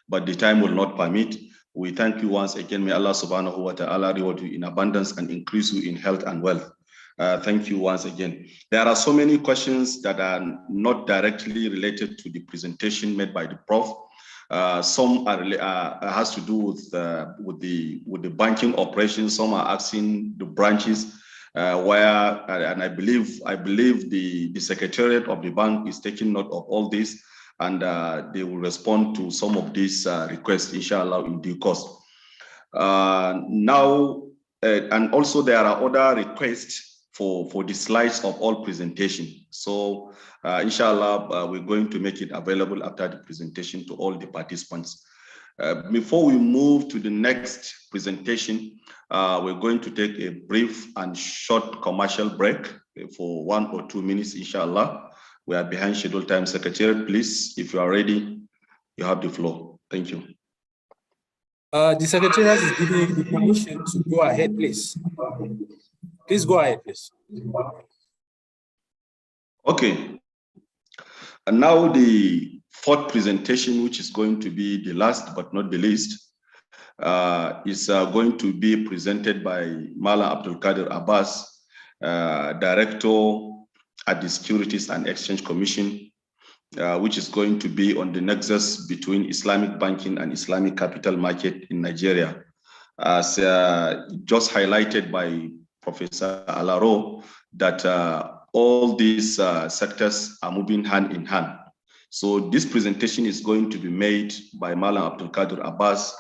but the time will not permit. We thank you once again. May Allah subhanahu wa ta'ala reward you in abundance and increase you in health and wealth. Thank you once again. There are so many questions that are not directly related to the presentation made by the Prof. Some are has to do with the banking operations. Some are asking the branches where, and I believe the secretariat of the bank is taking note of all this, and they will respond to some of these requests, inshallah, in due course. Now, and also there are other requests for the slides of all presentation. So inshallah, we're going to make it available after the presentation to all the participants. Before we move to the next presentation, we're going to take a brief and short commercial break for 1 or 2 minutes, inshallah. We are behind schedule time. Secretary, please, if you are ready, you have the floor. Thank you. The Secretariat is giving you the permission to go ahead, please. Please go ahead, please. Okay. And now the fourth presentation, which is going to be the last but not the least, is going to be presented by Mala Abdul Qadir Abbas, Director at the Securities and Exchange Commission, which is going to be on the nexus between Islamic banking and Islamic capital market in Nigeria. As just highlighted by Professor Alaro, that all these sectors are moving hand in hand. So this presentation is going to be made by Malam Abdul Qadir Abbas,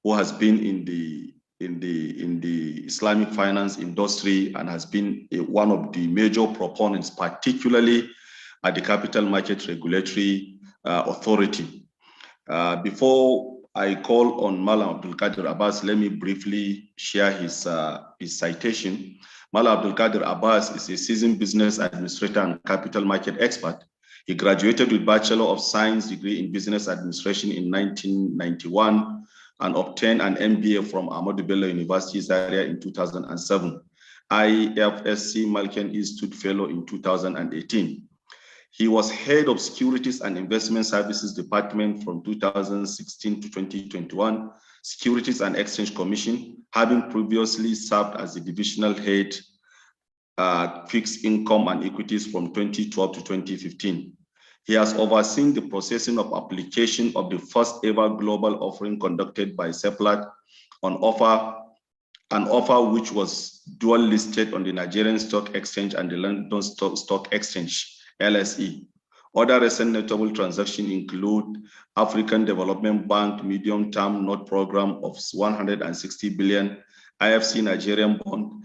who has been in the Islamic finance industry and has been one of the major proponents, particularly at the Capital Market Regulatory Authority. Before I call on Malam Abdul Qadir Abbas, let me briefly share his citation. Malam Abdul Qadir Abbas is a seasoned business administrator and capital market expert. He graduated with Bachelor of Science degree in Business Administration in 1991 and obtained an MBA from Ahmadu Bello University Zaria in 2007. IFSC Malkan Institute Fellow in 2018. He was head of Securities and Investment Services Department from 2016 to 2021, Securities and Exchange Commission, having previously served as the divisional head fixed income and equities from 2012 to 2015. He has overseen the processing of application of the first ever global offering conducted by Seplat on an offer which was dual listed on the Nigerian Stock Exchange and the London Stock Exchange, LSE. Other recent notable transactions include African Development Bank medium-term note program of 160 billion, IFC Nigerian bond,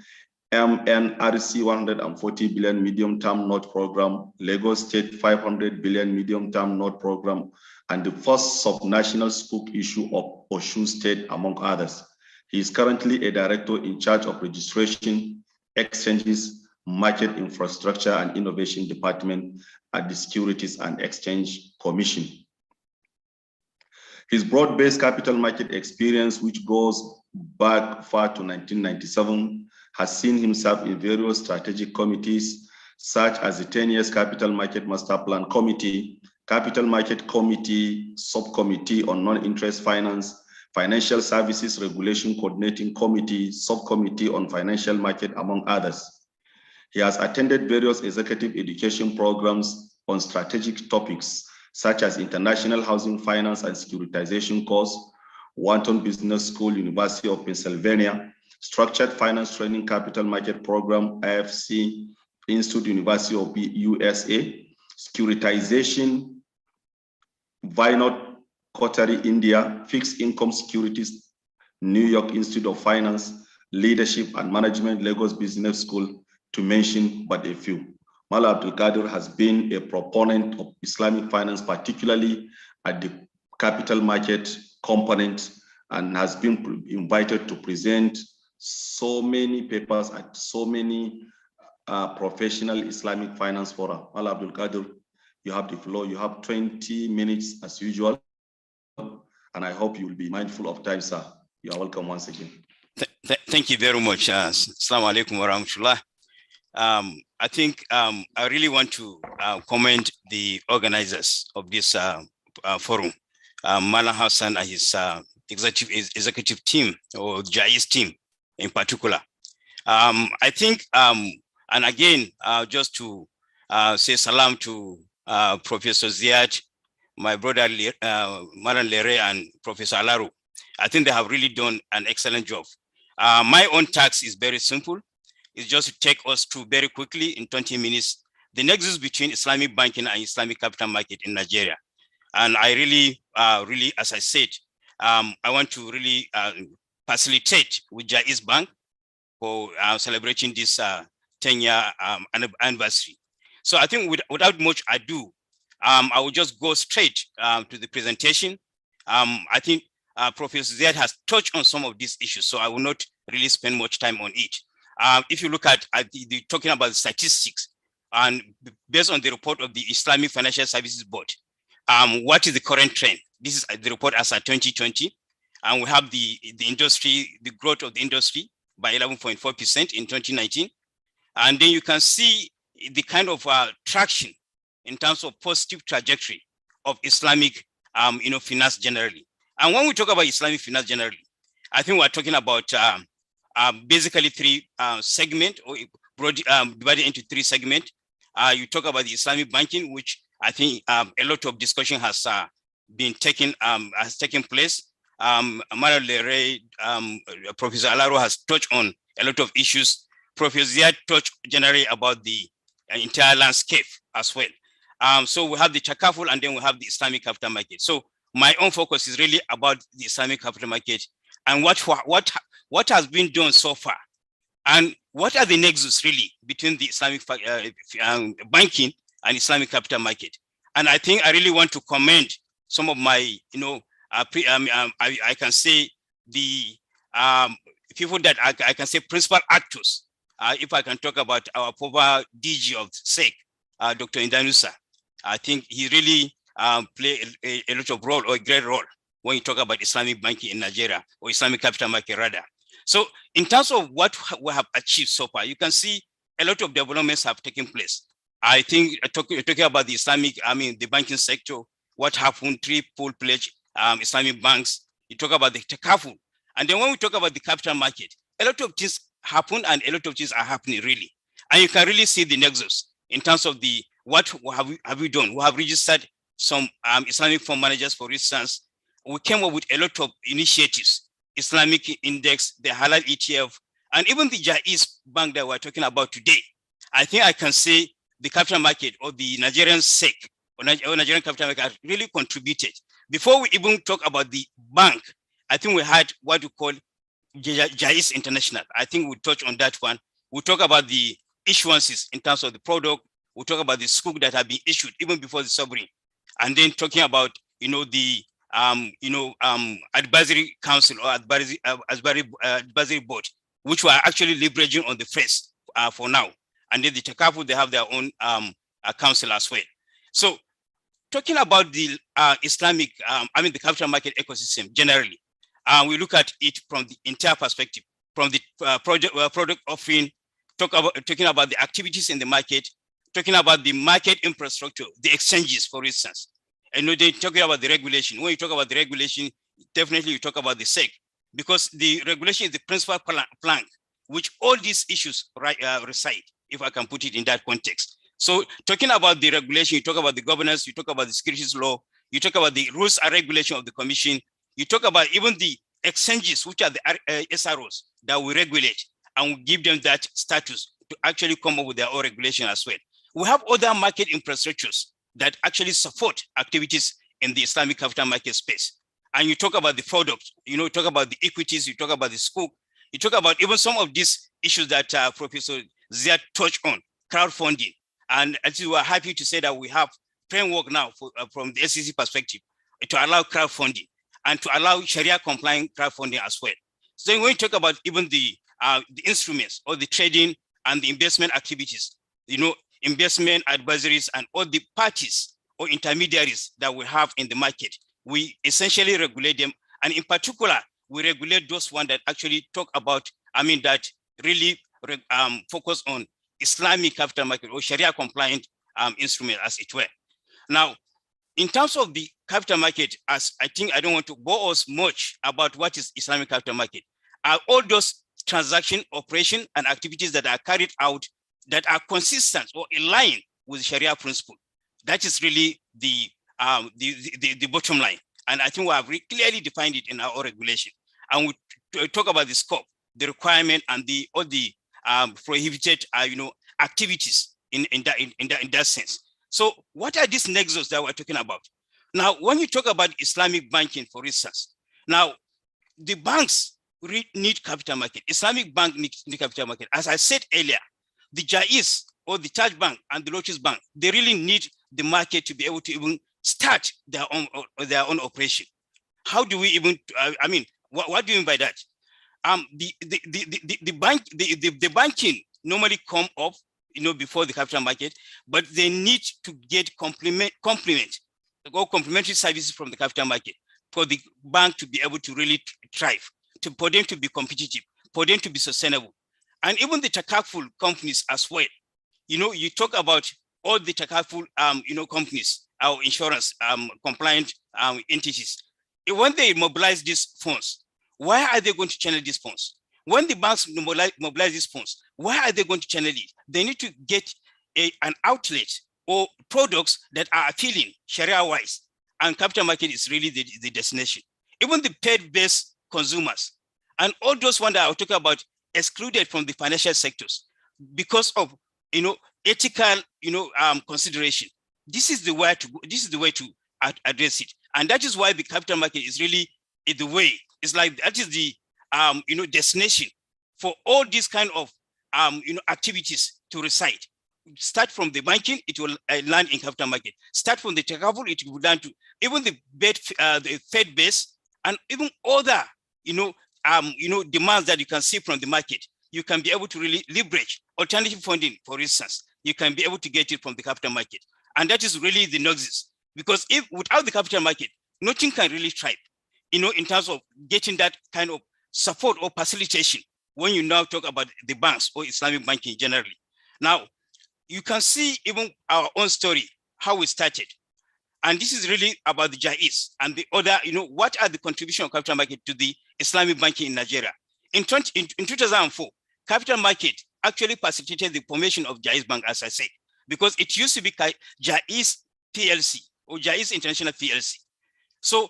MNRC 140 billion medium-term note program, Lagos State 500 billion medium-term note program, and the first subnational spook issue of Osun State, among others. He is currently a director in charge of registration, exchanges, market infrastructure and innovation department at the Securities and Exchange Commission. His broad-based capital market experience, which goes back far to 1997, has seen himself in various strategic committees, such as the 10 years Capital Market Master Plan Committee, Capital Market Committee, Subcommittee on Non-Interest Finance, Financial Services Regulation Coordinating Committee, Subcommittee on Financial Market, among others. He has attended various executive education programs on strategic topics, such as International Housing Finance and Securitization course, Wharton Business School, University of Pennsylvania, Structured Finance Training Capital Market Program, IFC, Institute, University of USA, Securitization, Vinod Kotari, India, Fixed Income Securities, New York Institute of Finance, Leadership and Management, Lagos Business School, to mention but a few. Mala Abdul Qadir has been a proponent of Islamic finance, particularly at the capital market component, and has been invited to present so many papers at so many professional Islamic finance fora. Mala Abdul Qadir, you have the floor. You have 20 minutes as usual, and I hope you will be mindful of time, sir. You are welcome once again. Thank you very much. Assalamu alaikum wa rahmatullah. I think I really want to commend the organizers of this forum, Malam Hassan and his executive team, or Jaiz team in particular. I think, and again, just to say salam to Professor Ziad, my brother Maran Lere, and Professor Alaru. I think they have really done an excellent job. My own task is very simple. It's just to take us through very quickly in 20 minutes the nexus between Islamic banking and Islamic capital market in Nigeria. And I really, as I said, I want to really facilitate with Jaiz Bank for celebrating this 10-year anniversary. So I think without much ado, I will just go straight to the presentation. I think Professor Ziad has touched on some of these issues, so I will not really spend much time on it. If you look at talking about the statistics, and based on the report of the Islamic Financial Services Board, what is the current trend? This is the report as at 2020, and we have the industry, the growth of the industry by 11.4% in 2019, and then you can see the kind of traction in terms of positive trajectory of Islamic, finance generally. And when we talk about Islamic finance generally, I think we're talking about basically three segments, or divided into three segments. You talk about the Islamic banking, which I think a lot of discussion has been taken place. Amara Lere, Professor Alaro has touched on a lot of issues. Professor Ziad touched generally about the entire landscape as well. So we have the Chakaful, and then we have the Islamic capital market. So my own focus is really about the Islamic capital market and what has been done so far, and what are the nexus really between the Islamic banking and Islamic capital market. And I think I really want to commend some of my, I can say the people that I can say principal actors. If I can talk about our former DG of SEC, Dr. Indanusa, I think he really played a lot of role, or a great role, when you talk about Islamic banking in Nigeria, or Islamic capital market rather. So in terms of what we have achieved so far, you can see a lot of developments have taken place. I think talking about the Islamic, the banking sector, what happened, 3 full-fledged Islamic banks, you talk about the Takaful. And then when we talk about the capital market, a lot of things happen, and a lot of things are happening really. And you can really see the nexus in terms of the, what have we done? We have registered some Islamic fund managers, for instance. We came up with a lot of initiatives, Islamic Index, the Halal ETF, and even the Jaiz Bank that we're talking about today. I think I can say the capital market, or the Nigerian SEC, or Nigerian capital market, really contributed. Before we even talk about the bank, I think we had what we call Jaiz International. I think we'll touch on that one. We'll talk about the issuances in terms of the product. We'll talk about the scoop that have been issued even before the sovereign. And then talking about, the advisory council, or advisory board, which we are actually leveraging on the first for now. And then the Takafu, they have their own council as well. So talking about the Islamic, the capital market ecosystem generally, we look at it from the entire perspective. from the product offering, talking about the activities in the market, talking about the market infrastructure, the exchanges, for instance. And they're talking about the regulation. When you talk about the regulation, definitely you talk about the SEC, because the regulation is the principal plank which all these issues reside, if I can put it in that context. So talking about the regulation, you talk about the governance, you talk about the securities law, you talk about the rules and regulation of the commission, you talk about even the exchanges, which are the SROs that we regulate, and we give them that status to actually come up with their own regulation as well. We have other market infrastructures that actually support activities in the Islamic capital market space. And you talk about the products, you talk about the equities, you talk about the scope, you talk about even some of these issues that Professor Ziad touched on, crowdfunding. And actually, we're happy to say that we have framework now from the SEC perspective to allow crowdfunding and to allow Sharia compliant crowdfunding as well. So when we talk about even the instruments or the trading and the investment activities, investment advisories and all the parties or intermediaries that we have in the market, we essentially regulate them. And in particular, we regulate those ones that actually talk about, that really focus on Islamic capital market or Sharia compliant instrument, as it were. Now, in terms of the capital market, as I think I don't want to bore us much about what is Islamic capital market, are all those transaction, operation, and activities that are carried out that are consistent or in line with Sharia principle. That is really the bottom line. And I think we have clearly defined it in our regulation. And we talk about the scope, the requirement, and all the prohibited activities in that sense. So what are these nexus that we're talking about? Now, when you talk about Islamic banking, for instance, now the banks need capital market. Islamic bank need capital market. As I said earlier, the Jaiz or the Taj Bank and the Lotus Bank, they really need the market to be able to even start their own operation. How do we even? What do you mean by that? The banking normally come up, before the capital market, but they need to get complementary services from the capital market for the bank to be able to really thrive, for them to be competitive, for them to be sustainable. And even the takaful companies as well. You talk about all the takaful, companies, our insurance compliant entities. When they mobilize these funds, why are they going to channel these funds? When the banks mobilize these funds, why are they going to channel it? They need to get an outlet or products that are appealing Sharia-wise, and capital market is really the destination. Even the paid-based consumers and all those ones that I was talking about excluded from the financial sectors because of ethical consideration. This is the way to go. This is the way to address it, and that is why the capital market is really the way. It's like that is the destination for all these kind of activities to reside. Start from the banking, it will land in capital market. Start from the takaful, it will land to even the Fed base and even other demands that you can see from the market. You can be able to really leverage alternative funding, for instance. You can be able to get it from the capital market, and that is really the nexus. Because if without the capital market, nothing can really thrive. In terms of getting that kind of support or facilitation when you now talk about the banks or Islamic banking generally. Now, you can see even our own story, how we started. And this is really about the Jaiz and the other, what are the contribution of capital market to the Islamic banking in Nigeria? In 2004, capital market actually facilitated the formation of Jaiz Bank, as I said, because it used to be Jaiz PLC or Jaiz International PLC. So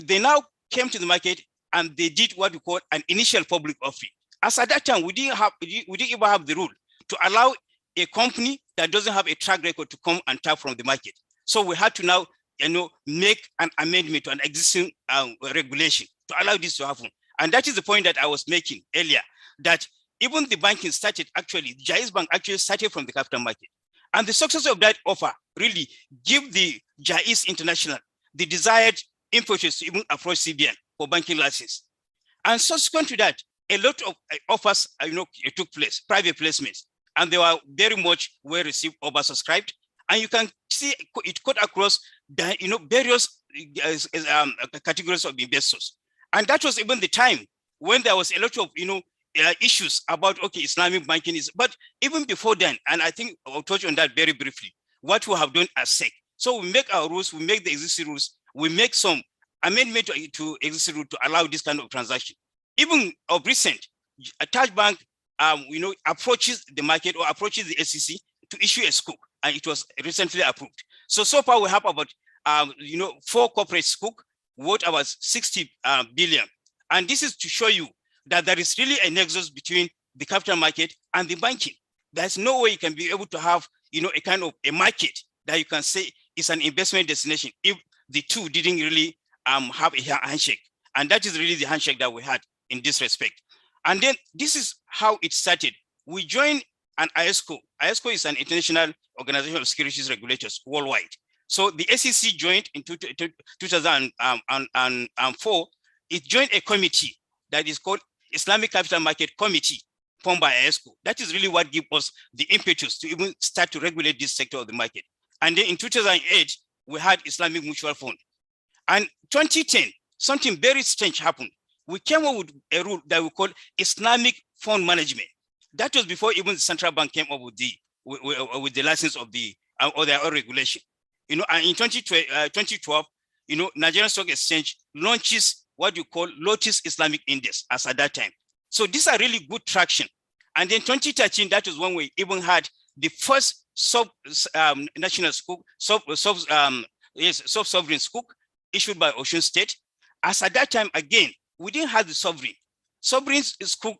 they now came to the market and they did what we call an initial public offering. As at that time, we didn't even have the rule to allow a company that doesn't have a track record to come and tap from the market. So we had to now, make an amendment to an existing regulation to allow this to happen. And that is the point that I was making earlier, that even the banking started actually, Jaiz Bank actually started from the capital market. And the success of that offer really give the Jaiz International the desired impetus to even approach CBN for banking license. And subsequent to that, a lot of offers took place, private placements, and they were very much well received, oversubscribed. And you can see it cut across various categories of investors. And that was even the time when there was a lot of issues about, okay, Islamic banking is, but even before then, and I think I'll touch on that very briefly, what we have done as SEC. So we make our rules, we make the existing rules, we make some amendment to existing rule to allow this kind of transaction. Even of recent, a Taj Bank, approaches the market or approaches the SEC to issue a scoop, and it was recently approved. So far we have about, 4 corporate scoop worth about 60 billion. And this is to show you that there is really a nexus between the capital market and the banking. There's no way you can be able to have, a kind of a market that you can say is an investment destination if the two didn't really have a handshake. And that is really the handshake that we had in this respect. And then this is how it started. We joined an ISCO. ISCO is an international organization of securities regulators worldwide. So the SEC joined in 2004. It joined a committee that is called Islamic Capital Market Committee, formed by ISCO. That is really what gives us the impetus to even start to regulate this sector of the market. And then in 2008, we had Islamic Mutual Fund. And 2010, something very strange happened. We came up with a rule that we call Islamic Fund Management. That was before even the central bank came up with the license of the or their own regulation. And in 2012, Nigerian Stock Exchange launches what you call Lotus Islamic Index as at that time. So these are really good traction. And then 2013, that was when we even had the first national scoop, sovereign scoop issued by Ocean State. As at that time, again, we didn't have the sovereign. Sovereign scoop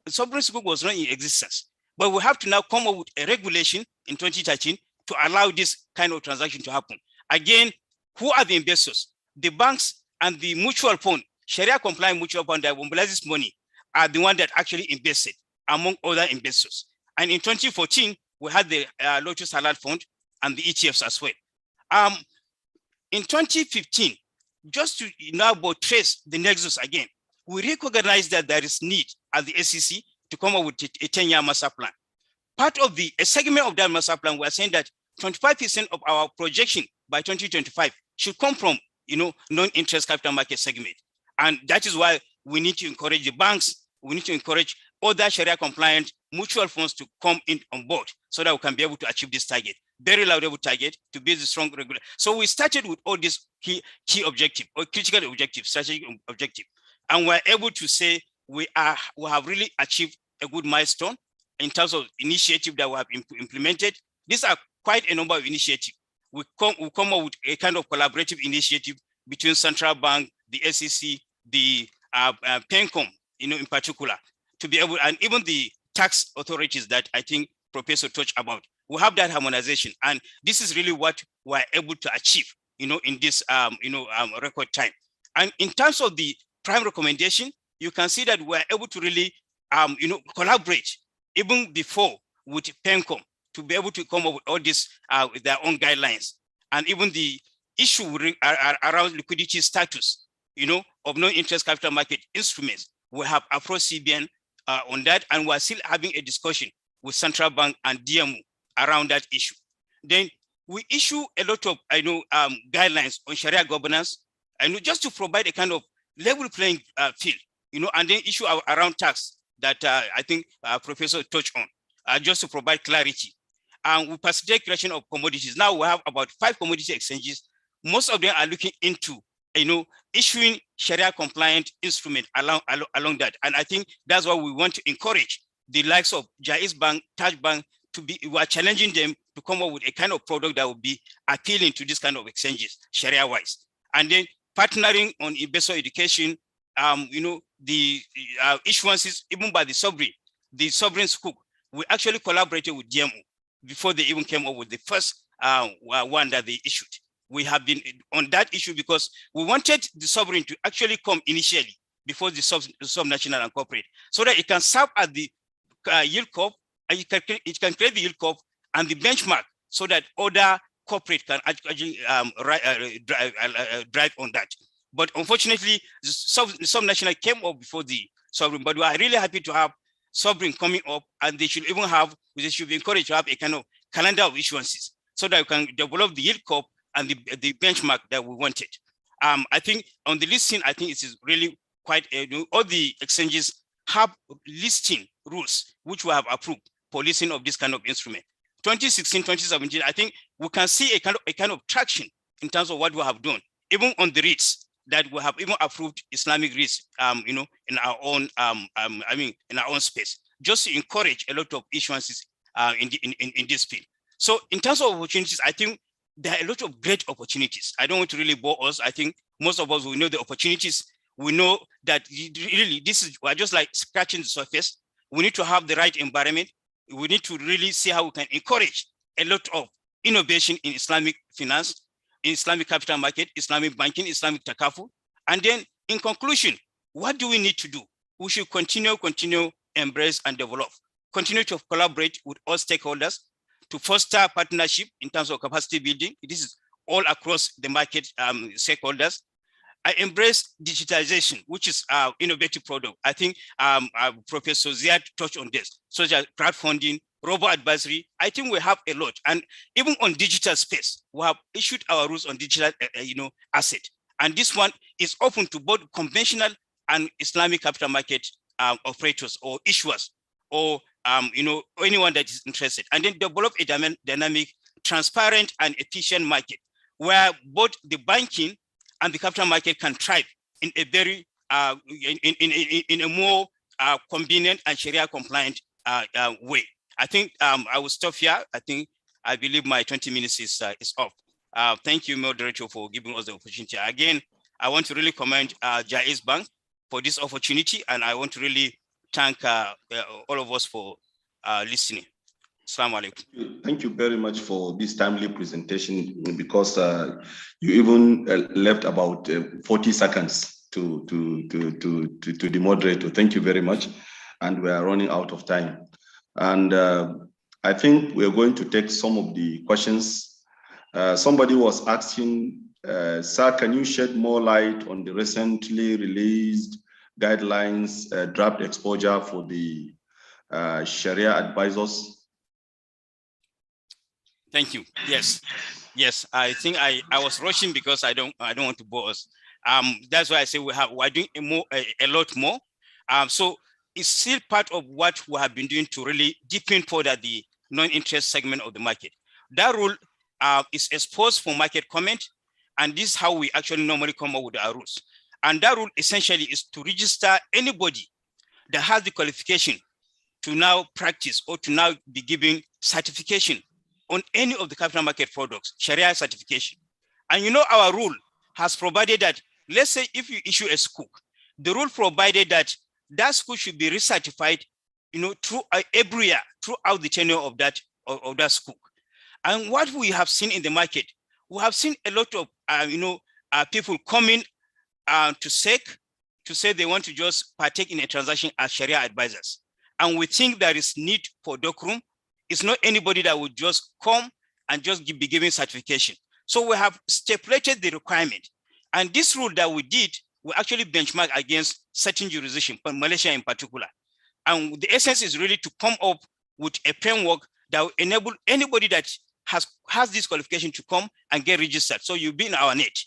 was not in existence. But we have to now come up with a regulation in 2013 to allow this kind of transaction to happen. Again, who are the investors? The banks and the mutual fund, Sharia compliant mutual fund that mobilizes money, are the one that actually invested among other investors. And in 2014, we had the Lotus Halal Fund and the ETFs as well. In 2015, just to now trace the nexus again, we recognize that there is need at the SEC to come up with a 10-year master plan. Part of a segment of that master plan, we're saying that 25% of our projection by 2025 should come from, non-interest capital market segment. And that is why we need to encourage the banks, we need to encourage other Sharia compliant mutual funds to come in on board so that we can be able to achieve this target, very laudable target to build a strong regulation. So we started with all these key objectives or critical objectives, strategic objective. And we're able to say we have really achieved a good milestone in terms of initiative that we have implemented. These are quite a number of initiatives. We come up with a kind of collaborative initiative between Central Bank, the SEC, the PENCOM, in particular, to be able, and even the tax authorities that I think Professor touched about. We have that harmonization, and this is really what we're able to achieve, in this, record time. And in terms of the prime recommendation, you can see that we're able to really, collaborate even before with PENCOM to be able to come up with all this with their own guidelines, and even the issue around liquidity status, of non-interest capital market instruments. We have approached CBN on that, and we're still having a discussion with Central Bank and DMO around that issue. Then we issue a lot of, guidelines on Sharia governance, and just to provide a kind of level playing field, and then issue around tax that I think Professor touched on, just to provide clarity. And we facilitate creation of commodities. Now we have about 5 commodity exchanges. Most of them are looking into, issuing Sharia compliant instrument along that. And I think that's why we want to encourage the likes of Jaiz Bank, Taj Bank we are challenging them to come up with a kind of product that will be appealing to this kind of exchanges, Sharia wise. And then partnering on investor education, the issuances, even by the sovereign scoop, we actually collaborated with DMO before they even came up with the first one that they issued. We have been on that issue because we wanted the sovereign to actually come initially before the subnational and corporate, so that it can serve as the yield curve, and it can create the yield curve and the benchmark, so that other corporate can actually drive on that. But unfortunately, the subnational came up before the sovereign. But we are really happy to have sovereign coming up, and they should be encouraged to have a kind of calendar of issuances, so that we can develop the yield curve and the benchmark that we wanted. I think on the listing, I think it is really quite, all the exchanges have listing rules which we have approved for leasing of this kind of instrument. 2016, 2017, I think we can see a kind of traction in terms of what we have done, even on the REITs, that we have even approved Islamic REITs, in our own, in our own space, just to encourage a lot of issuances in this field. So in terms of opportunities, I think there are a lot of great opportunities. I don't want to really bore us. I think most of us will know the opportunities. We know that really we're just like scratching the surface. We need to have the right environment. We need to really see how we can encourage a lot of innovation in Islamic finance, in Islamic capital market, Islamic banking, Islamic takaful. And then in conclusion, what do we need to do? We should continue, embrace and develop, continue to collaborate with all stakeholders to foster partnership in terms of capacity building. This is all across the market stakeholders. I embrace digitalization, which is our innovative product. I think Professor Ziad touched on this, such as crowdfunding, robo-advisory. I think we have a lot. And even on digital space, we have issued our rules on digital asset. And this one is open to both conventional and Islamic capital market operators or issuers, or anyone that is interested. And then develop a dynamic, transparent and efficient market where both the banking and the capital market can thrive in a very in a more convenient and Sharia compliant way. I think I will stop here. I believe my 20 minutes is off. Thank you, moderator, for giving us the opportunity. Again, I want to really commend Jaiz Bank for this opportunity, and I want to really thank all of us for listening. Assalamu alaikum. Thank you very much for this timely presentation, because you even left about 40 seconds to the moderator. Thank you very much. And we are running out of time. And I think we're going to take some of the questions. Somebody was asking, sir, can you shed more light on the recently released guidelines, draft exposure for the Sharia advisors? Thank you. Yes. I think I was rushing because I don't want to bore us. That's why I say we're doing a lot more. So it's still part of what we have been doing to really deepen further the non-interest segment of the market. That rule is exposed for market comment, and this is how we actually normally come up with our rules. And that rule essentially is to register anybody that has the qualification to now practice or to now be given certification on any of the capital market products, Sharia certification. And our rule has provided that, let's say if you issue a school, the rule provided that that school should be recertified, through every year, throughout the tenure of that school. And what we have seen in the market, we have seen a lot of people coming to say they want to just partake in a transaction as Sharia advisors. And we think there is need for decorum. It's not anybody that would just come and just be given certification. So we have stipulated the requirement. And this rule that we did, we actually benchmark against certain jurisdictions, Malaysia in particular. And the essence is really to come up with a framework that will enable anybody that has this qualification to come and get registered. So you'll be in our net.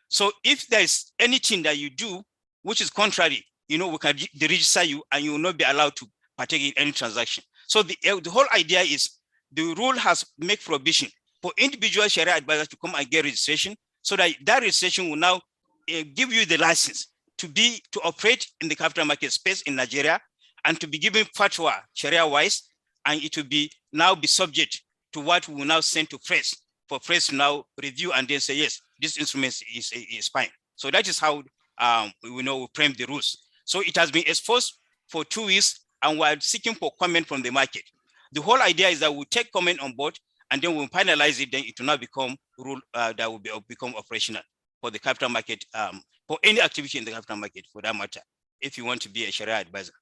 So if there's anything that you do, which is contrary, we can deregister you and you will not be allowed to partake in any transaction. So the whole idea is the rule has made provision for individual Sharia advisors to come and get registration, so that registration will now give you the license to operate in the capital market space in Nigeria and to be given fatwa Sharia-wise, and it will now be subject to what we will now send to press for press to now review and then say, yes, this instrument is fine. So that is how we frame the rules. So it has been exposed for 2 weeks, and we're seeking for comment from the market. The whole idea is that we take comment on board, and then we'll finalize it. Then it will now become rule that will become operational for the capital market, for any activity in the capital market, for that matter, if you want to be a Sharia advisor.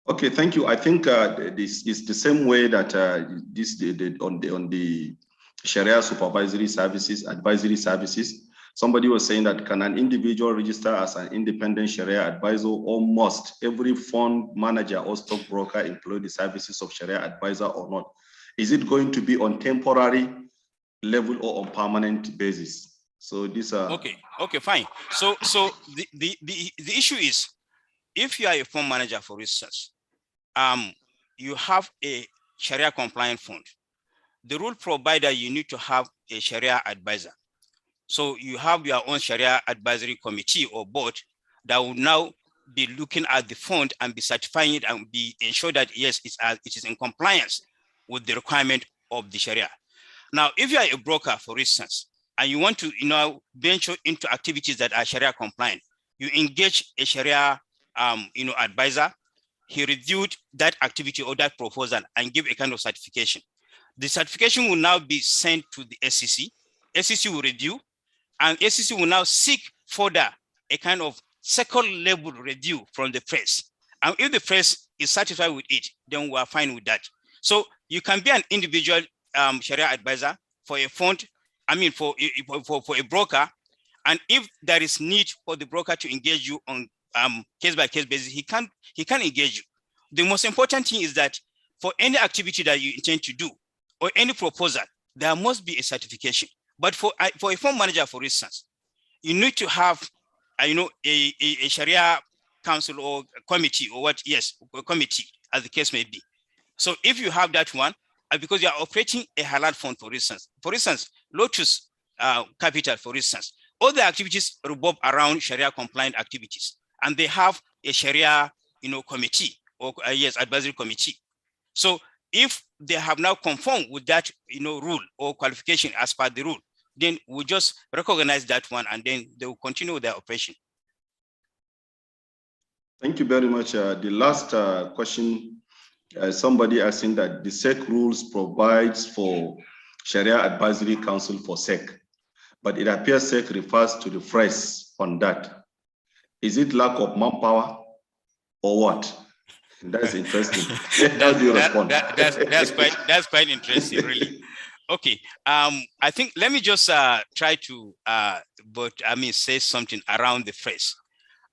Okay, thank you. I think this is the same way that on the Sharia supervisory services, advisory services. Somebody was saying that, can an individual register as an independent Sharia advisor, or must every fund manager or stockbroker employ the services of Sharia advisor or not? Is it going to be on temporary level or on permanent basis? So these are okay, fine. So the issue is, if you are a fund manager, for instance, you have a Sharia compliant fund. The rule provides that you need to have a Sharia advisor. So you have your own Sharia advisory committee or board that will now be looking at the fund and be certifying it and be ensure that yes, it is in compliance with the requirement of the Sharia. Now, if you are a broker, for instance, and you want to venture into activities that are Sharia compliant, you engage a Sharia advisor. He reviewed that activity or that proposal and give a kind of certification. The certification will now be sent to the SEC. SEC will review, and SEC will now seek further a kind of second level review from the press. And if the press is satisfied with it, then we are fine with that. So you can be an individual Sharia advisor for a fund, for a broker. And if there is need for the broker to engage you on case-by-case basis, he can engage you. The most important thing is that for any activity that you intend to do or any proposal, there must be a certification. But for a fund manager, for instance, you need to have a Sharia council or committee or a committee, as the case may be. So if you have that one, because you are operating a halal fund, for instance, Lotus Capital, for instance, all the activities revolve around Sharia compliant activities, and they have a Sharia committee or advisory committee. So if they have now conformed with that rule or qualification as per the rule, then we just recognize that one and then they will continue with their operation. Thank you very much. The last question, somebody asking that the SEC rules provides for Sharia Advisory Council for SEC, but it appears SEC refers to the phrase on that. Is it lack of manpower or what? That's interesting. How do you respond? That's quite interesting, really. Okay, I think let me just try to, say something around the phrase.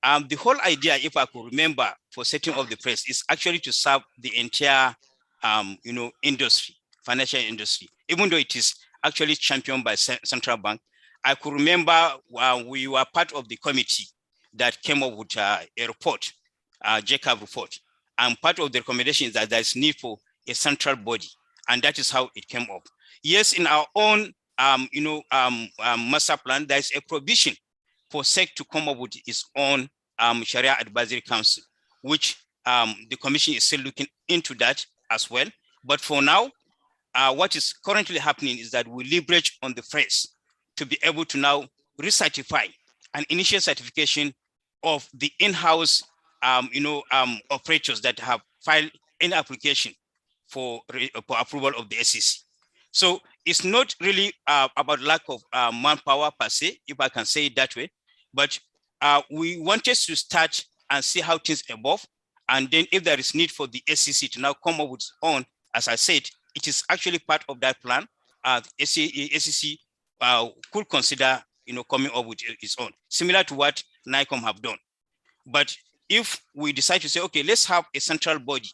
The whole idea, if I could remember, for setting up the press is actually to serve the entire, industry, financial industry, even though it is actually championed by central bank. I could remember we were part of the committee that came up with a report, JCAB report, and part of the recommendation is that there is need for a central body, and that is how it came up. Yes, in our own, master plan, there is a provision for SEC to come up with its own Sharia Advisory Council, which the Commission is still looking into that as well. But for now, what is currently happening is that we leverage on the phrase to be able to now recertify an initial certification of the in-house, operators that have filed any application for approval of the SEC. So it's not really about lack of manpower per se, if I can say it that way, but we wanted to start and see how things evolve. And then if there is need for the SEC to now come up with its own, as I said, it is actually part of that plan. SEC could consider, coming up with its own, similar to what NICOM have done. But if we decide to say, okay, let's have a central body,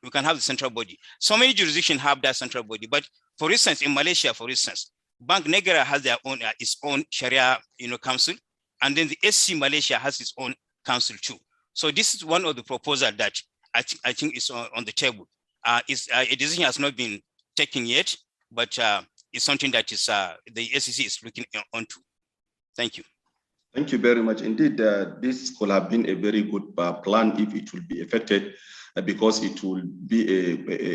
we can have the central body. So many jurisdictions have that central body. But for instance, in Malaysia, for instance, Bank Negara has their own, its own Sharia, council, and then the SC Malaysia has its own council too. So this is one of the proposals that I think is on the table. A decision has not been taken yet, but it's something that is the SEC is looking onto. Thank you. Thank you very much. Indeed, this could have been a very good plan if it will be effected, because it will be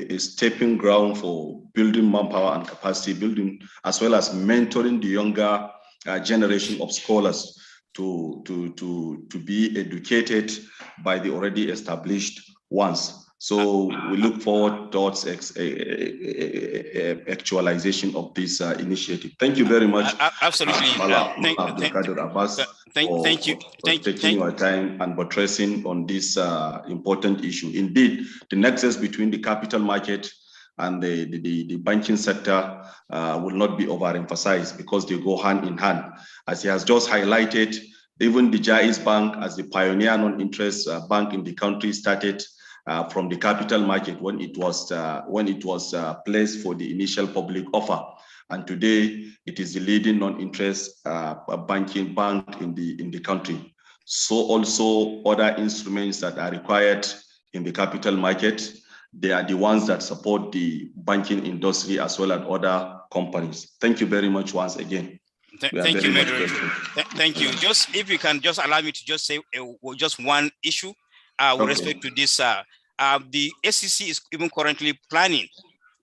a stepping ground for building manpower and capacity building, as well as mentoring the younger generation of scholars to be educated by the already established ones. So we look forward towards actualization of this initiative. Thank you very much. Absolutely. Thank you for taking your time and buttressing on this important issue. Indeed, the nexus between the capital market and the banking sector will not be overemphasized because they go hand in hand. As he has just highlighted, even the Jaiz Bank, as the pioneer non-interest bank in the country, started from the capital market when it was placed for the initial public offer, and today it is the leading non-interest banking bank in the country. So also other instruments that are required in the capital market they are the ones that support the banking industry as well as other companies. Thank you very much once again. Thank you, moderator. Thank you. Just if you can just allow me to just say just one issue with respect to this. The SEC is even currently planning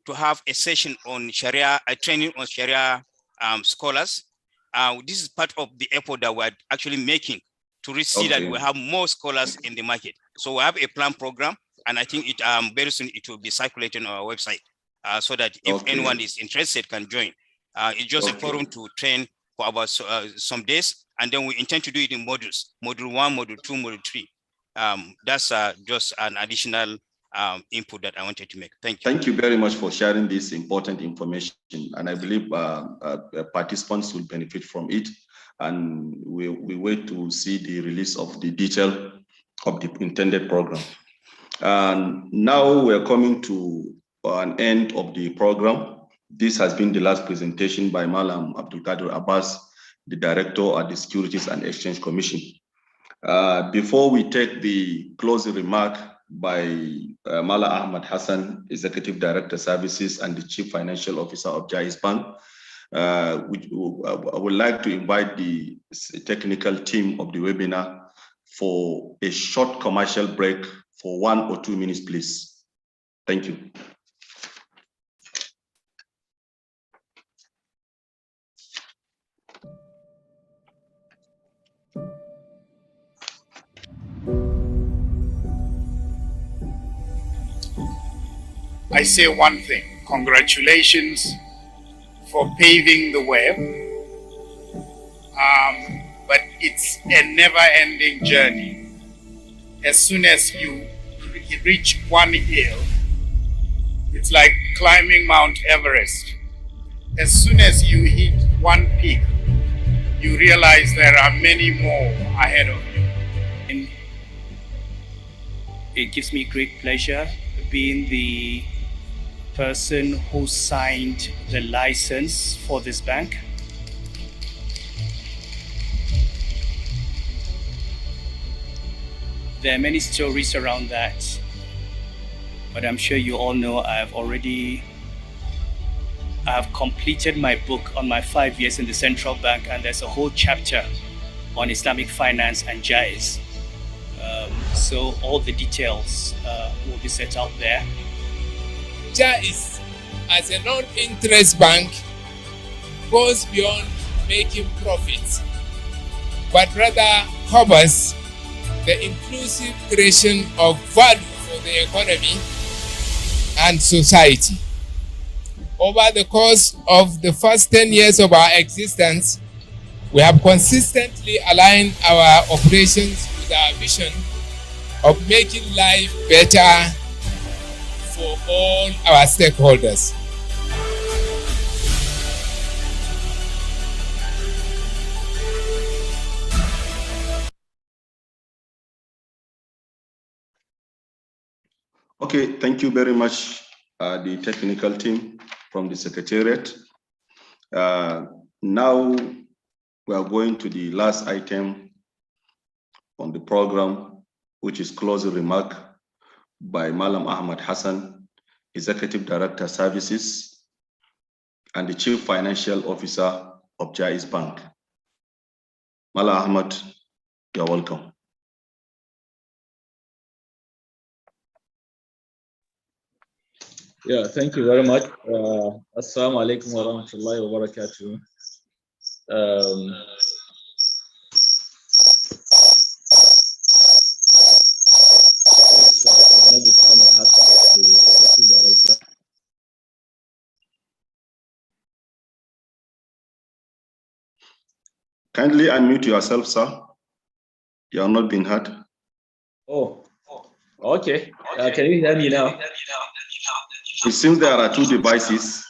to have a session on Sharia, training on Sharia scholars. This is part of the effort that we're actually making to see that we have more scholars in the market. So we have a planned program, and I think it very soon it will be circulated on our website so that if anyone is interested can join. It's just a forum to train for about some days, and then we intend to do it in modules, module 1, module 2, module 3. That's just an additional input that I wanted to make. Thank you. Thank you very much for sharing this important information, and I believe participants will benefit from it, and we wait to see the release of the detail of the intended program. And now we're coming to an end of the program. This has been the last presentation by Malam Abdul Qadir Abbas, the Director at the Securities and Exchange Commission. Before we take the closing remark by Mala Ahmad Hassan, Executive Director Services and the Chief Financial Officer of Jaiz Bank, I would like to invite the technical team of the webinar for a short commercial break for 1 or 2 minutes, please. Thank you. I say one thing: congratulations for paving the way. But it's a never-ending journey. As soon as you reach one hill, it's like climbing Mount Everest. As soon as you hit one peak, you realize there are many more ahead of you. And it gives me great pleasure being the person who signed the license for this bank. There are many stories around that, but I'm sure you all know I've completed my book on my 5 years in the central bank, and there's a whole chapter on Islamic finance and Jaiz. So all the details will be set out there. Jaiz, as a non-interest bank, goes beyond making profits, but rather covers the inclusive creation of value for the economy and society. Over the course of the first 10 years of our existence, we have consistently aligned our operations with our vision of making life better for all our stakeholders. Okay, thank you very much, the technical team from the Secretariat. Now we are going to the last item on the program, which is closing remark by Malam Ahmad Hassan, Executive Director Services and the Chief Financial Officer of Jaiz Bank. Malam Ahmad, you're welcome. Yeah, thank you very much. Assalamu alaikum wa rahmatullahi wa barakatuh. Kindly unmute yourself, sir. You are not being heard. Oh, okay. Can you hear me now? It seems there are two devices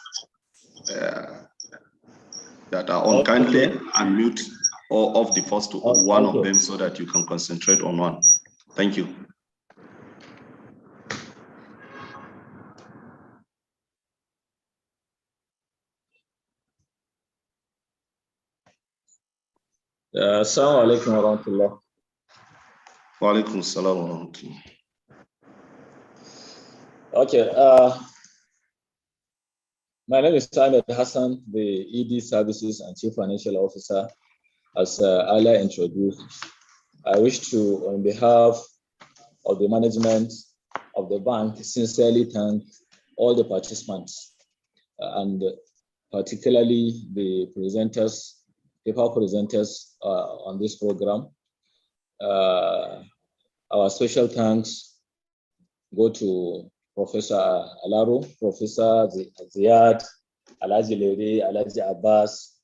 that are on. Kindly unmute or off the first one of them so that you can concentrate on one. Thank you. Assalamu alaikum wa rahmatullah. Wa alaikum assalam wa rahmatullah. Okay. My name is Ahmed Hassan, the ED Services and Chief Financial Officer. As earlier introduced, I wish to, on behalf of the management of the bank, sincerely thank all the participants and particularly the presenters, paper presenters on this program. Our special thanks go to Professor Alaro, Professor Ziad, Alaji Lere, Alaji Abbas.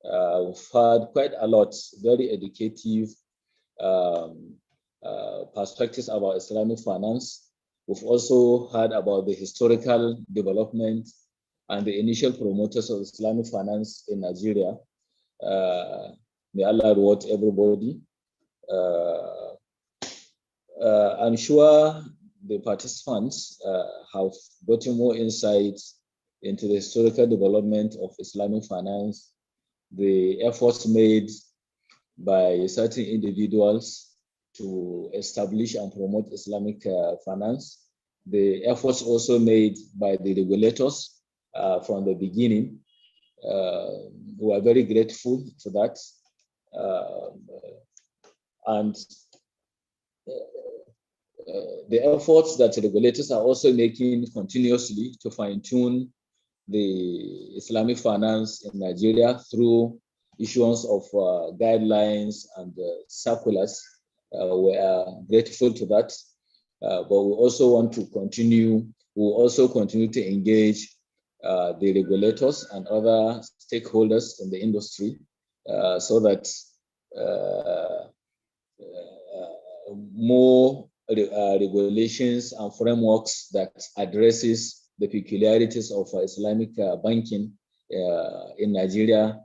We've heard quite a lot, very educative perspectives about Islamic finance. We've also heard about the historical development and the initial promoters of Islamic finance in Nigeria. May Allah reward everybody. I'm sure the participants have gotten more insights into the historical development of Islamic finance, the efforts made by certain individuals to establish and promote Islamic finance, the efforts also made by the regulators from the beginning. We are very grateful for that. And the efforts that the regulators are also making continuously to fine-tune the Islamic finance in Nigeria through issuance of guidelines and circulars. We are grateful to that, but we also want to continue. We will also continue to engage the regulators and other stakeholders in the industry so that more regulations and frameworks that addresses the peculiarities of Islamic banking in Nigeria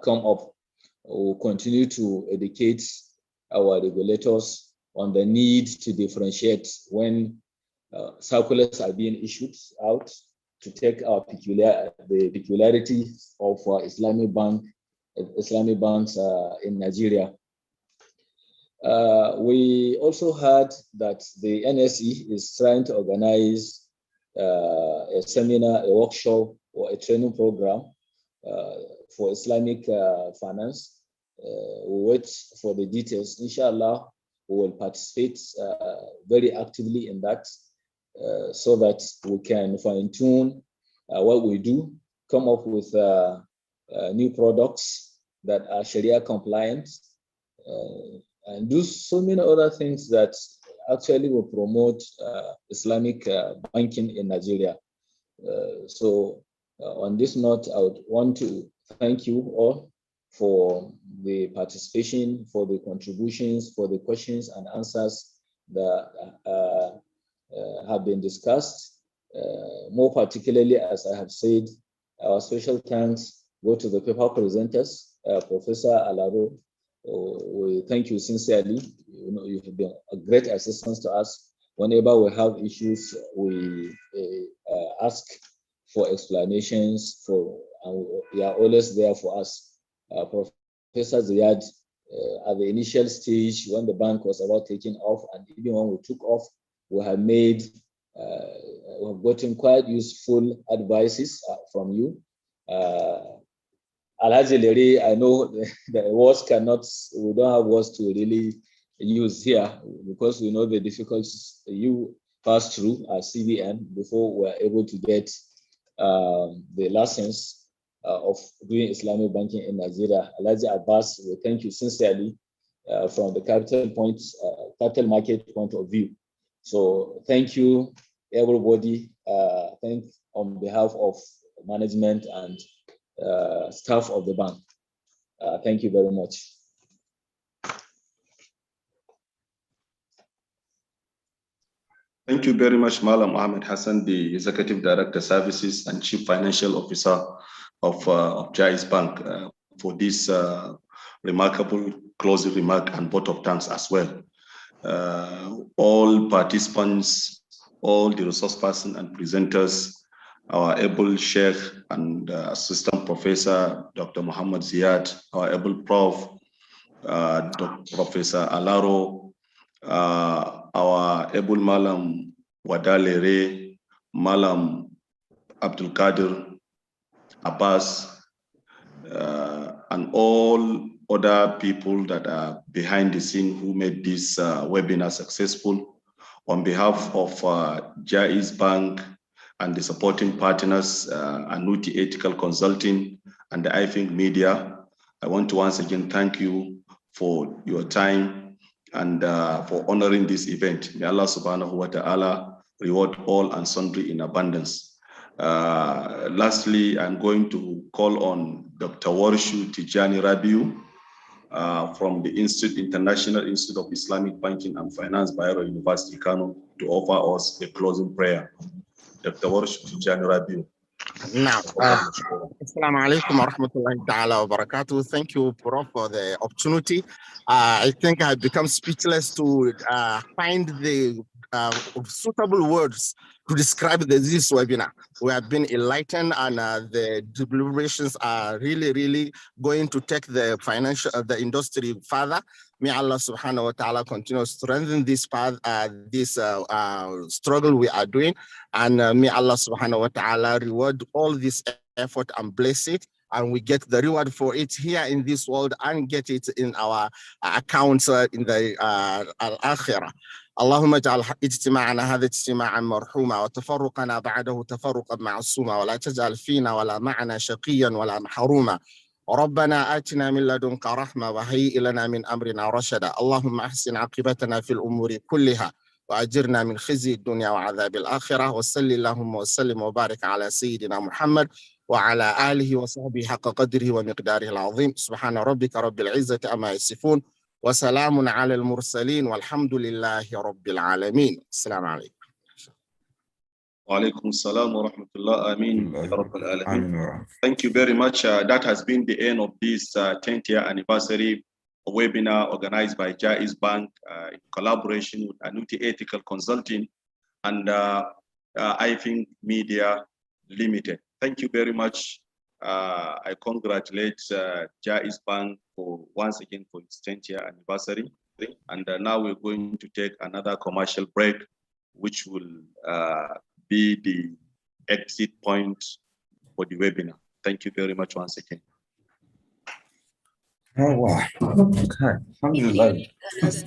come up. We'll continue to educate our regulators on the need to differentiate when circulars are being issued out to take our the peculiarities of Islamic banks in Nigeria. We also heard that the NSE is trying to organize a seminar, a workshop, or a training program for Islamic finance. We'll wait for the details. Inshallah, we will participate very actively in that so that we can fine-tune what we do, come up with new products that are Sharia compliant, and do so many other things that actually will promote Islamic banking in Nigeria. So on this note, I would want to thank you all for the participation, for the contributions, for the questions and answers that have been discussed. More particularly, as I have said, our special thanks go to the paper presenters, Professor Alaro. We thank you sincerely. You know, you have been a great assistance to us. Whenever we have issues, we ask for explanations. And you are always there for us. Professor Ziyad, at the initial stage when the bank was about taking off, and even when we took off, we have gotten quite useful advices from you. Alhaji Leri, I know the words we don't have words to really use here because we know the difficulties you passed through at CBN before we were able to get the license of doing Islamic banking in Nigeria. Alhaji Abbas, we thank you sincerely from the capital market point of view. So thank you, everybody. Thank on behalf of management and staff of the bank. Thank you very much. Thank you very much, Malam Ahmed Hassan, the Executive Director Services and Chief Financial Officer of Jaiz Bank, for this remarkable closing remark and vote of thanks as well. All participants, all the resource persons and presenters, our able Sheikh and Assistant Professor, Dr. Muhammad Ziyad, our able Prof, Professor Alaro, our able Malam Wadalere, Malam Abdul Qadir, Abbas, and all other people that are behind the scene who made this webinar successful. On behalf of Jaiz Bank and the supporting partners, Anuti Ethical Consulting and the iThink Media, I want to once again thank you for your time and for honoring this event. May Allah subhanahu wa ta'ala reward all and sundry in abundance. Lastly, I'm going to call on Dr. Warshu Tijani Rabiu from the International Institute of Islamic Banking and Finance, Bayero University, Kano, to offer us a closing prayer. Dr. Warshu Tijani Rabiu. Now, Assalamu alaikum wa rahmatullahi ta'ala wa barakatuh. Thank you, Prof, for the opportunity. I think I've become speechless to find the suitable words to describe this webinar. We have been enlightened, and the deliberations are really going to take the the industry further. May Allah subhanahu wa ta'ala continue to strengthen this path, this struggle we are doing, and may Allah subhanahu wa ta'ala reward all this effort and bless it, and we get the reward for it here in this world and get it in our accounts in the al-akhirah. اللهم اجعل اجتماعنا هذا اجتماعا مرحوما وتفرقنا بعده تفرقا معصوما ولا تجعل فينا ولا معنا شقيا ولا محروما. ربنا آتنا من لدنك رحمة وهيئ لنا من أمرنا رشدا. اللهم أحسن عاقبتنا في الأمور كلها وأجرنا من خزي الدنيا وعذاب الآخرة. وصل اللهم وسلم وبارك على سيدنا محمد وعلى آله وصحبه حق قدره ومقداره العظيم. سبحان ربك رب العزة عما يصفون وسلام على المرسلين والحمد لله رب العالمين. السلام عليكم. Walaikum salam wa rahmatullah. Ameen. Ya Rabbal Alameen. Thank you very much. That has been the end of this 10th year anniversary webinar organized by Jaiz Bank in collaboration with Anuti Ethical Consulting and iThink Media Limited. Thank you very much. I congratulate Jaiz Bank for once again for its 10th year anniversary. And now we're going to take another commercial break, which will be the exit point for the webinar. Thank you very much once again. Oh, wow. Okay.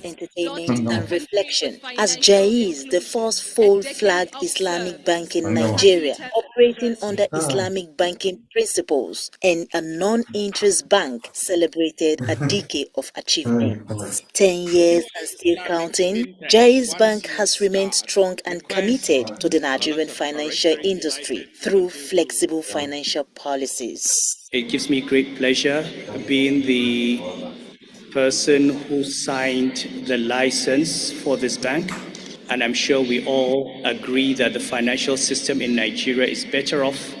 Entertainment and reflection as Jaiz, the first full-flag Islamic bank in Nigeria, operating under Islamic banking principles and a non-interest bank, celebrated a decade of achievements. 10 years and still counting, Jaiz Bank has remained strong and committed to the Nigerian financial industry through flexible financial policies. It gives me great pleasure being the person who signed the license for this bank. And I'm sure we all agree that the financial system in Nigeria is better off.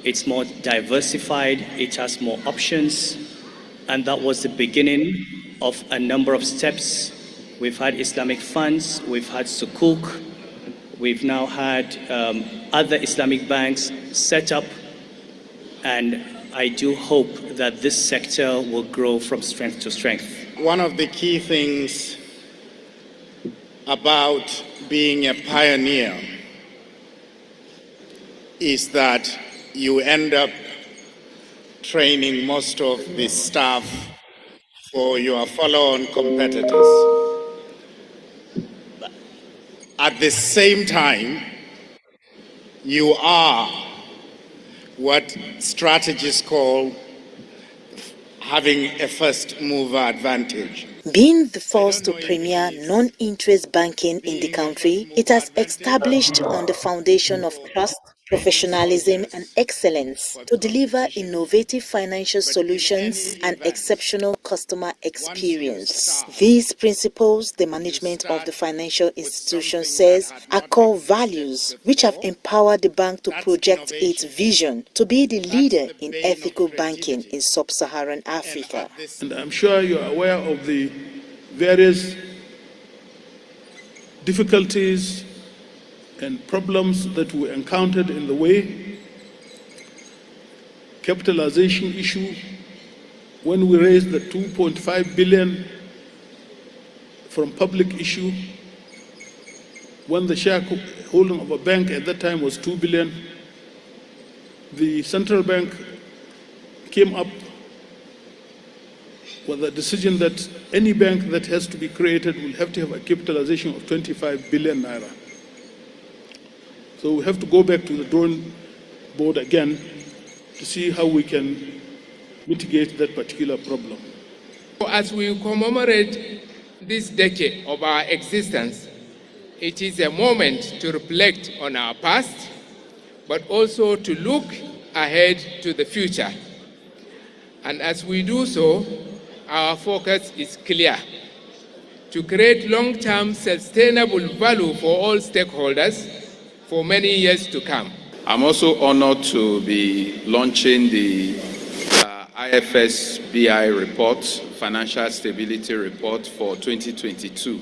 It's more diversified, it has more options. And that was the beginning of a number of steps. We've had Islamic funds, we've had Sukuk, we've now had other Islamic banks set up, and I do hope that this sector will grow from strength to strength. One of the key things about being a pioneer is that you end up training most of the staff for your follow-on competitors. At the same time, you are what strategists call having a first mover advantage. Being the first to premier non-interest banking in the country, it has established on the foundation of trust, professionalism and excellence to deliver innovative financial solutions and exceptional customer experience. These principles, the management of the financial institution says, are core values which have empowered the bank to project its vision to be the leader in ethical banking in sub-Saharan Africa. And I'm sure you're aware of the various difficulties and problems that we encountered in the way. Capitalization issue, when we raised the 2.5 billion from public issue, when the holding of a bank at that time was 2 billion. The central bank came up with a decision that any bank that has to be created will have to have a capitalization of 25 billion naira. So we have to go back to the drawing board again to see how we can mitigate that particular problem. As we commemorate this decade of our existence, it is a moment to reflect on our past, but also to look ahead to the future. And as we do so, our focus is clear: to create long-term sustainable value for all stakeholders for many years to come. I'm also honored to be launching the IFS BI report, Financial Stability Report for 2022.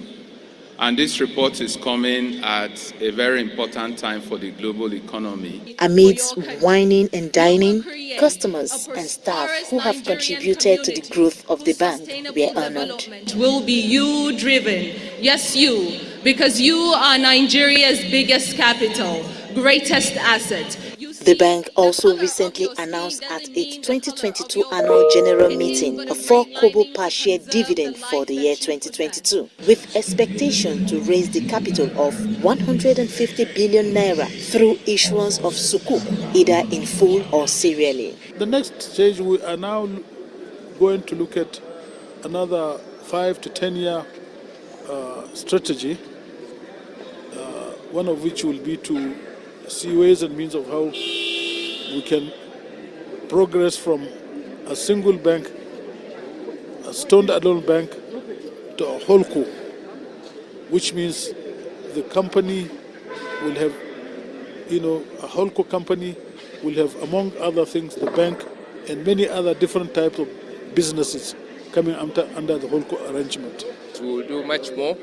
And this report is coming at a very important time for the global economy. Amidst whining and dining, customers and staff who have contributed to the growth of the bank were honored. Will be you driven, yes you, because you are Nigeria's biggest capital, greatest asset. The bank also recently announced at its 2022 annual general meeting a 4 kobo per share dividend for the year 2022, with expectation to raise the capital of 150 billion naira through issuance of sukuk, either in full or serially. The next stage, we are now going to look at another 5 to 10 year strategy, one of which will be to see ways and means of how we can progress from a single bank, a standalone bank, to a holdco, which means the company will have, a holdco company will have, among other things, the bank and many other different types of businesses coming under the holdco arrangement. We will do much more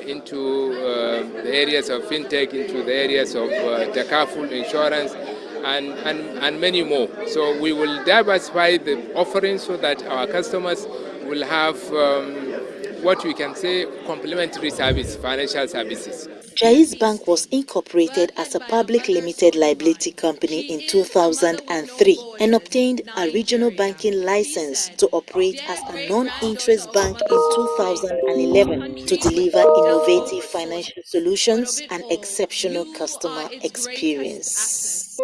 into the areas of fintech, into the areas of takaful insurance, and many more. So we will diversify the offerings so that our customers will have what we can say complementary service, financial services. Jaiz Bank was incorporated as a public limited liability company in 2003 and obtained a regional banking license to operate as a non-interest bank in 2011 to deliver innovative financial solutions and exceptional customer experience.